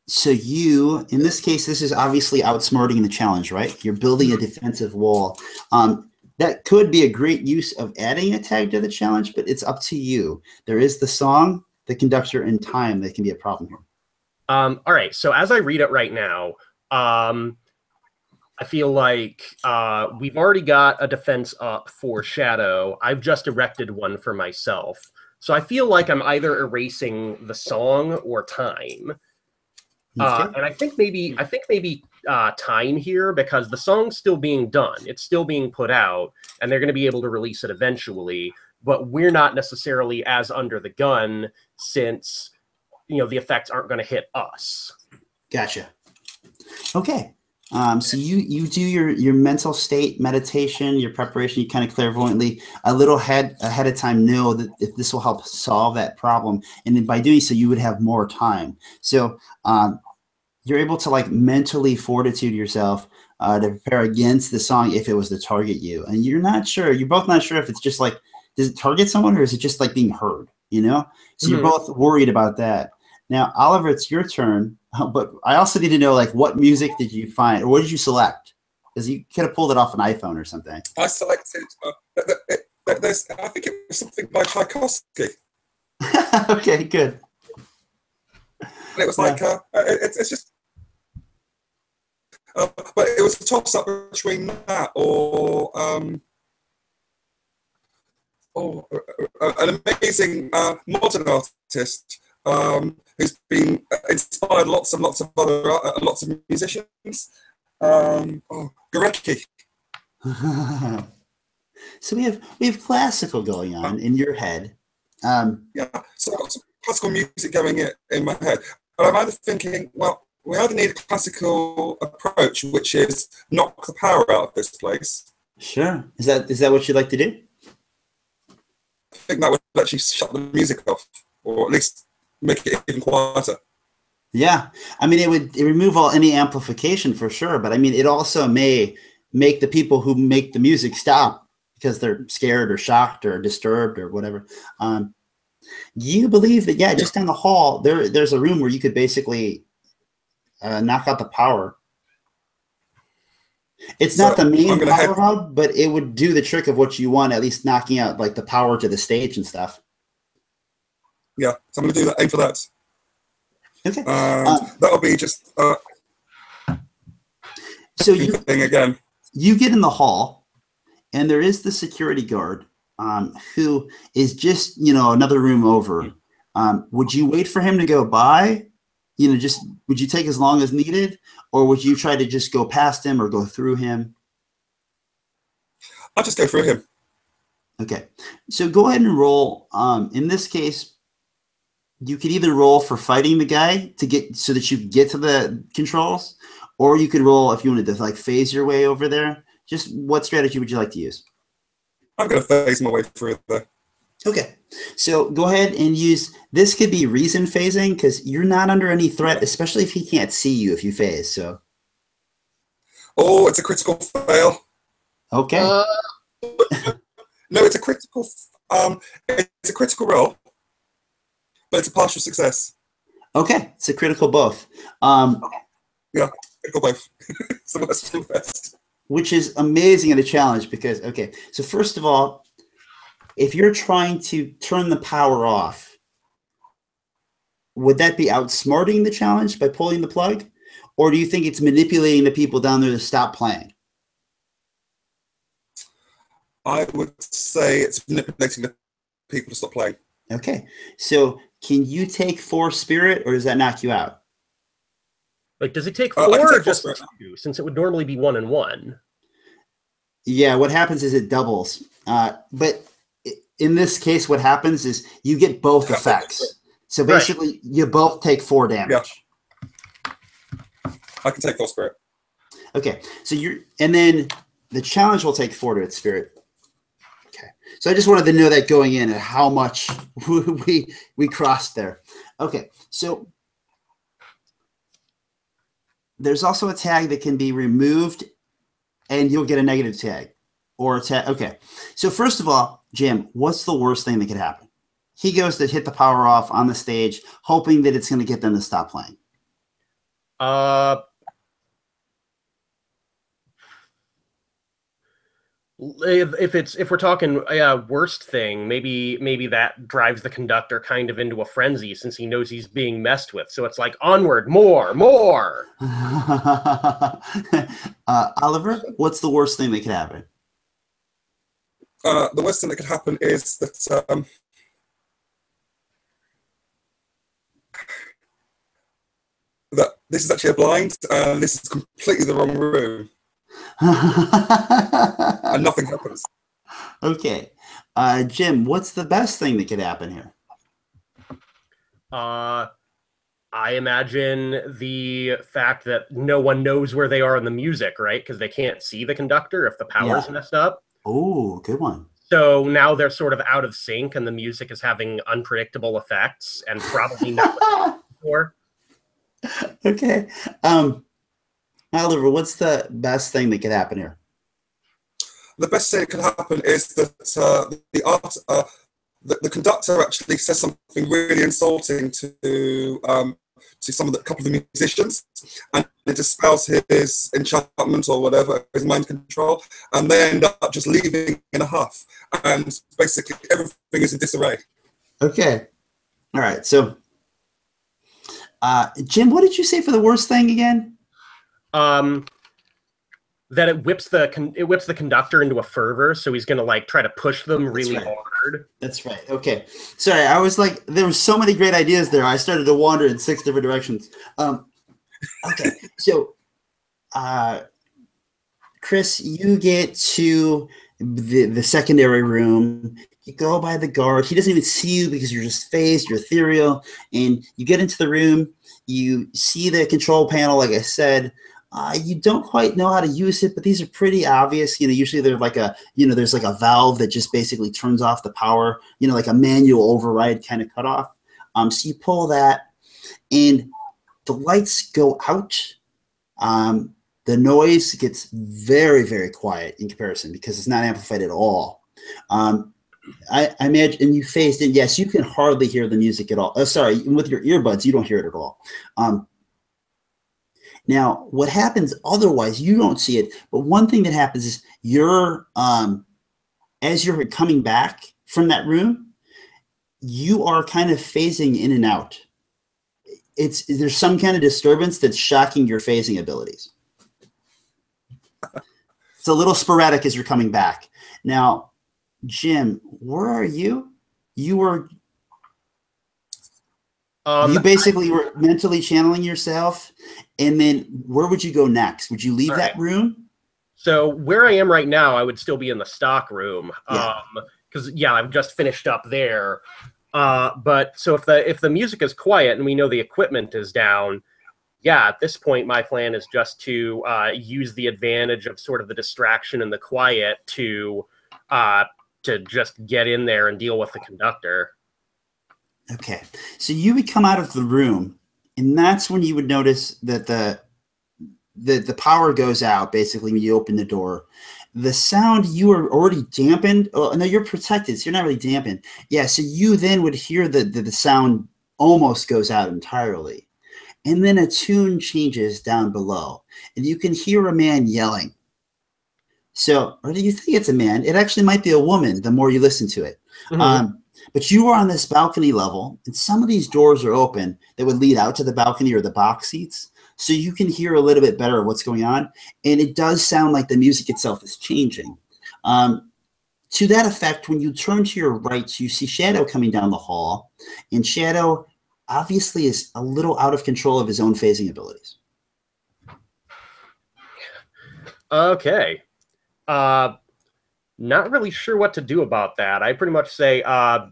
So you, in this case, this is obviously outsmarting the challenge, right? You're building a defensive wall. That could be a great use of adding a tag to the challenge, but it's up to you. There is the song, the conductor, and time that can be a problem here. All right. So as I read it right now, I feel like we've already got a defense up for Shadow. I've just erected one for myself. So I feel like I'm either erasing the song or time. Okay. And I think maybe time here, because the song's still being done. It's still being put out, and they're going to be able to release it eventually. But we're not necessarily as under the gun since, the effects aren't going to hit us. Gotcha. Okay. So you do your mental state meditation, your preparation, you kind of clairvoyantly a little ahead of time know that if this will help solve that problem. And then by doing so, you would have more time. So you're able to like mentally fortitude yourself to prepare against the song if it was to target you. And you're both not sure if it's just like, does it target someone or is it just like being heard, So you're both worried about that. Now, Oliver, it's your turn, but I also need to know, like, what music did you find, or what did you select? Because you could have pulled it off an iPhone or something. I selected, I think it was something by Tchaikovsky. Okay, good. And it was like, it's just, but it was a toss-up between that or an amazing modern artist who's been inspired lots of musicians. Gorecki. So we have classical going on in your head. Yeah, so I've got some classical music going in my head, but I'm either thinking, well, we either need a classical approach, which is knock the power out of this place. Sure. Is that what you'd like to do? I think that would actually shut the music off, or at least make it even quieter. Yeah, I mean, it would remove any amplification for sure, but I mean, it also may make the people who make the music stop because they're scared or shocked or disturbed or whatever. You believe that, just down the hall, there's a room where you could basically knock out the power. It's not the main power hub, but it would do the trick of what you want, at least knocking out like the power to the stage and stuff. Yeah, so I'm going to do that. Aim for that. Okay. That'll be just. So you get in the hall, and there is the security guard who is just another room over. Would you wait for him to go by just would you take as long as needed, or would you try to just go past him or go through him? I'll just go through him. Okay, so go ahead and roll. In this case, you could either roll for fighting the guy to get so that you get to the controls, or you could roll if you wanted to like phase your way over there. Just what strategy would you like to use? I'm going to phase my way through there. Okay, so go ahead and use, this could be reason phasing because you're not under any threat, especially if he can't see you if you phase, so. Oh, it's a critical fail. Okay. No, it's a critical roll, but it's a partial success. Okay, it's a critical both. Yeah, critical both. So that's the best. Which is amazing at a challenge because, okay, so first of all, if you're trying to turn the power off, would that be outsmarting the challenge by pulling the plug? Or do you think it's manipulating the people down there to stop playing? I would say it's manipulating the people to stop playing. Okay, so can you take 4 spirit, or does that knock you out? Like, does it take 4 or just 2? Since it would normally be 1 and 1. Yeah, what happens is it doubles. But in this case, what happens is you get both effects. So basically, you both take 4 damage. Yeah. I can take 4 spirit. Okay, so and then the challenge will take 4 to its spirit. Okay, so I just wanted to know that going in and how much we crossed there. Okay, so there's also a tag that can be removed, and you'll get a negative tag. Or a tag. Okay, so first of all, Jim, what's the worst thing that could happen? He goes to hit the power off on the stage, hoping that it's going to get them to stop playing. If we're talking worst thing, maybe that drives the conductor kind of into a frenzy since he knows he's being messed with. So it's like onward, more. Oliver, what's the worst thing that could happen? The worst thing that could happen is that that this is actually a blind, and this is completely the wrong room. And nothing happens. Okay. Jim, what's the best thing that could happen here? I imagine the fact that no one knows where they are in the music, right? Because they can't see the conductor if the power's messed up. Oh, good one. So now they're sort of out of sync and the music is having unpredictable effects and probably not before. Okay. Oliver, what's the best thing that could happen here? The best thing that could happen is that the conductor actually says something really insulting to a couple of the musicians, and it dispels his enchantment or whatever, his mind control, and they end up just leaving in a huff, and basically everything is in disarray. Okay. All right. So, Jim, what did you say for the worst thing again? That it whips the conductor into a fervor, so he's gonna like try to push them really hard. That's right. Okay, sorry, I was like, there were so many great ideas there. I started to wander in 6 different directions. Okay, so, Chris, you get to the secondary room. You go by the guard. He doesn't even see you because you're just phased, you're ethereal, and you get into the room. You see the control panel, like I said. You don't quite know how to use it, but these are pretty obvious. Usually there's like there's like a valve that just basically turns off the power, like a manual override kind of cutoff. So you pull that and the lights go out. The noise gets very, very quiet in comparison because it's not amplified at all. I imagine, and you phased in. Yes, you can hardly hear the music at all. Sorry, with your earbuds, you don't hear it at all. Now, what happens otherwise, you don't see it, but one thing that happens is as you're coming back from that room, you are kind of phasing in and out. There's some kind of disturbance that's shocking your phasing abilities. It's a little sporadic as you're coming back. Now, Jim, where are you? You were... You basically were mentally channeling yourself, and then where would you go next? Would you leave that room? So where I am right now, I would still be in the stock room. Yeah. Because I've just finished up there. But so if the music is quiet and we know the equipment is down, at this point, my plan is just to use the advantage of sort of the distraction and the quiet to just get in there and deal with the conductor. Okay. So you would come out of the room, and that's when you would notice that the power goes out, basically, when you open the door. The sound, you are already dampened. Oh, no, you're protected, so you're not really dampened. Yeah, so you then would hear the sound almost goes out entirely. And then a tune changes down below, and you can hear a man yelling. So, or do you think it's a man? It actually might be a woman the more you listen to it. Mm-hmm. But you are on this balcony level, and some of these doors are open that would lead out to the balcony or the box seats. So you can hear a little bit better of what's going on. And it does sound like the music itself is changing. To that effect, when you turn to your right, you see Shadow coming down the hall. And Shadow obviously is a little out of control of his own phasing abilities. Okay. Not really sure what to do about that. I pretty much say, I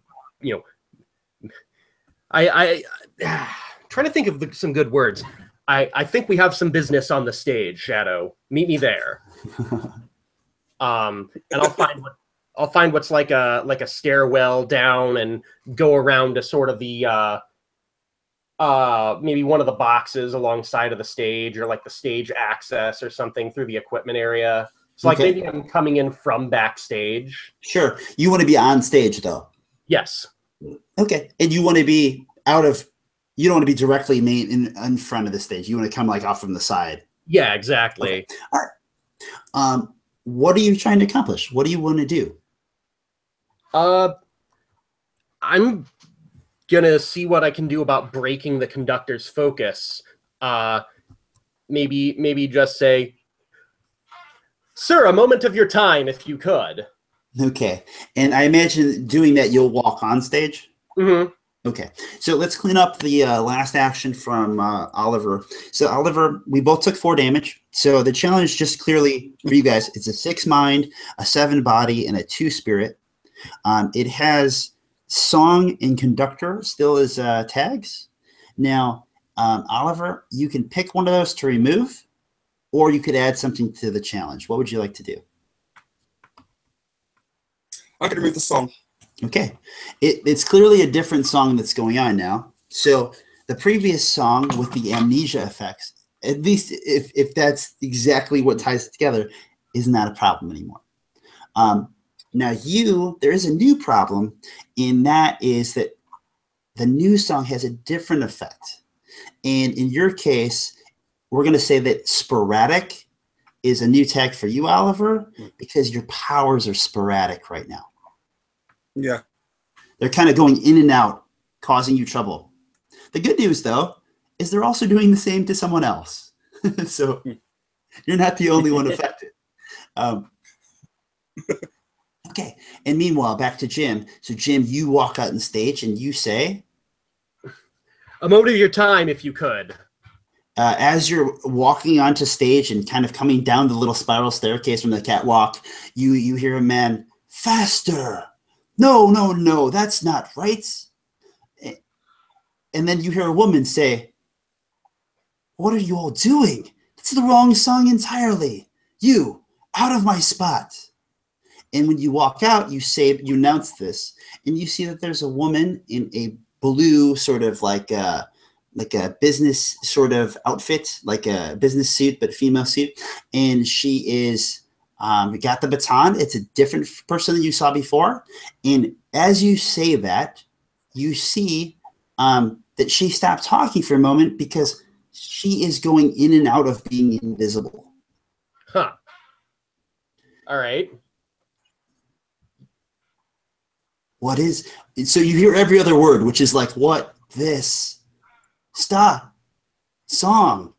trying to think of some good words. I think we have some business on the stage, Shadow. Meet me there. And I'll find what's like a stairwell down and go around to sort of the maybe one of the boxes alongside of the stage, or like the stage access or something through the equipment area. So like maybe I'm coming in from backstage. Sure. You want to be on stage though. Yes. Okay. And you want to be you don't want to be directly in front of the stage. You want to come like off from the side. Yeah, exactly. Okay. All right. What are you trying to accomplish? What do you want to do? I'm gonna see what I can do about breaking the conductor's focus. Maybe just say, "Sir, a moment of your time, if you could." Okay. And I imagine doing that, you'll walk on stage? Mm-hmm. Okay. So let's clean up the last action from Oliver. So, Oliver, we both took 4 damage. So the challenge, just clearly for you guys, it's a 6 mind, a 7 body, and a 2 spirit. It has song and conductor still as tags. Now, Oliver, you can pick one of those to remove, or you could add something to the challenge. What would you like to do? I could remove the song. Okay. It's clearly a different song that's going on now. So the previous song with the amnesia effects, at least if that's exactly what ties it together, is not a problem anymore. Now there is a new problem, and that is that the new song has a different effect. And in your case, we're going to say that sporadic is a new tag for you, Oliver, because your powers are sporadic right now. Yeah. They're kind of going in and out, causing you trouble. The good news, though, is they're also doing the same to someone else. So you're not the only one affected. Okay. And meanwhile, back to Jim. So, Jim, you walk out on stage and you say, "A moment of your time, if you could." As you're walking onto stage and kind of coming down the little spiral staircase from the catwalk, you hear a man, "Faster! No, that's not right." And then you hear a woman say, "What are you all doing? That's the wrong song entirely. You, out of my spot." And when you walk out, you announce this, and you see that there's a woman in a blue sort of like a business sort of outfit, like a business suit, but female suit. And she is got the baton. It's a different person than you saw before. And as you say that, you see that she stopped talking for a moment because she is going in and out of being invisible. Huh. All right. So you hear every other word, which is like, what, this, stop, song.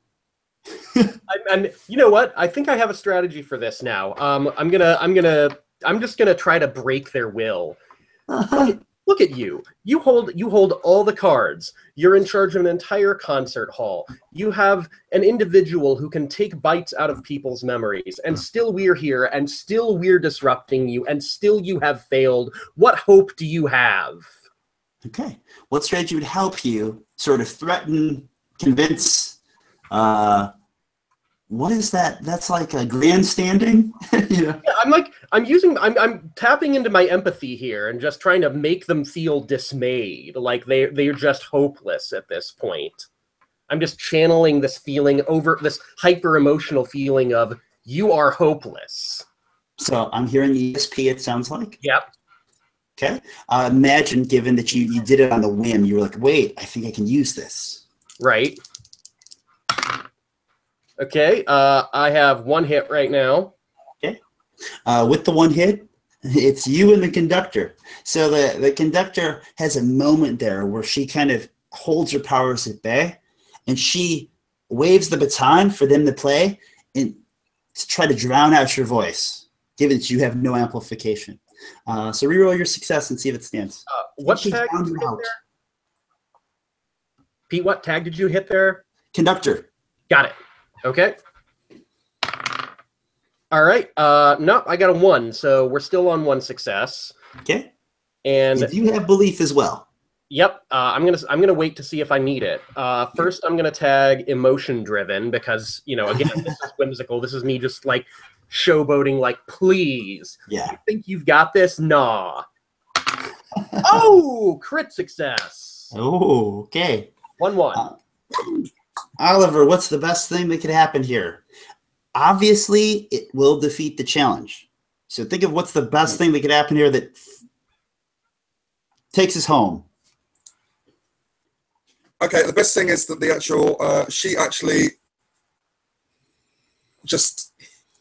And you know what? I think I have a strategy for this now. I'm just gonna try to break their will. Look at you. You hold all the cards. You're in charge of an entire concert hall. You have an individual who can take bites out of people's memories, and still we're here, and still we're disrupting you, and still you have failed. What hope do you have? Okay. What strategy would help you sort of threaten, convince, what is that? That's like a grandstanding, you know? Yeah, I'm tapping into my empathy here and just trying to make them feel dismayed, like they're just hopeless at this point. I'm just channeling this feeling over this hyper emotional feeling of you are hopeless. So I'm hearing ESP, it sounds like. Yep. Okay. Imagine, given that you did it on the whim, you were like, wait, I think I can use this. Right. Okay, I have one hit right now. Okay. With the one hit, it's you and the conductor. So the conductor has a moment there where she kind of holds her powers at bay, and she waves the baton for them to play and to try to drown out your voice, given that you have no amplification. So reroll your success and see if it stands. What tag did you hit there? Pete, what tag did you hit there? Conductor. Got it. Okay. All right. No, I got a 1, so we're still on 1 success. Okay. And you have belief as well. Yep. I'm gonna wait to see if I need it. First, I'm gonna tag emotion driven because again, this is whimsical. This is me just like showboating, like, please. Yeah. You think you've got this? Nah. Oh, crit success. Oh, okay. 1-1. Oliver, what's the best thing that could happen here? Obviously, it will defeat the challenge. So think of what's the best thing that could happen here that takes us home. Okay, the best thing is that the actual she actually just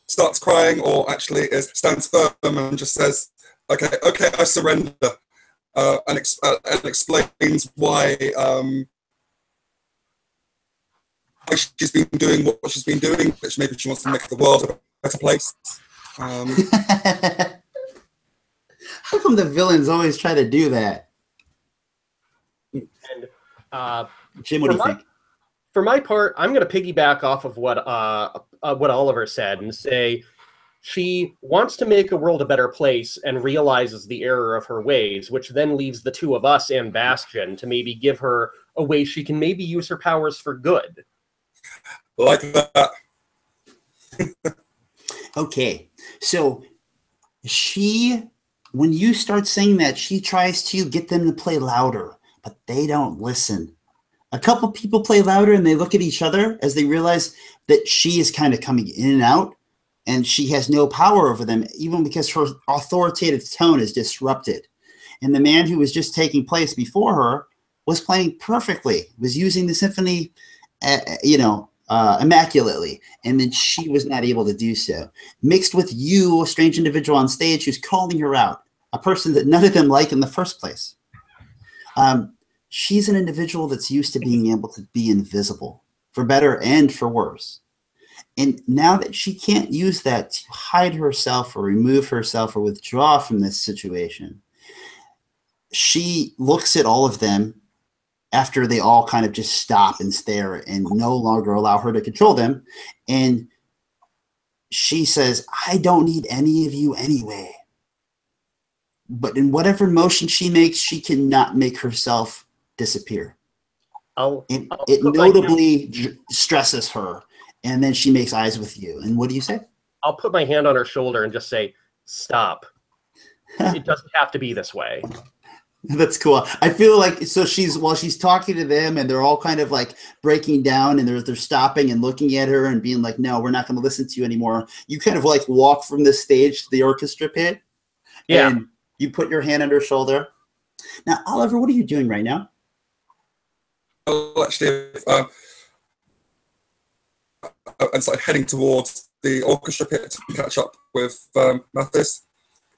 starts crying, or actually stands firm and just says, "Okay, I surrender," and explains why she's been doing what she's been doing, which maybe she wants to make the world a better place. How come the villains always try to do that? And Jim, what do you think? For my part, I'm going to piggyback off of what Oliver said and say she wants to make a world a better place and realizes the error of her ways, which then leaves the two of us and Bastion to maybe give her a way she can maybe use her powers for good. Like that. Okay, so when you start saying that, she tries to get them to play louder, but they don't listen. A couple people play louder and they look at each other as they realize that she is kind of coming in and out and she has no power over them, even because her authoritative tone is disrupted. And the man who was just taking place before her was playing perfectly, was using the symphony, immaculately, and then she was not able to do so. Mixed with you, a strange individual on stage who's calling her out, a person that none of them like in the first place. She's an individual that's used to being able to be invisible, for better and for worse. And now that she can't use that to hide herself or remove herself or withdraw from this situation, she looks at all of them after they all kind of just stop and stare and no longer allow her to control them. And she says, "I don't need any of you anyway." But in whatever motion she makes, she cannot make herself disappear. It notably stresses her. And then she makes eyes with you. And what do you say? I'll put my hand on her shoulder and just say, "Stop. It doesn't have to be this way." That's cool. I feel like while she's talking to them and they're all kind of like breaking down and they're stopping and looking at her and being like, "No, we're not going to listen to you anymore." You kind of like walk from the stage to the orchestra pit. Yeah. And you put your hand on her shoulder. Now, Oliver, what are you doing right now? Well, actually, and started heading towards the orchestra pit to catch up with Mathis,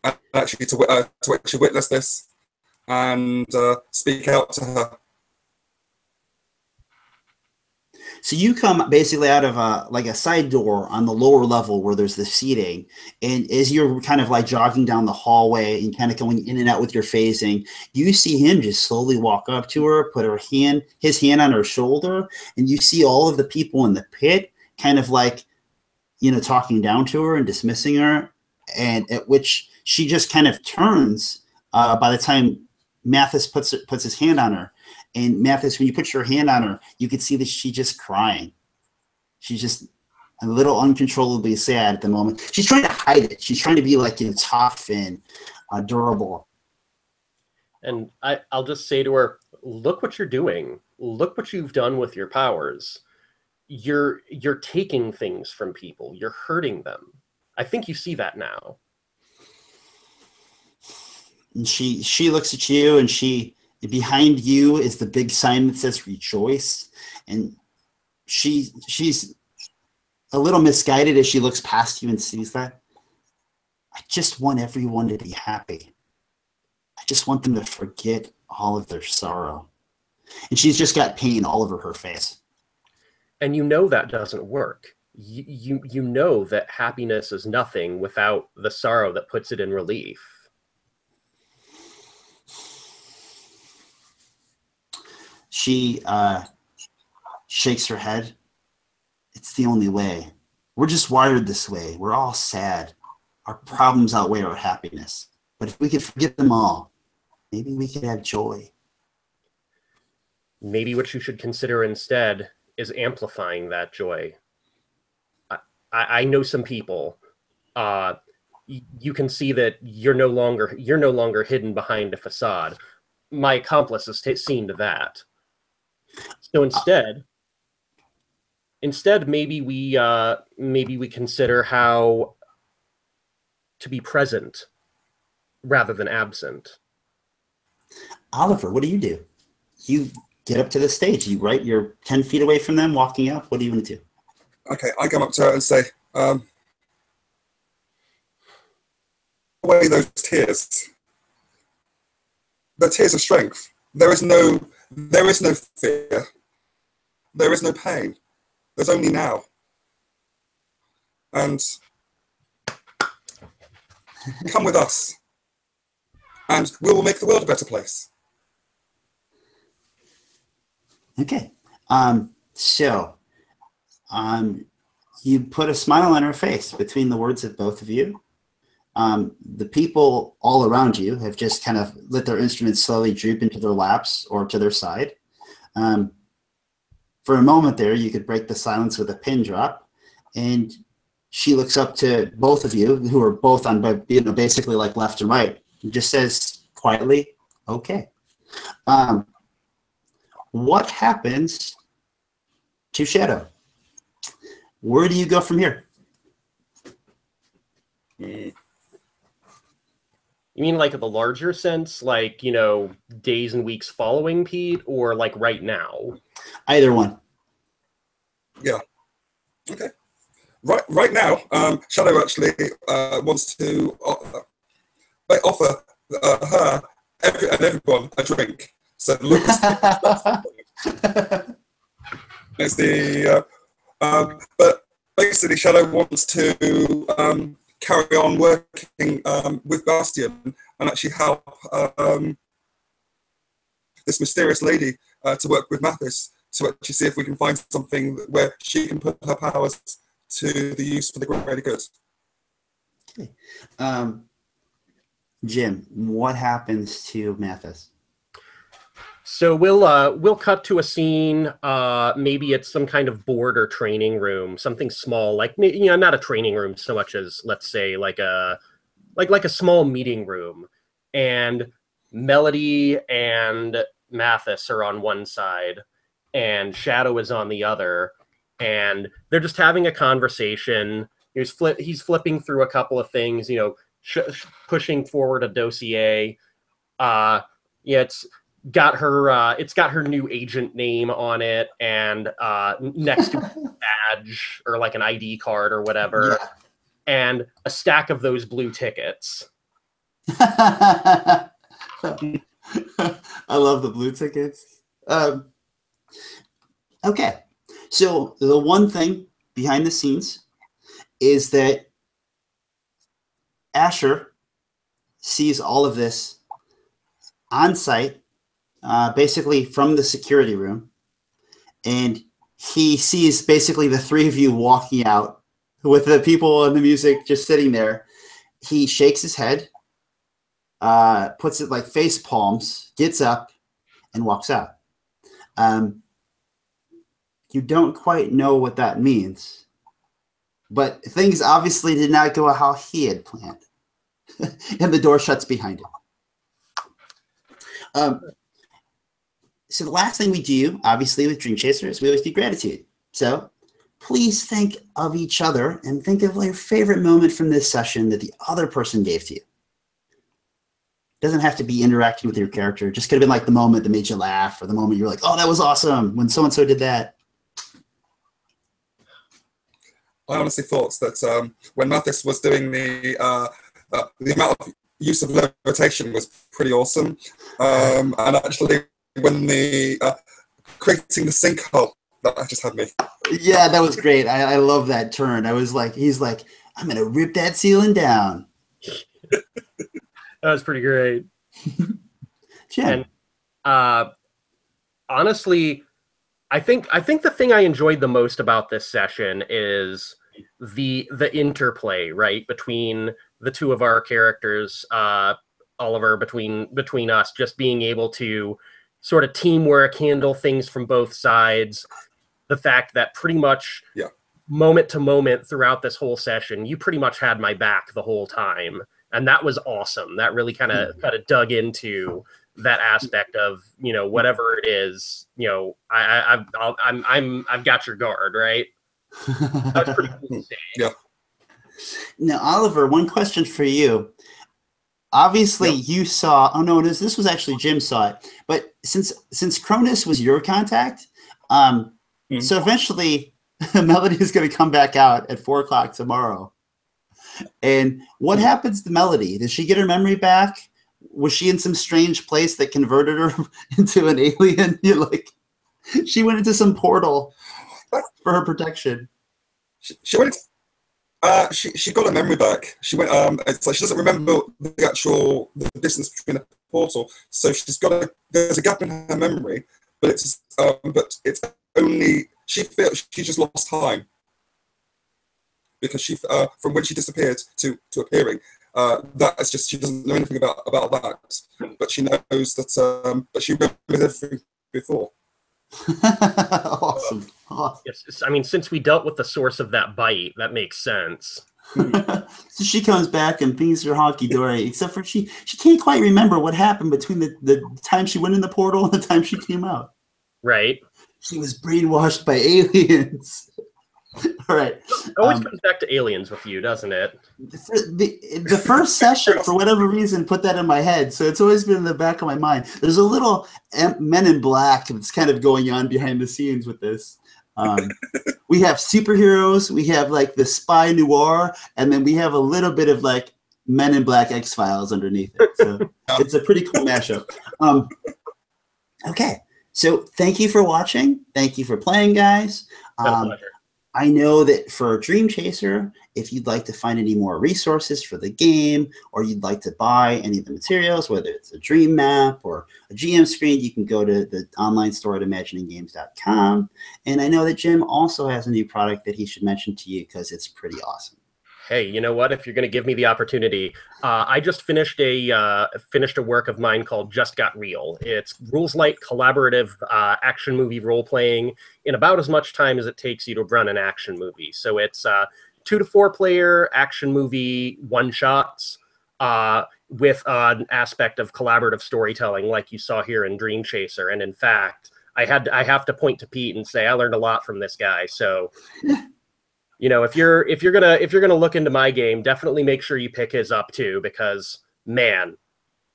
and actually to actually witness this and speak out to her. So you come basically out of like a side door on the lower level where there's the seating, and as you're kind of like jogging down the hallway and kind of going in and out with your phasing, you see him just slowly walk up to her, put his hand on her shoulder, and you see all of the people in the pit kind of like, talking down to her and dismissing her, and at which she just kind of turns by the time Mathis puts his hand on her. And Mathis, when you put your hand on her, you can see that she's just crying. She's just a little uncontrollably sad at the moment. She's trying to hide it. She's trying to be like, tough and durable. And I'll just say to her, look what you're doing. Look what you've done with your powers. You're taking things from people. You're hurting them. I think you see that now. And she looks at you, and behind you is the big sign that says rejoice. And she's a little misguided as she looks past you and sees that. I just want everyone to be happy. I just want them to forget all of their sorrow. And she's just got pain all over her face. And you know that doesn't work. You know that happiness is nothing without the sorrow that puts it in relief. She shakes her head. It's the only way. We're just wired this way. We're all sad. Our problems outweigh our happiness. But if we could forget them all, maybe we could have joy. Maybe what you should consider instead is amplifying that joy. I know some people. You can see that you're no longer hidden behind a facade. My accomplice has seen to that. So instead, maybe we consider how to be present rather than absent. Oliver, what do? You get up to the stage. You're 10 feet away from them, walking up. What do you want to do? Okay, I come up to her and say, away those tears. The tears of strength. There is no fear. There is no pain. There's only now. And come with us, and we will make the world a better place. Okay. You put a smile on her face between the words of both of you. The people all around you have just kind of let their instruments slowly droop into their laps or to their side. For a moment there, you could break the silence with a pin drop, and she looks up to both of you, who are both on, basically like left and right, and just says quietly, "Okay." What happens to Shadow? Where do you go from here? You mean like the larger sense, like, days and weeks following Pete, or like right now? Either one. Yeah. Okay. Right now, Shadow actually wants to offer her and everyone a drink. So look, it's the but basically Shadow wants to carry on working with Bastion and actually help this mysterious lady to work with Mathis to actually see if we can find something where she can put her powers to the use for the greater good. Okay. Jim, what happens to Mathis? So we'll cut to a scene. Maybe it's some kind of board or training room, something small, like not a training room so much as, let's say, like a small meeting room. And Melody and Mathis are on one side, and Shadow is on the other, and they're just having a conversation. He's flipping through a couple of things, pushing forward a dossier. It's got her new agent name on it, and next to a badge or like an ID card or whatever, yeah. And a stack of those blue tickets. I love the blue tickets. Okay, So the one thing behind the scenes is that Asher sees all of this on site, basically from the security room, and he sees basically the three of you walking out with the people and the music just sitting there. He shakes his head, puts it like face palms, gets up, and walks out. You don't quite know what that means, but things obviously did not go how he had planned. And the door shuts behind him. So the last thing we do, obviously, with Dream Chaser is we always do gratitude. So please think of each other and think of your favorite moment from this session that the other person gave to you. It doesn't have to be interacting with your character. It just could have been like the moment that made you laugh, or the moment you're like, oh, that was awesome when so-and-so did that. I honestly thought that when Mathis was doing the amount of use of levitation was pretty awesome. And actually, when the creating the sinkhole, that just had me. Yeah, that was great. I love that turn. I was like, he's like, I'm going to rip that ceiling down. That was pretty great. Jen. And honestly, I think the thing I enjoyed the most about this session is the interplay, right, between the two of our characters, Oliver, between us, just being able to sort of teamwork, handle things from both sides. The fact that pretty much moment to moment throughout this whole session, you pretty much had my back the whole time, and that was awesome. That really kind of dug into that aspect of, you know, whatever it is, you know, I've got your guard, right? That's pretty cool to say. Yeah. Now, Oliver, one question for you. Obviously, you saw. Oh no, this was actually Jim saw it. But since Cronus was your contact, so eventually Melody is going to come back out at 4:00 tomorrow. And what happens to Melody? Does she get her memory back? Was she in some strange place that converted her into an alien? You're like, she went into some portal for her protection. She went. She got her memory back. She went. It's like she doesn't remember the distance between the portal. So there's a gap in her memory, but it's only she feels she just lost time because she from when she disappeared to appearing. That's just, she doesn't know anything about that, but she knows that. But she remembers everything before. Awesome. Yes, I mean, since we dealt with the source of that bite, that makes sense. So she comes back and things are honky-dory, except for she can't quite remember what happened between the time she went in the portal and the time she came out. Right. She was brainwashed by aliens. All right. It always comes back to aliens with you, doesn't it? The first session, for whatever reason, put that in my head. So it's always been in the back of my mind. There's a little Men in Black that's kind of going on behind the scenes with this. We have superheroes. We have like the spy noir. And then we have a little bit of like Men in Black X-Files underneath it. So it's a pretty cool mashup. Okay. So thank you for watching. Thank you for playing, guys. I know that for Dream Chaser, if you'd like to find any more resources for the game, or you'd like to buy any of the materials, whether it's a dream map or a GM screen, you can go to the online store at imagininggames.com. And I know that Jim also has a new product that he should mention to you because it's pretty awesome. Hey, you know what? If you're going to give me the opportunity, I just finished a work of mine called Just Got Real. It's rules-light, collaborative action movie role-playing in about as much time as it takes you to run an action movie. So it's 2 to 4 player action movie one-shots with an aspect of collaborative storytelling, like you saw here in Dream Chaser. And in fact, I have to point to Pete and say I learned a lot from this guy. So. You know, if you're gonna look into my game, definitely make sure you pick his up too, because man,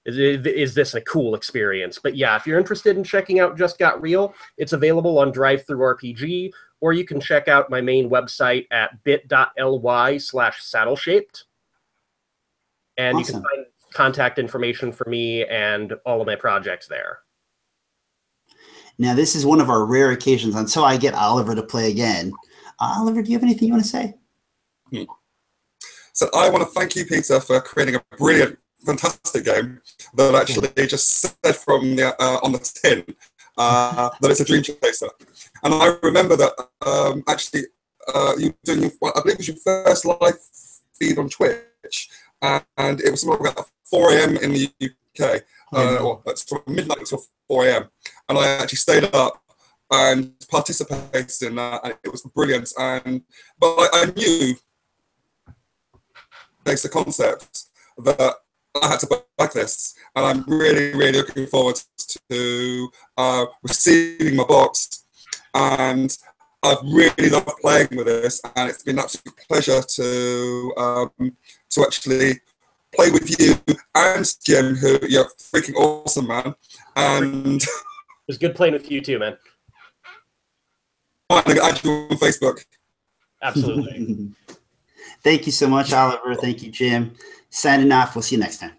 is this a cool experience. But yeah, if you're interested in checking out Just Got Real, it's available on DriveThruRPG, or you can check out my main website at bit.ly/saddleshaped, and Awesome. you can find contact information for me and all of my projects there. Now, this is one of our rare occasions until I get Oliver to play again. Oliver, do you have anything you want to say? So I want to thank you, Peter, for creating a brilliant, fantastic game that actually just said from the on the tin that it's a dream chaser. And I remember that actually you doing, I believe it was your first live feed on Twitch, and it was something like 4 a.m. in the UK, or it's from midnight till 4 a.m. And I actually stayed up and participated in that, and it was brilliant. But I knew, based the concept, that I had to back this, and I'm really, really looking forward to receiving my box. And I've really loved playing with this, and it's been an absolute pleasure to actually play with you and Jim, who you're freaking awesome, man. And it was good playing with you too, man. I'm going to add you on Facebook. Absolutely. Thank you so much, Oliver. Thank you, Jim. Signing off. We'll see you next time.